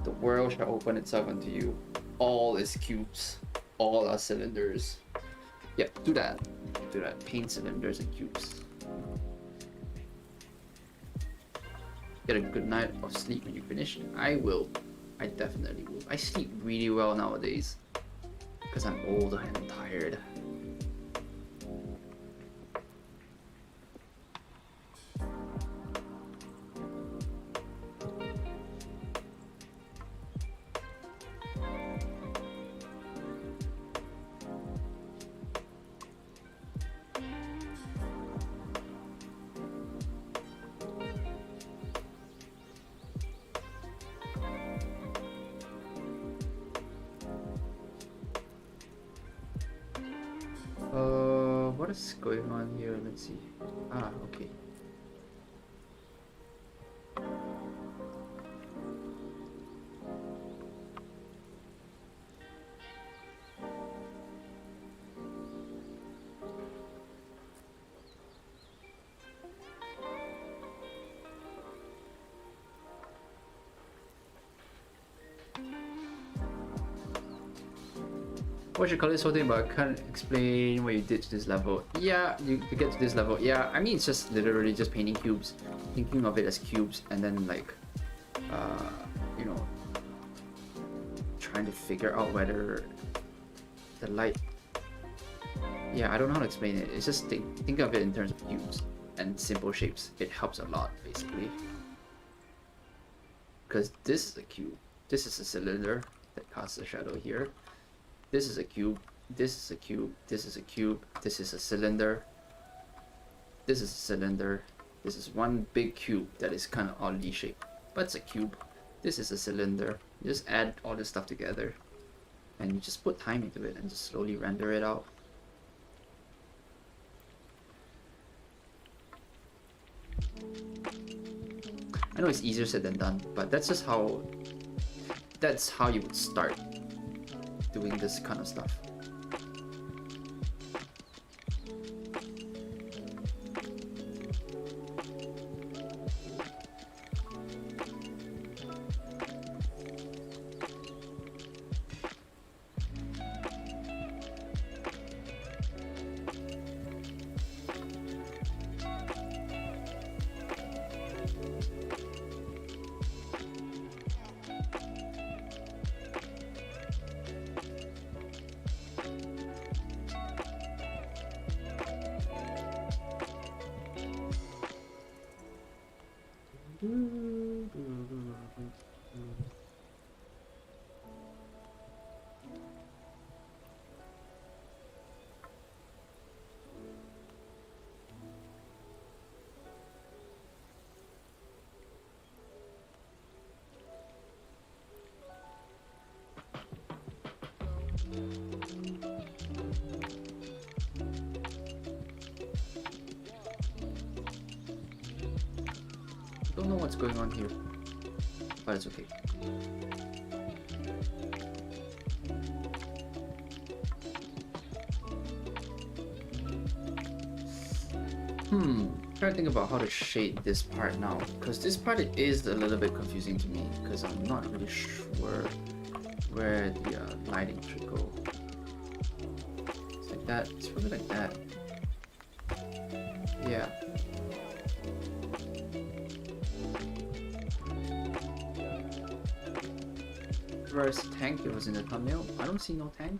The world shall open itself unto you. All is cubes, all are cylinders. Yep, do that. Do that. Paint cylinders and cubes. Get a good night of sleep when you finish. I will. I definitely will. I sleep really well nowadays because I'm older and tired. What is going on here? Let's see. Ah, okay. What you call it something, but I can't explain what you did to this level. Yeah, you get to this level. Yeah, I mean, it's just literally just painting cubes, thinking of it as cubes, and then like, you know, trying to figure out whether the light. Yeah, I don't know how to explain it. It's just think of it in terms of cubes and simple shapes. It helps a lot, basically. Because this is a cube, this is a cylinder that casts a shadow here. This is a cube, this is a cube, this is a cube, this is a cylinder, this is a cylinder, this is one big cube that is kind of oddly shaped, but it's a cube. This is a cylinder. You just add all this stuff together and you just put time into it and just slowly render it out. I know it's easier said than done, but that's just how you would start doing this kind of stuff. Don't know what's going on here, but it's okay. Trying to think about how to shade this part now, because this part is a little bit confusing to me, because I'm not really sure where the lighting should go. It's like that. It's probably like that. Yeah. Where's tank? It was in the thumbnail. I don't see no tank.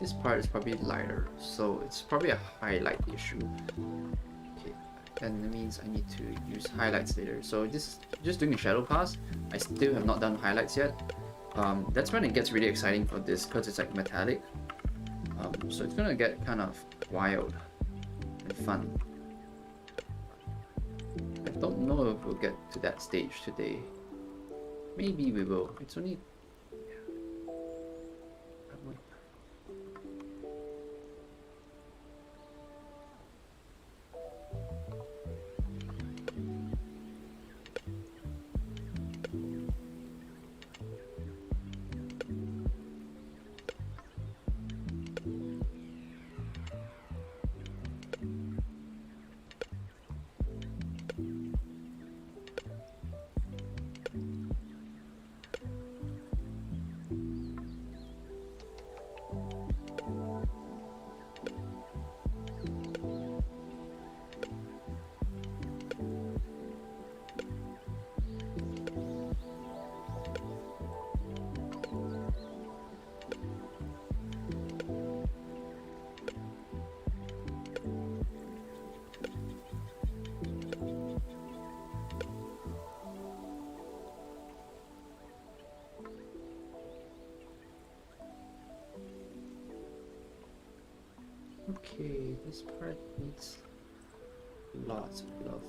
This part is probably lighter, so it's probably a highlight issue. Okay, then it means I need to use highlights later. So just doing a shadow pass. I still have not done highlights yet. That's when it gets really exciting for this, because it's like metallic. So it's gonna get kind of wild and fun. I don't know if we'll get to that stage today. Maybe we will. It's only... Okay, this part needs lots of love.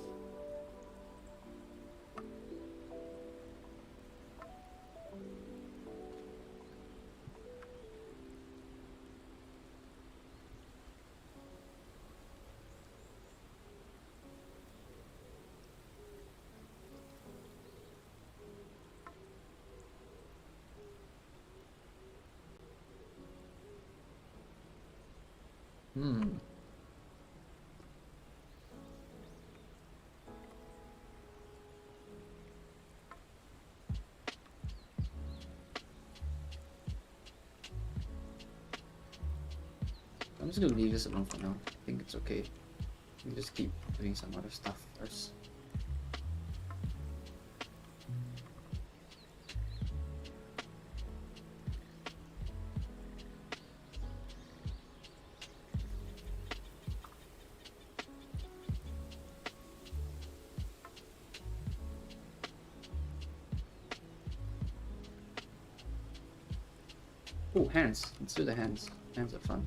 I'm just gonna leave this alone for now. I think it's okay. We just keep doing some other stuff first. Oh, hands. Let's do the hands. Hands are fun.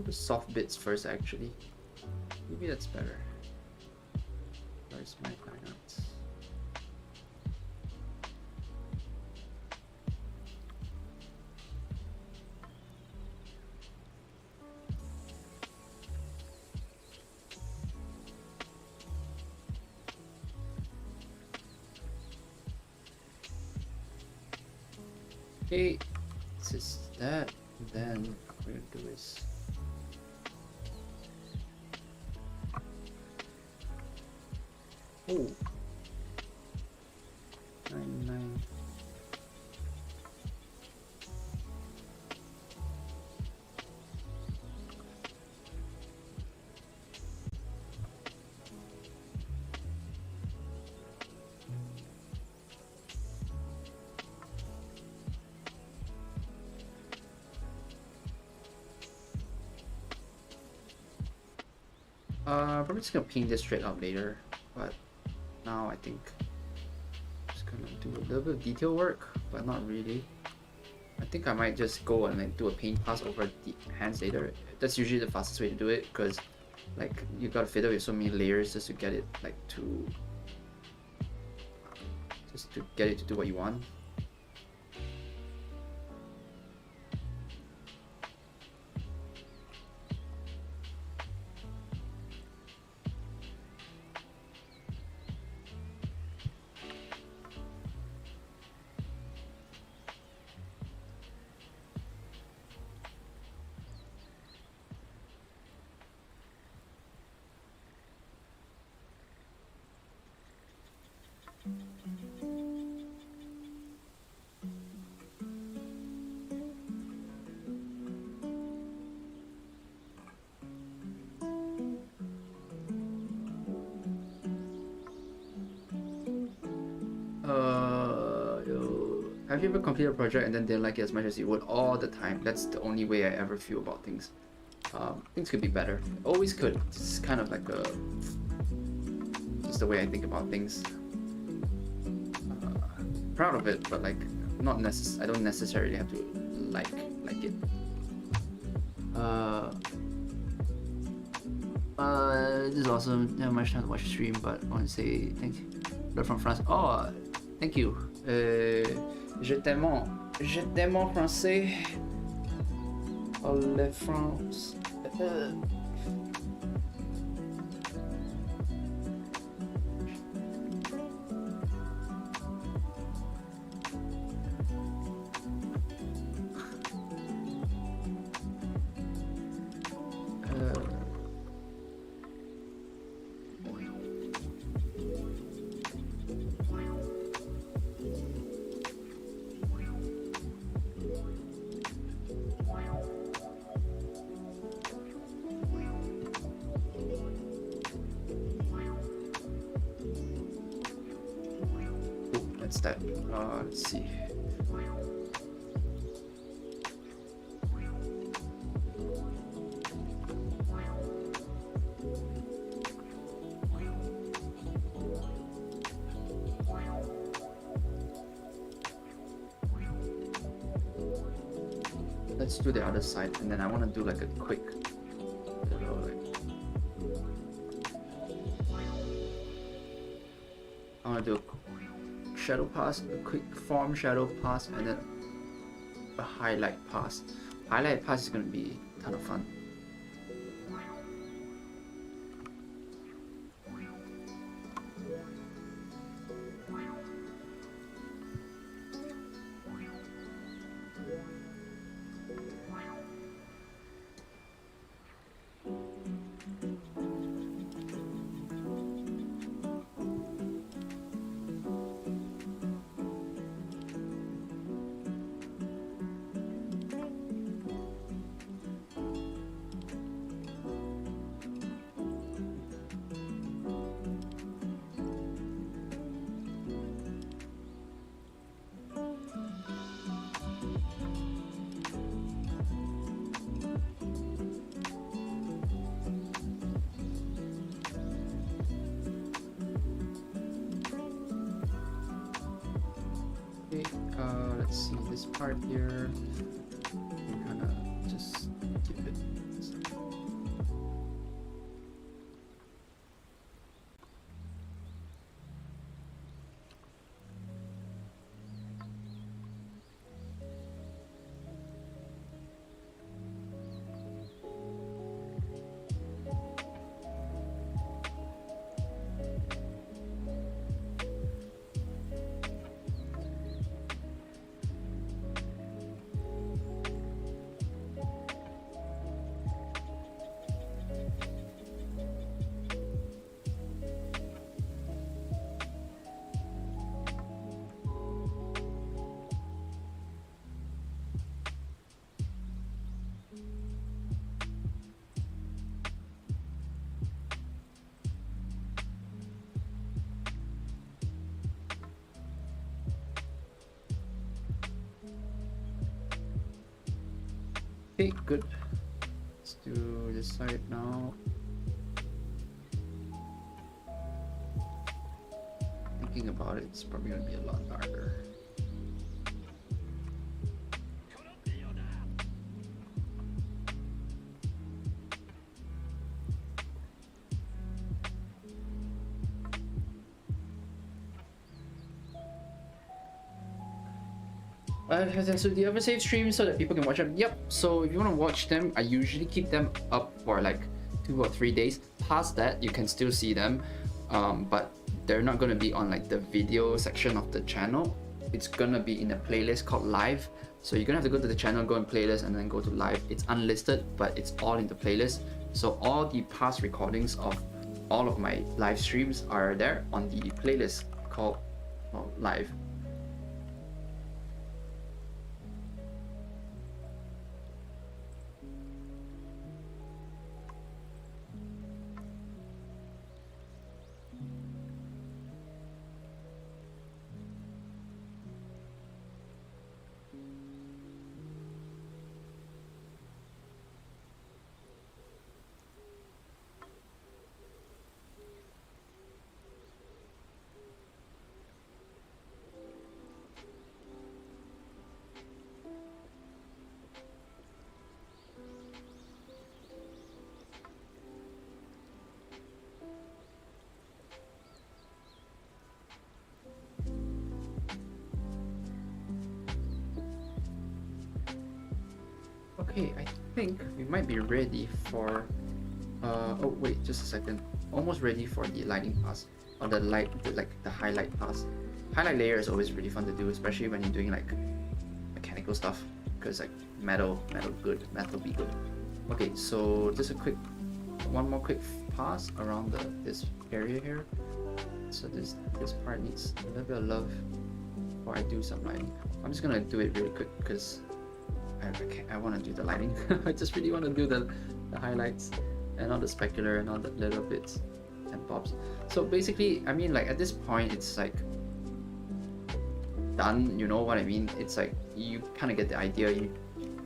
the soft bits first actually. Maybe that's better. Where's my fine arts? Okay, this is that. Then what we're gonna do is oh 99. Probably just gonna paint this straight up later, but now I think I'm just gonna do a little bit of detail work, but not really. I think I might just go and like do a paint pass over the hands later. That's usually the fastest way to do it, because like you gotta fiddle with so many layers just to get it like to get it to do what you want. Have you ever completed a project and then didn't like it as much as you would? All the time. That's the only way I ever feel about things. Things could be better. Always could. It's kind of like just the way I think about things. Proud of it, but like not I don't necessarily have to like it. This is awesome. Didn't have much time to watch the stream, but I want to say thank you. Learn from France. Oh, thank you. Je t'aime en français. Oh, le France. That's that. Let's see. Let's do the other side, and then I want to do like a quick little I want to do a shadow pass, a quick form shadow pass, and then a highlight pass. Highlight pass is going to be a ton of fun. Let's see this part here. Kind of just keep it. Okay, good. Let's do this side now. Thinking about it, it's probably gonna be a lot darker. So do you ever save streams so that people can watch them? Yep. So if you want to watch them, I usually keep them up for like 2 or 3 days. Past that, you can still see them, but they're not gonna be on like the video section of the channel. It's gonna be in a playlist called Live. So you're gonna have to go to the channel, go in playlist, and then go to Live. It's unlisted, but it's all in the playlist. So all the past recordings of all of my live streams are there on the playlist called Live. Okay, I think we might be ready for oh wait, just a second. Almost ready for the lighting pass, or the highlight pass. Highlight layer is always really fun to do, especially when you're doing like mechanical stuff, because like metal be good. Okay, so just one more quick pass around this area here. So this part needs a little bit of love before I do some lighting. I'm just gonna do it really quick because I want to do the lighting. I just really want to do the highlights and all the specular and all the little bits and bobs. So basically, I mean, like at this point, it's like done. You know what I mean? It's like you kind of get the idea.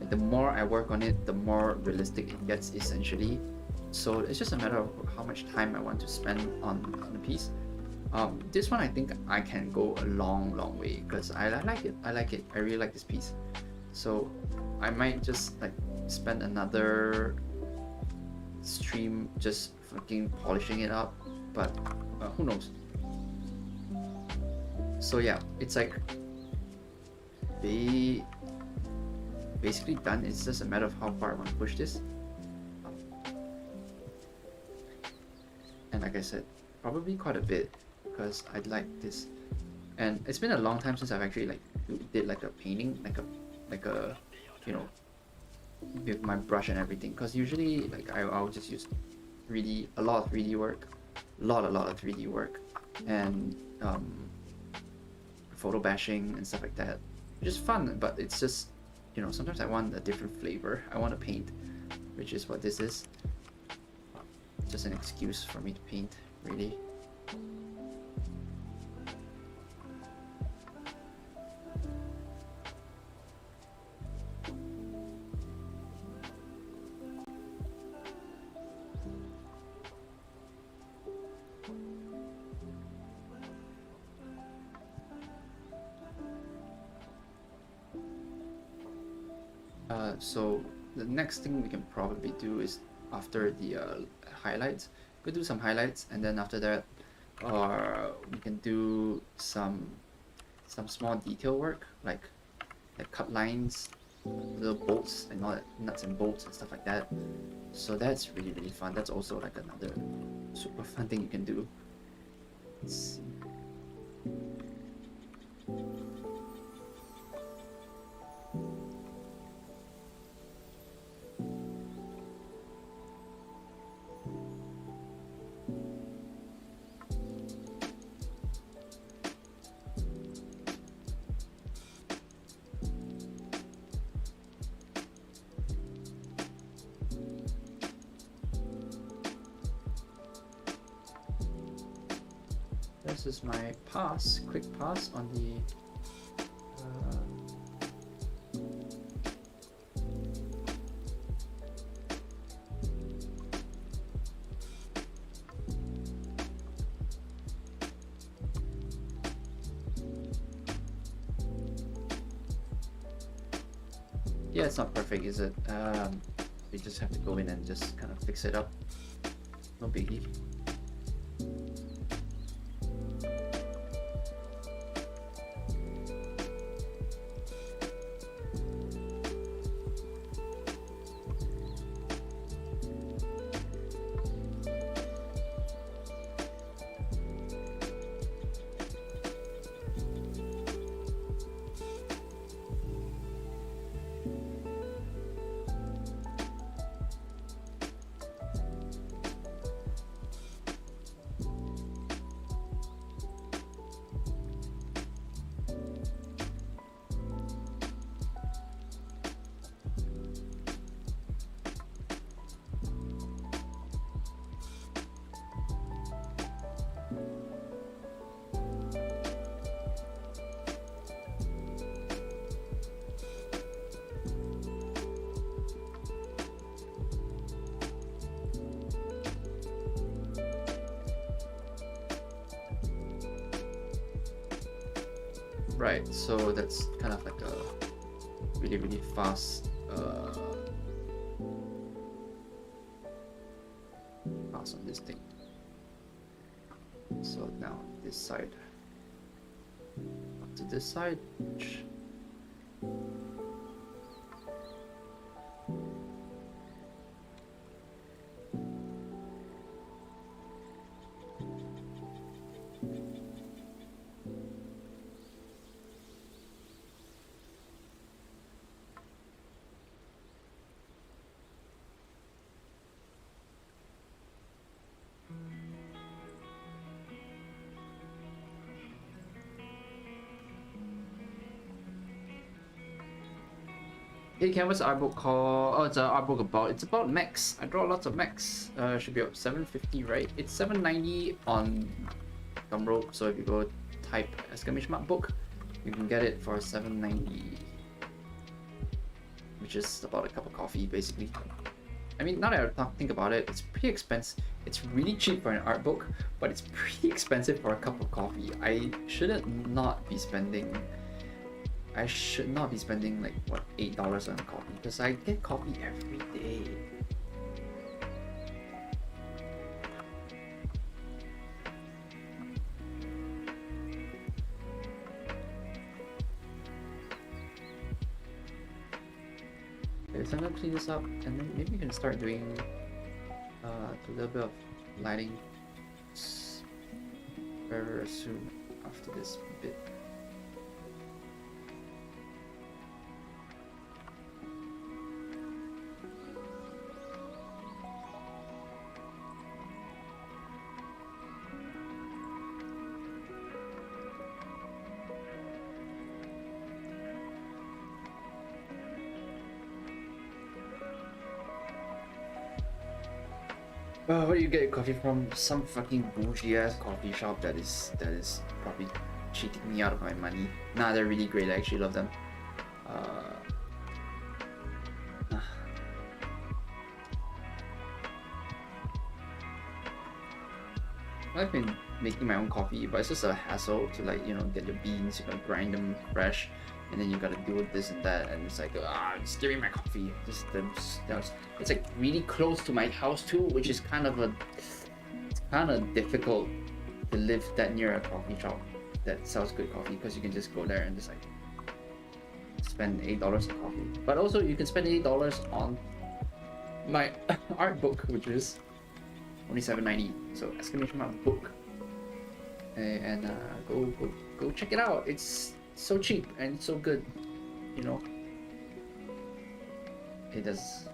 The more I work on it, the more realistic it gets, essentially. So it's just a matter of how much time I want to spend on the piece. This one, I think I can go a long way because I like it. I really like this piece. So I might just like spend another stream just fucking polishing it up, but who knows. So yeah, it's like basically done. It's just a matter of how far I want to push this. And like I said, probably quite a bit because I like this. And it's been a long time since I've actually like did like a painting, like a you know, with my brush and everything, because usually like I'll just use a lot of 3D work, a lot of 3D work, and photo bashing and stuff like that, which is fun, but it's just, you know, sometimes I want a different flavor. I want to paint, which is what this is. Just an excuse for me to paint, really. So the next thing we can probably do is after the highlights, go do some highlights, and then after that, we can do some small detail work like cut lines, little bolts and all that, nuts and bolts and stuff like that. So that's really fun. That's also like another super fun thing you can do. Let's see. This is my quick pass on the yeah, it's not perfect, is it? We just have to go in and just kind of fix it up. No biggie. Right, so that's kind of like a really fast pass on this thing. So now this side, up to this side. Hey Ken, what's the art book called? Oh, it's an art book it's about mechs. I draw lots of mechs. Should be up 750, right? It's 790 on Gumroad, so if you go type !mark book, you can get it for 790, which is about a cup of coffee basically. I mean, now that I think about it, it's pretty expensive. It's really cheap for an art book, but it's pretty expensive for a cup of coffee. I should not be spending like what, $8 on coffee, because I get coffee every day. Okay, so I'm gonna clean this up, and then maybe we can start doing a little bit of lighting very soon after this bit. Where do you get your coffee from? Some fucking bougie ass coffee shop that is probably cheating me out of my money. Nah, they're really great. I actually love them. I've been making my own coffee, but it's just a hassle to, like, you know, get your beans, you know, grind them fresh. and then you gotta do this and that, and it's like just give me my coffee. It's like really close to my house too, which is kind of difficult to live that near a coffee shop that sells good coffee, because you can just go there and just like spend $8 on coffee. But also you can spend $8 on my art book, which is only $7.90. So exclamation mark book, and go check it out. It's so cheap and so good, you know. It does.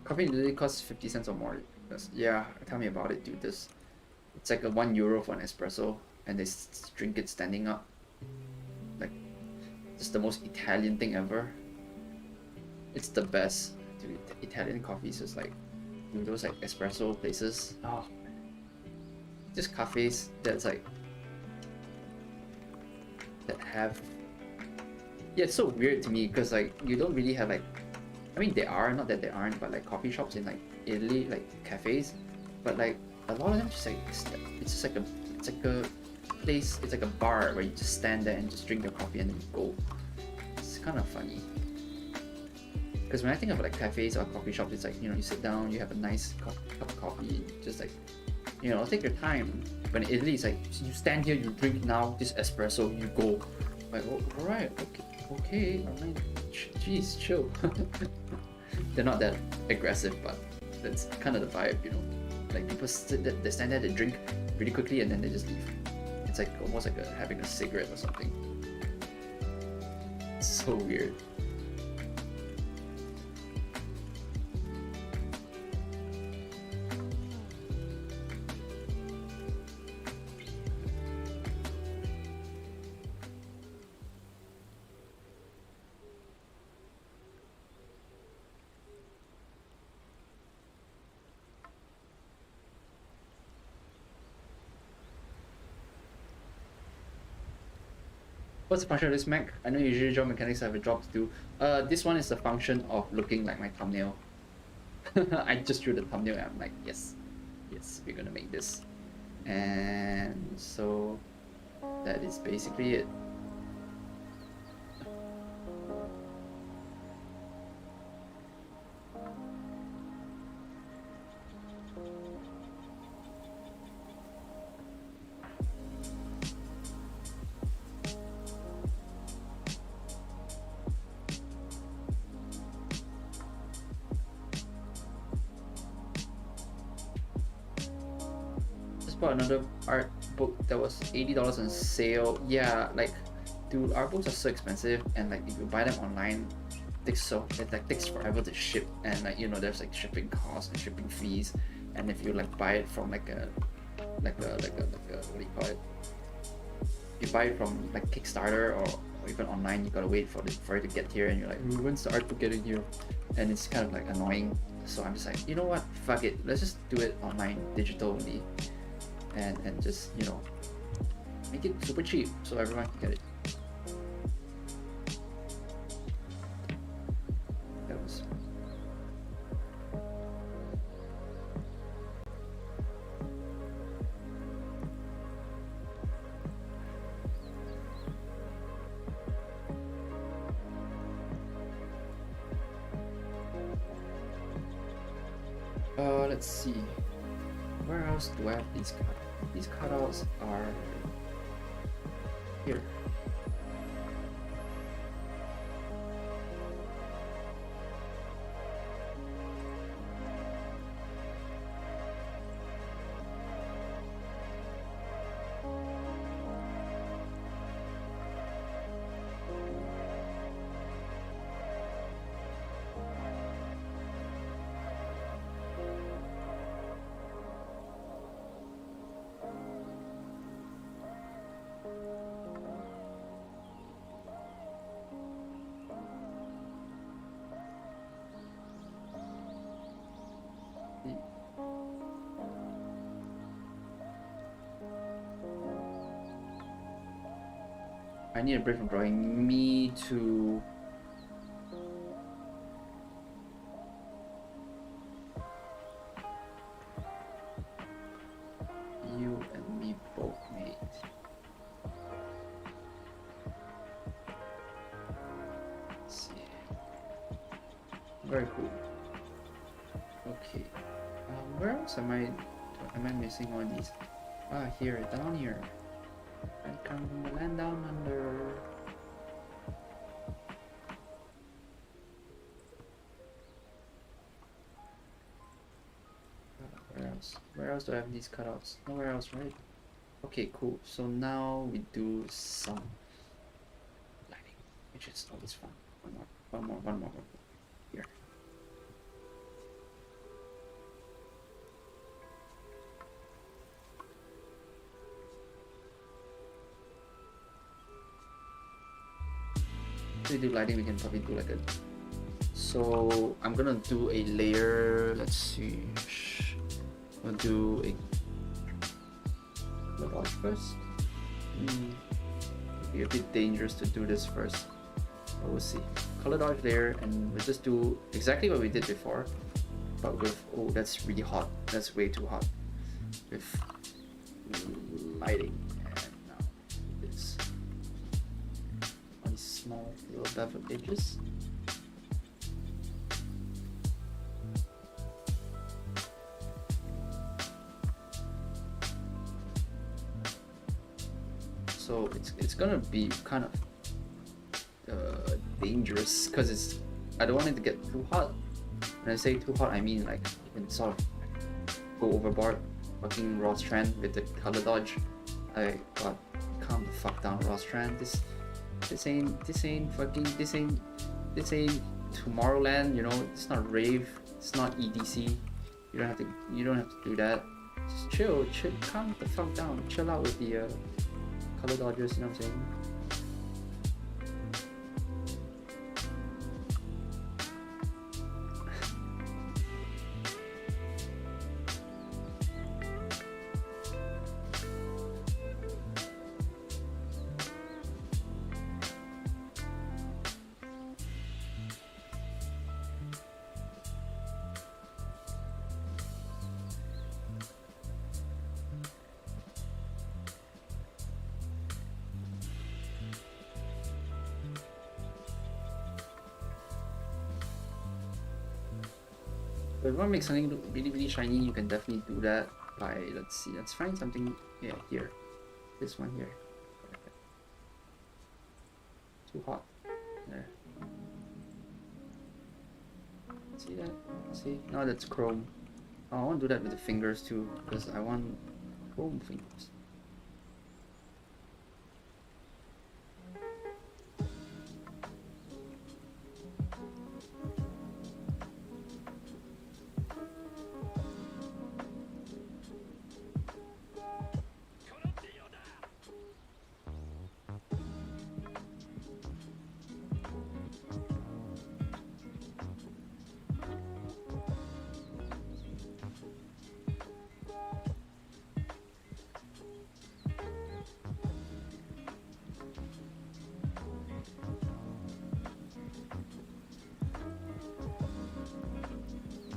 Coffee literally costs 50 cents or more. Yeah, tell me about it, dude. It's like a €1 for an espresso, and they drink it standing up. Like, just the most Italian thing ever. It's the best, dude. Italian coffee is just like, dude, those like espresso places. Oh, just cafes that's like that have. Yeah, it's so weird to me because like you don't really have like. I mean, they are, not that they aren't, but like coffee shops in like Italy, like cafes, but like a lot of them just like it's like a place, it's like a bar where you just stand there and just drink your coffee and then you go. It's kind of funny. Because when I think of like cafes or coffee shops, it's like, you know, you sit down, you have a nice cup of coffee, just like, you know, take your time. But in Italy, it's like you stand here, you drink now this espresso, you go. Like, oh, all right, okay, all right. Jeez, chill. They're not that aggressive, but that's kind of the vibe, you know. Like people they stand there, they drink really quickly, and then they just leave. It's like almost like having a cigarette or something. It's so weird. What's the function of this Mac? I know usually job mechanics have a job to do. This one is the function of looking like my thumbnail. I just drew the thumbnail and I'm like, yes, we're gonna make this. And so that is basically it. Bought another art book that was $80 on sale. Yeah, like, dude, art books are so expensive, and like if you buy them online, it takes forever to ship, and like, you know, there's like shipping costs and shipping fees, and if you like buy it from like a what do you call it? You buy it from like Kickstarter or even online, you gotta wait for it to get here, and you're like, when's the art book getting here? And it's kind of like annoying. So I'm just like, you know what? Fuck it. Let's just do it online, digitally. And just, you know, make it super cheap so everyone can get it. That was let's see. Where else do I have these cutouts? These cutouts are here. I need a break from drawing. Me too. Very cool. Okay. Where else am I missing all these? Ah, here, down here. I come from the land down under. Where else? Where else do I have these cutouts? Nowhere else, right? Okay, cool. So now we do some lighting, which is always fun. One more. Here. If we do lighting, we can probably do like a. So I'm gonna do a layer. Let's see. I'll do a dodge first. It'd be a bit dangerous to do this first, but we'll see. Color dodge there, and we'll just do exactly what we did before, but with, oh, that's really hot. That's way too hot. With lighting, and now this one small little bevel edges. So it's gonna be kind of dangerous because I don't want it to get too hot. When I say too hot, I mean like you can sort of go overboard. Fucking raw strand with the color dodge. I got calm the fuck down, raw strand. This ain't Tomorrowland. You know, it's not rave. It's not EDC. You don't have to do that. Just chill, calm the fuck down. Chill out with the color dodgers, you know what I'm saying? If you want to make something look really shiny, you can definitely do that by, let's find something, yeah, here. This one here. Too hot. There. See that? See? Now that's chrome. Oh, I want to do that with the fingers too, because I want chrome fingers.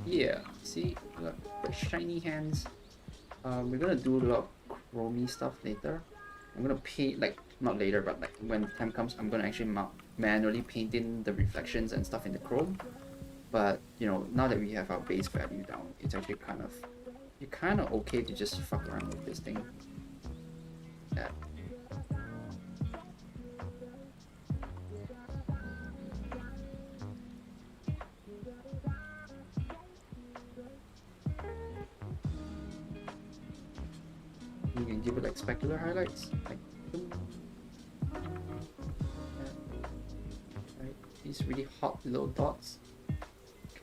Yeah, see, we got fresh shiny hands. We're gonna do a lot of chromey stuff later. I'm gonna paint, like, not later, but like when the time comes, I'm gonna actually manually paint in the reflections and stuff in the chrome. But you know, now that we have our base value down, it's actually kind of okay to just fuck around with this thing. Yeah. You can give it like specular highlights, like boom. Yeah. Right. These really hot little dots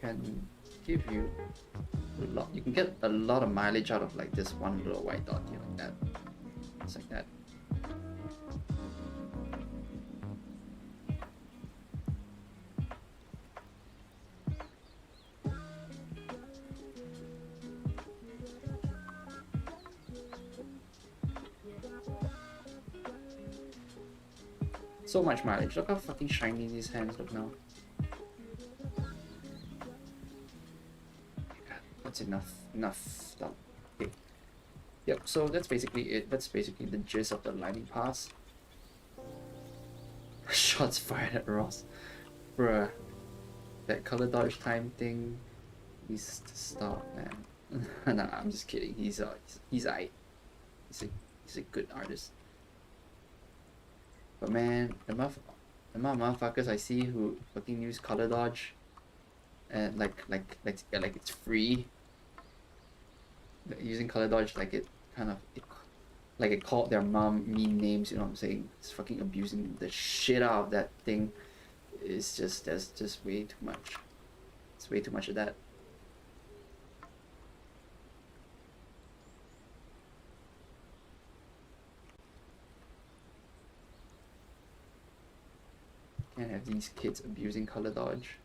can give you a lot. You can get a lot of mileage out of like this one little white dot here, like that. It's like that. So much mileage. Look how fucking shiny these hands look now. That's enough done. Okay. Yep, so that's basically it. That's basically the gist of the lighting pass. Shots fired at Ross. Bruh. that color dodge time thing needs to stop, man. Nah, I'm just kidding. He's aight. He's a good artist. But man, the amount of motherfuckers I see who fucking use color dodge and like it's free. Like, using color dodge like it kind of like it called their mom mean names, you know what I'm saying? It's fucking abusing the shit out of that thing. It's just that's just way too much. It's way too much of that. Can't have these kids abusing color dodge.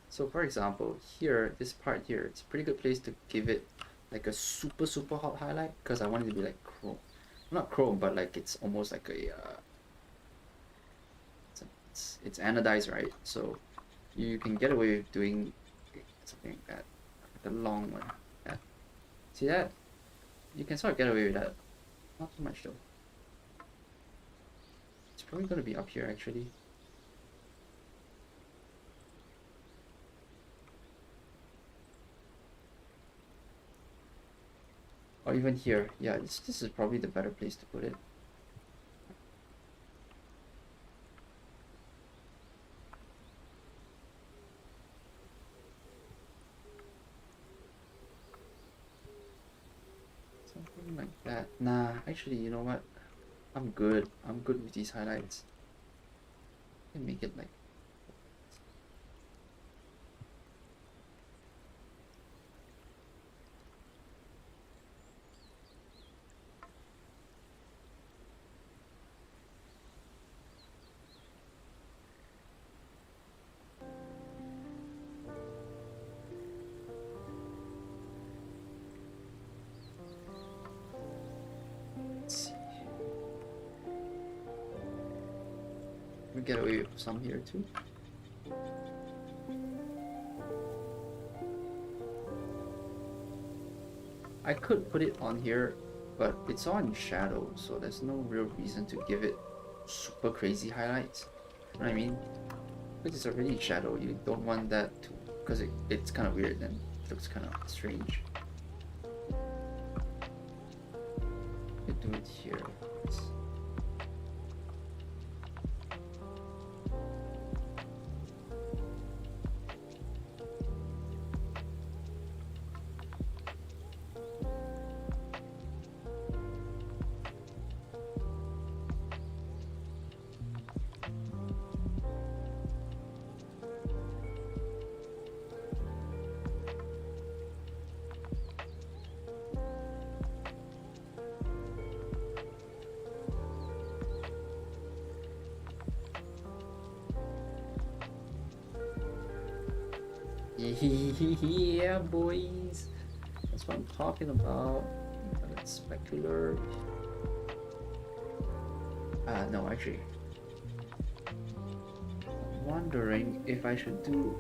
So for example, here, this part here, it's a pretty good place to give it like a super hot highlight because I want it to be like chrome. Not chrome, but like it's almost like a it's anodized, right? So you can get away with doing something like that, like a long one. Yeah. See that? You can sort of get away with that. Not too much though. It's probably gonna be up here actually. Or even here. Yeah, this is probably the better place to put it. Something like that. Nah, actually, you know what? I'm good. I'm good with these highlights. I can make it like we get away with some here too. I could put it on here, but it's all in shadow, so there's no real reason to give it super crazy highlights. You know what I mean? Because it's already in shadow, you don't want that to, because it's kind of weird and it looks kind of strange. You do it here. Yeah, boys. That's what I'm talking about. It's specular. No, actually. I'm wondering if I should do.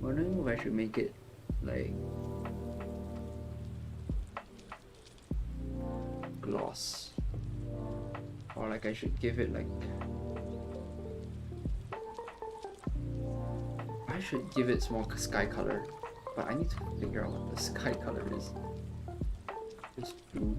Wondering if I should make it like gloss, or like I should give it like I should give it more sky color, but I need to figure out what the sky color is. Just blue.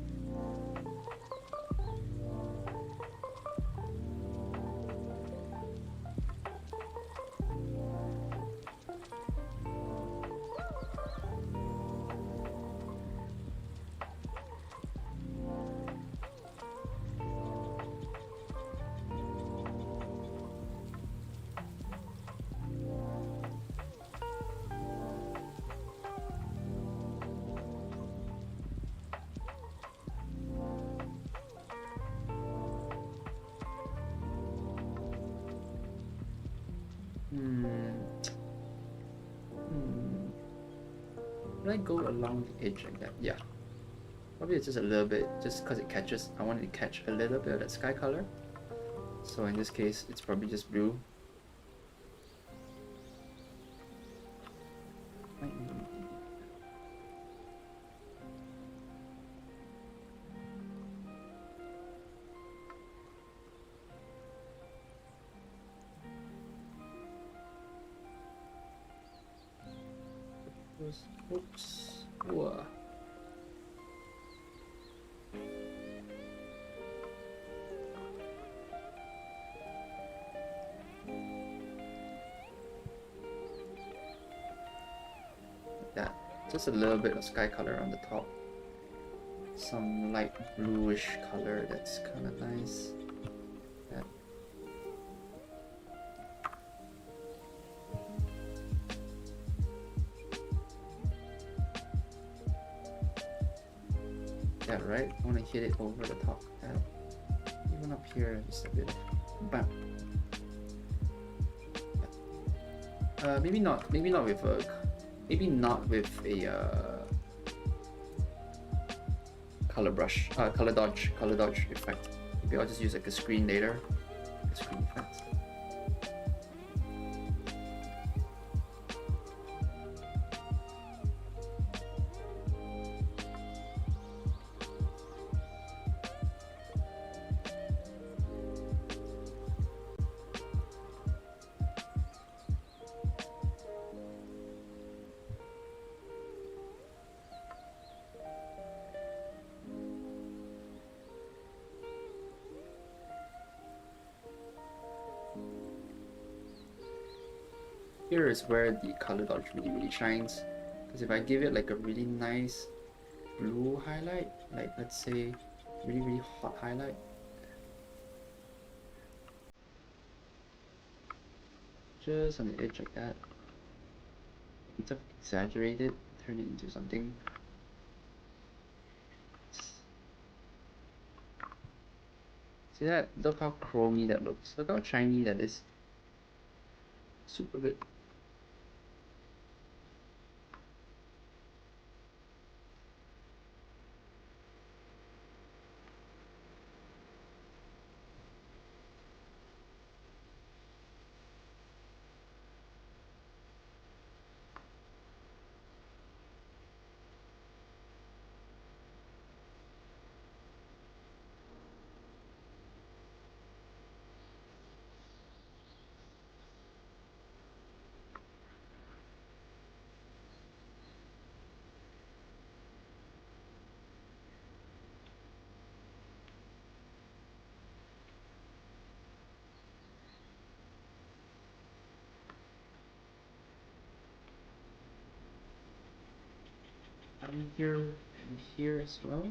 I go along the edge like that? Yeah. Probably it's just a little bit, just because it catches. I wanted to catch a little bit of that sky color. So in this case, it's probably just blue. Oops. Whoa. Like that. Just a little bit of sky color on the top. Some light bluish color that's kind of nice. That. Yeah, right? I want to hit it over the top. That. Even up here, just a bit of bam. Maybe not. Maybe not with a. Maybe not with a color brush. Color dodge. Color dodge effect. Maybe I'll just use like a screen later. A screen effect. Here is where the color dodge really shines, because if I give it like a really nice blue highlight, like let's say really hot highlight, just on the edge like that, instead of exaggerate it, turn it into something. See that? Look how chromy that looks. Look how shiny that is. Super good. Here and here as well.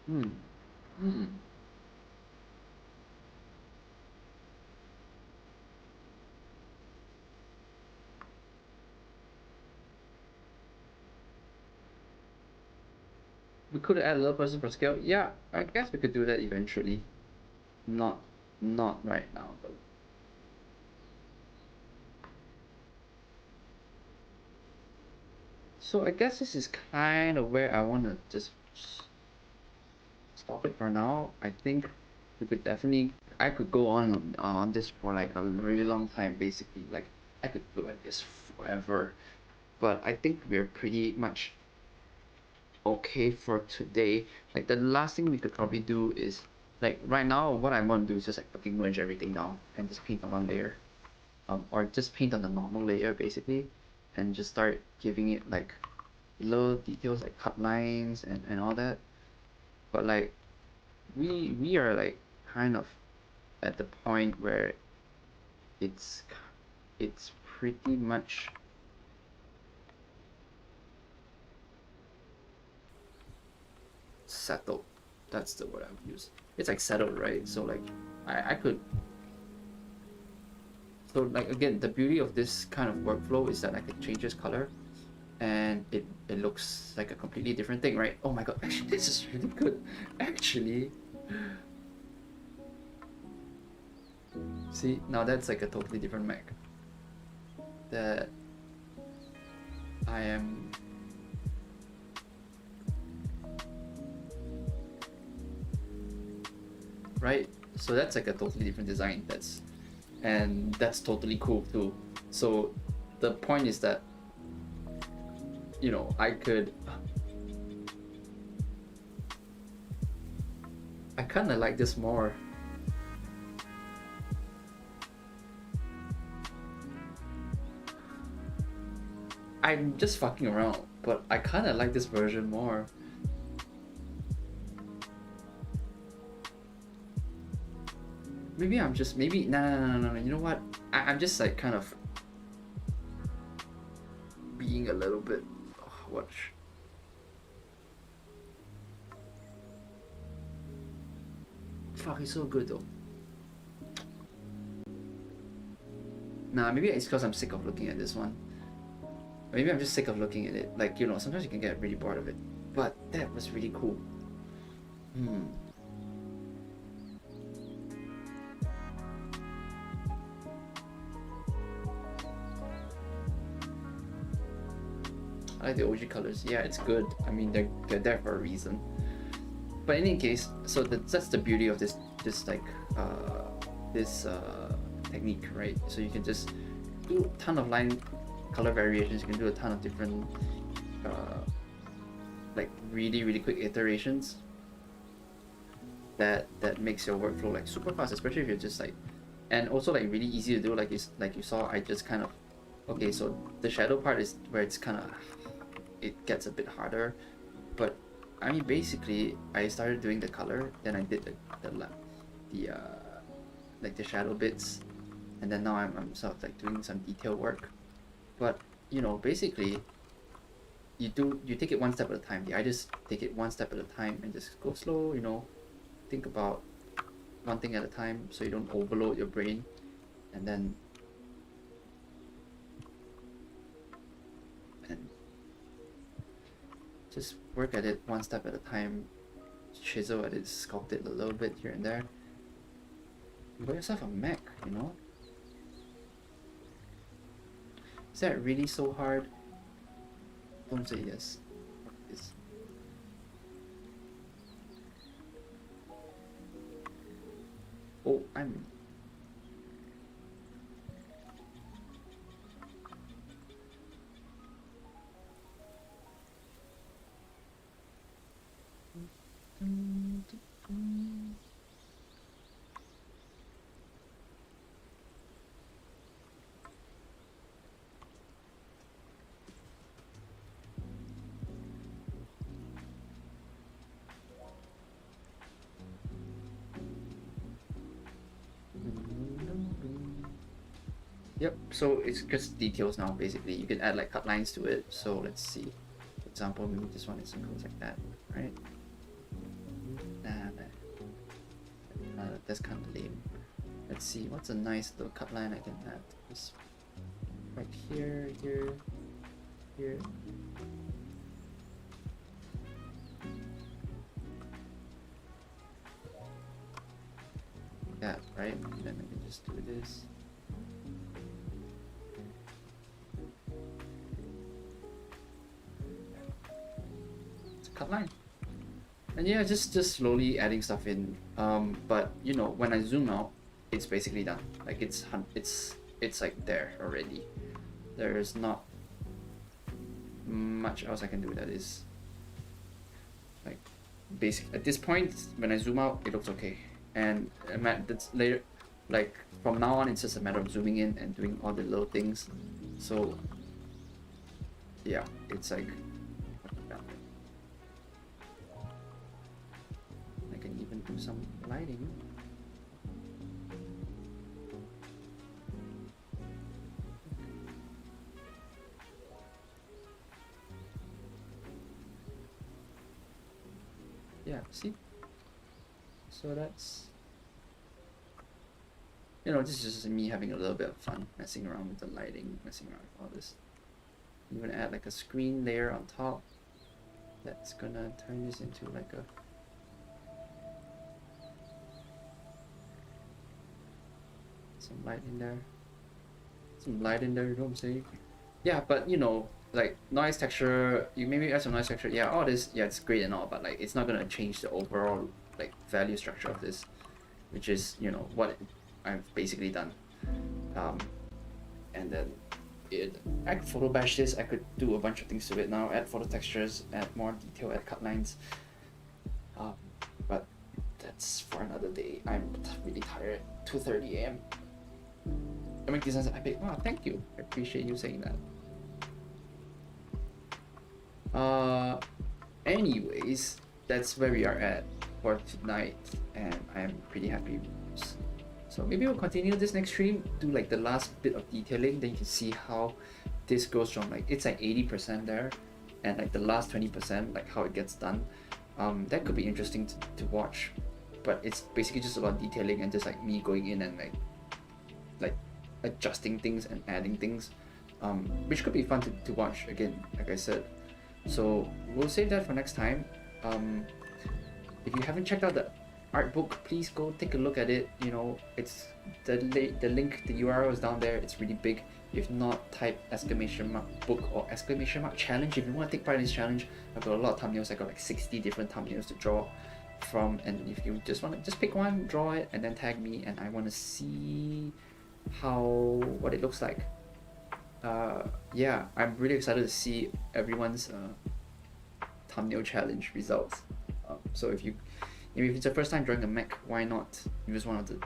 Hmm. Hmm. We could add a little person per scale. Yeah, I guess we could do that eventually. Not, not right now, but. So I guess this is kind of where I want to just stop it for now. I think we could definitely, I could go on this for like a really long time, basically. Like I could go at this forever, but I think we're pretty much okay for today. Like the last thing we could probably do is like right now, what I want to do is just like fucking merge everything down and just paint on one layer, or just paint on the normal layer basically, and just start giving it like little details like cut lines and all that. But like we are like kind of at the point where it's it's pretty much settled. That's the word I would use. It's like settled, right? So like I could. So like again, the beauty of this kind of workflow is that I could change this color, and it looks like a completely different thing, right? Oh my god, actually this is really good. Actually, see, now that's like a totally different Mac that I am. Right, so that's like a totally different design. That's totally cool too. So the point is that, you know, I kind of like this more. I'm just fucking around, but I kind of like this version more. Maybe I'm just, maybe, no, you know what? I'm just like kind of being a little bit, watch. Fuck, it's so good though. Nah, maybe it's because I'm sick of looking at this one. Maybe I'm just sick of looking at it. Like, you know, sometimes you can get really bored of it. But that was really cool. I like the OG colors. Yeah, it's good. I mean, they're there for a reason. But in any case, so that's the beauty of this like this technique, right? So you can just do a ton of line color variations. You can do a ton of different like really quick iterations that makes your workflow like super fast, especially if you're just like, and also like really easy to do. Like you saw, I just kind of, okay, so the shadow part is where it's kind of, it gets a bit harder, but I mean basically I started doing the color, then I did the like the shadow bits, and then now I'm sort of like doing some detail work. But you know, basically you take it one step at a time. I just take it one step at a time and just go slow, you know, think about one thing at a time so you don't overload your brain, and then just work at it one step at a time, chisel at it, sculpt it a little bit here and there. You got yourself a Mac, you know? Is that really so hard? Don't say yes. Yes. Oh, I'm... Yep, so it's just details now basically. You can add like cut lines to it. So let's see. For example, maybe this one is goes like that, right? That's kind of lame. Let's see, what's a nice little cut line I can add? Just right here, here. That, right? And then I can just do this. It's a cut line. And yeah, just slowly adding stuff in. But you know, when I zoom out, it's basically done. Like it's like there already. There's not much else I can do that is like basic. At this point, when I zoom out, it looks okay. And that's later, like from now on, it's just a matter of zooming in and doing all the little things. So yeah, it's like I can even do some lighting. yeah, see? So that's, you know, this is just me having a little bit of fun, messing around with the lighting, messing around with all this. I'm gonna add like a screen layer on top that's gonna turn this into like a some light in there. Some light in there, you know what I'm saying? Yeah, but you know, like noise texture, you maybe add some noise texture, yeah, all this, yeah, it's great and all, but like it's not gonna change the overall like value structure of this, which is, you know, what I've basically done. And then I could photo bash this, I could do a bunch of things to it now, add photo textures, add more detail, add cut lines. But that's for another day. I'm really tired. 2:30 a.m. I make designs at Epic. Oh, thank you. I appreciate you saying that. Anyways, that's where we are at for tonight, and I'm pretty happy. So maybe we'll continue this next stream, do like the last bit of detailing, then you can see how this goes from like, it's like 80% there, and like the last 20%, like how it gets done. That could be interesting to watch, but it's basically just about detailing and just like me going in and like adjusting things and adding things, which could be fun to watch again, like I said. So we'll save that for next time. If you haven't checked out the Artbook, please go take a look at it. You know, it's the link, the URL is down there. It's really big. If not, type !book or !challenge if you want to take part in this challenge. I've got a lot of thumbnails. I got like 60 different thumbnails to draw from, and if you just want to just pick one, draw it, and then tag me, and I want to see what it looks like. Yeah, I'm really excited to see everyone's thumbnail challenge results. So if it's your first time drawing a mech, why not use one of the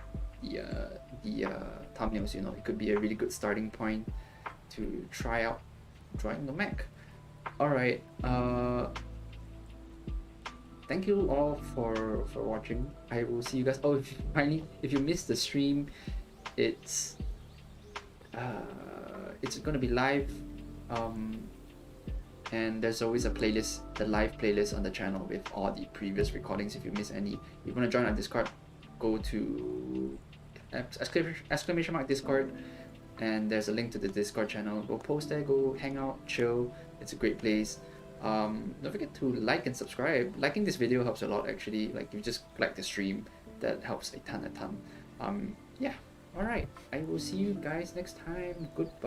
thumbnails? You know, it could be a really good starting point to try out drawing the mech. All right. Thank you all for watching. I will see you guys. Oh, if you missed the stream, it's gonna be live. And there's always a playlist, the live playlist on the channel with all the previous recordings. If you miss any, if you want to join our Discord, go to !Discord, and there's a link to the Discord channel. Go post there, go hang out, chill. It's a great place. Don't forget to like and subscribe. Liking this video helps a lot actually. Like, if you just like the stream, that helps a ton. Yeah. Alright, I will see you guys next time. Goodbye.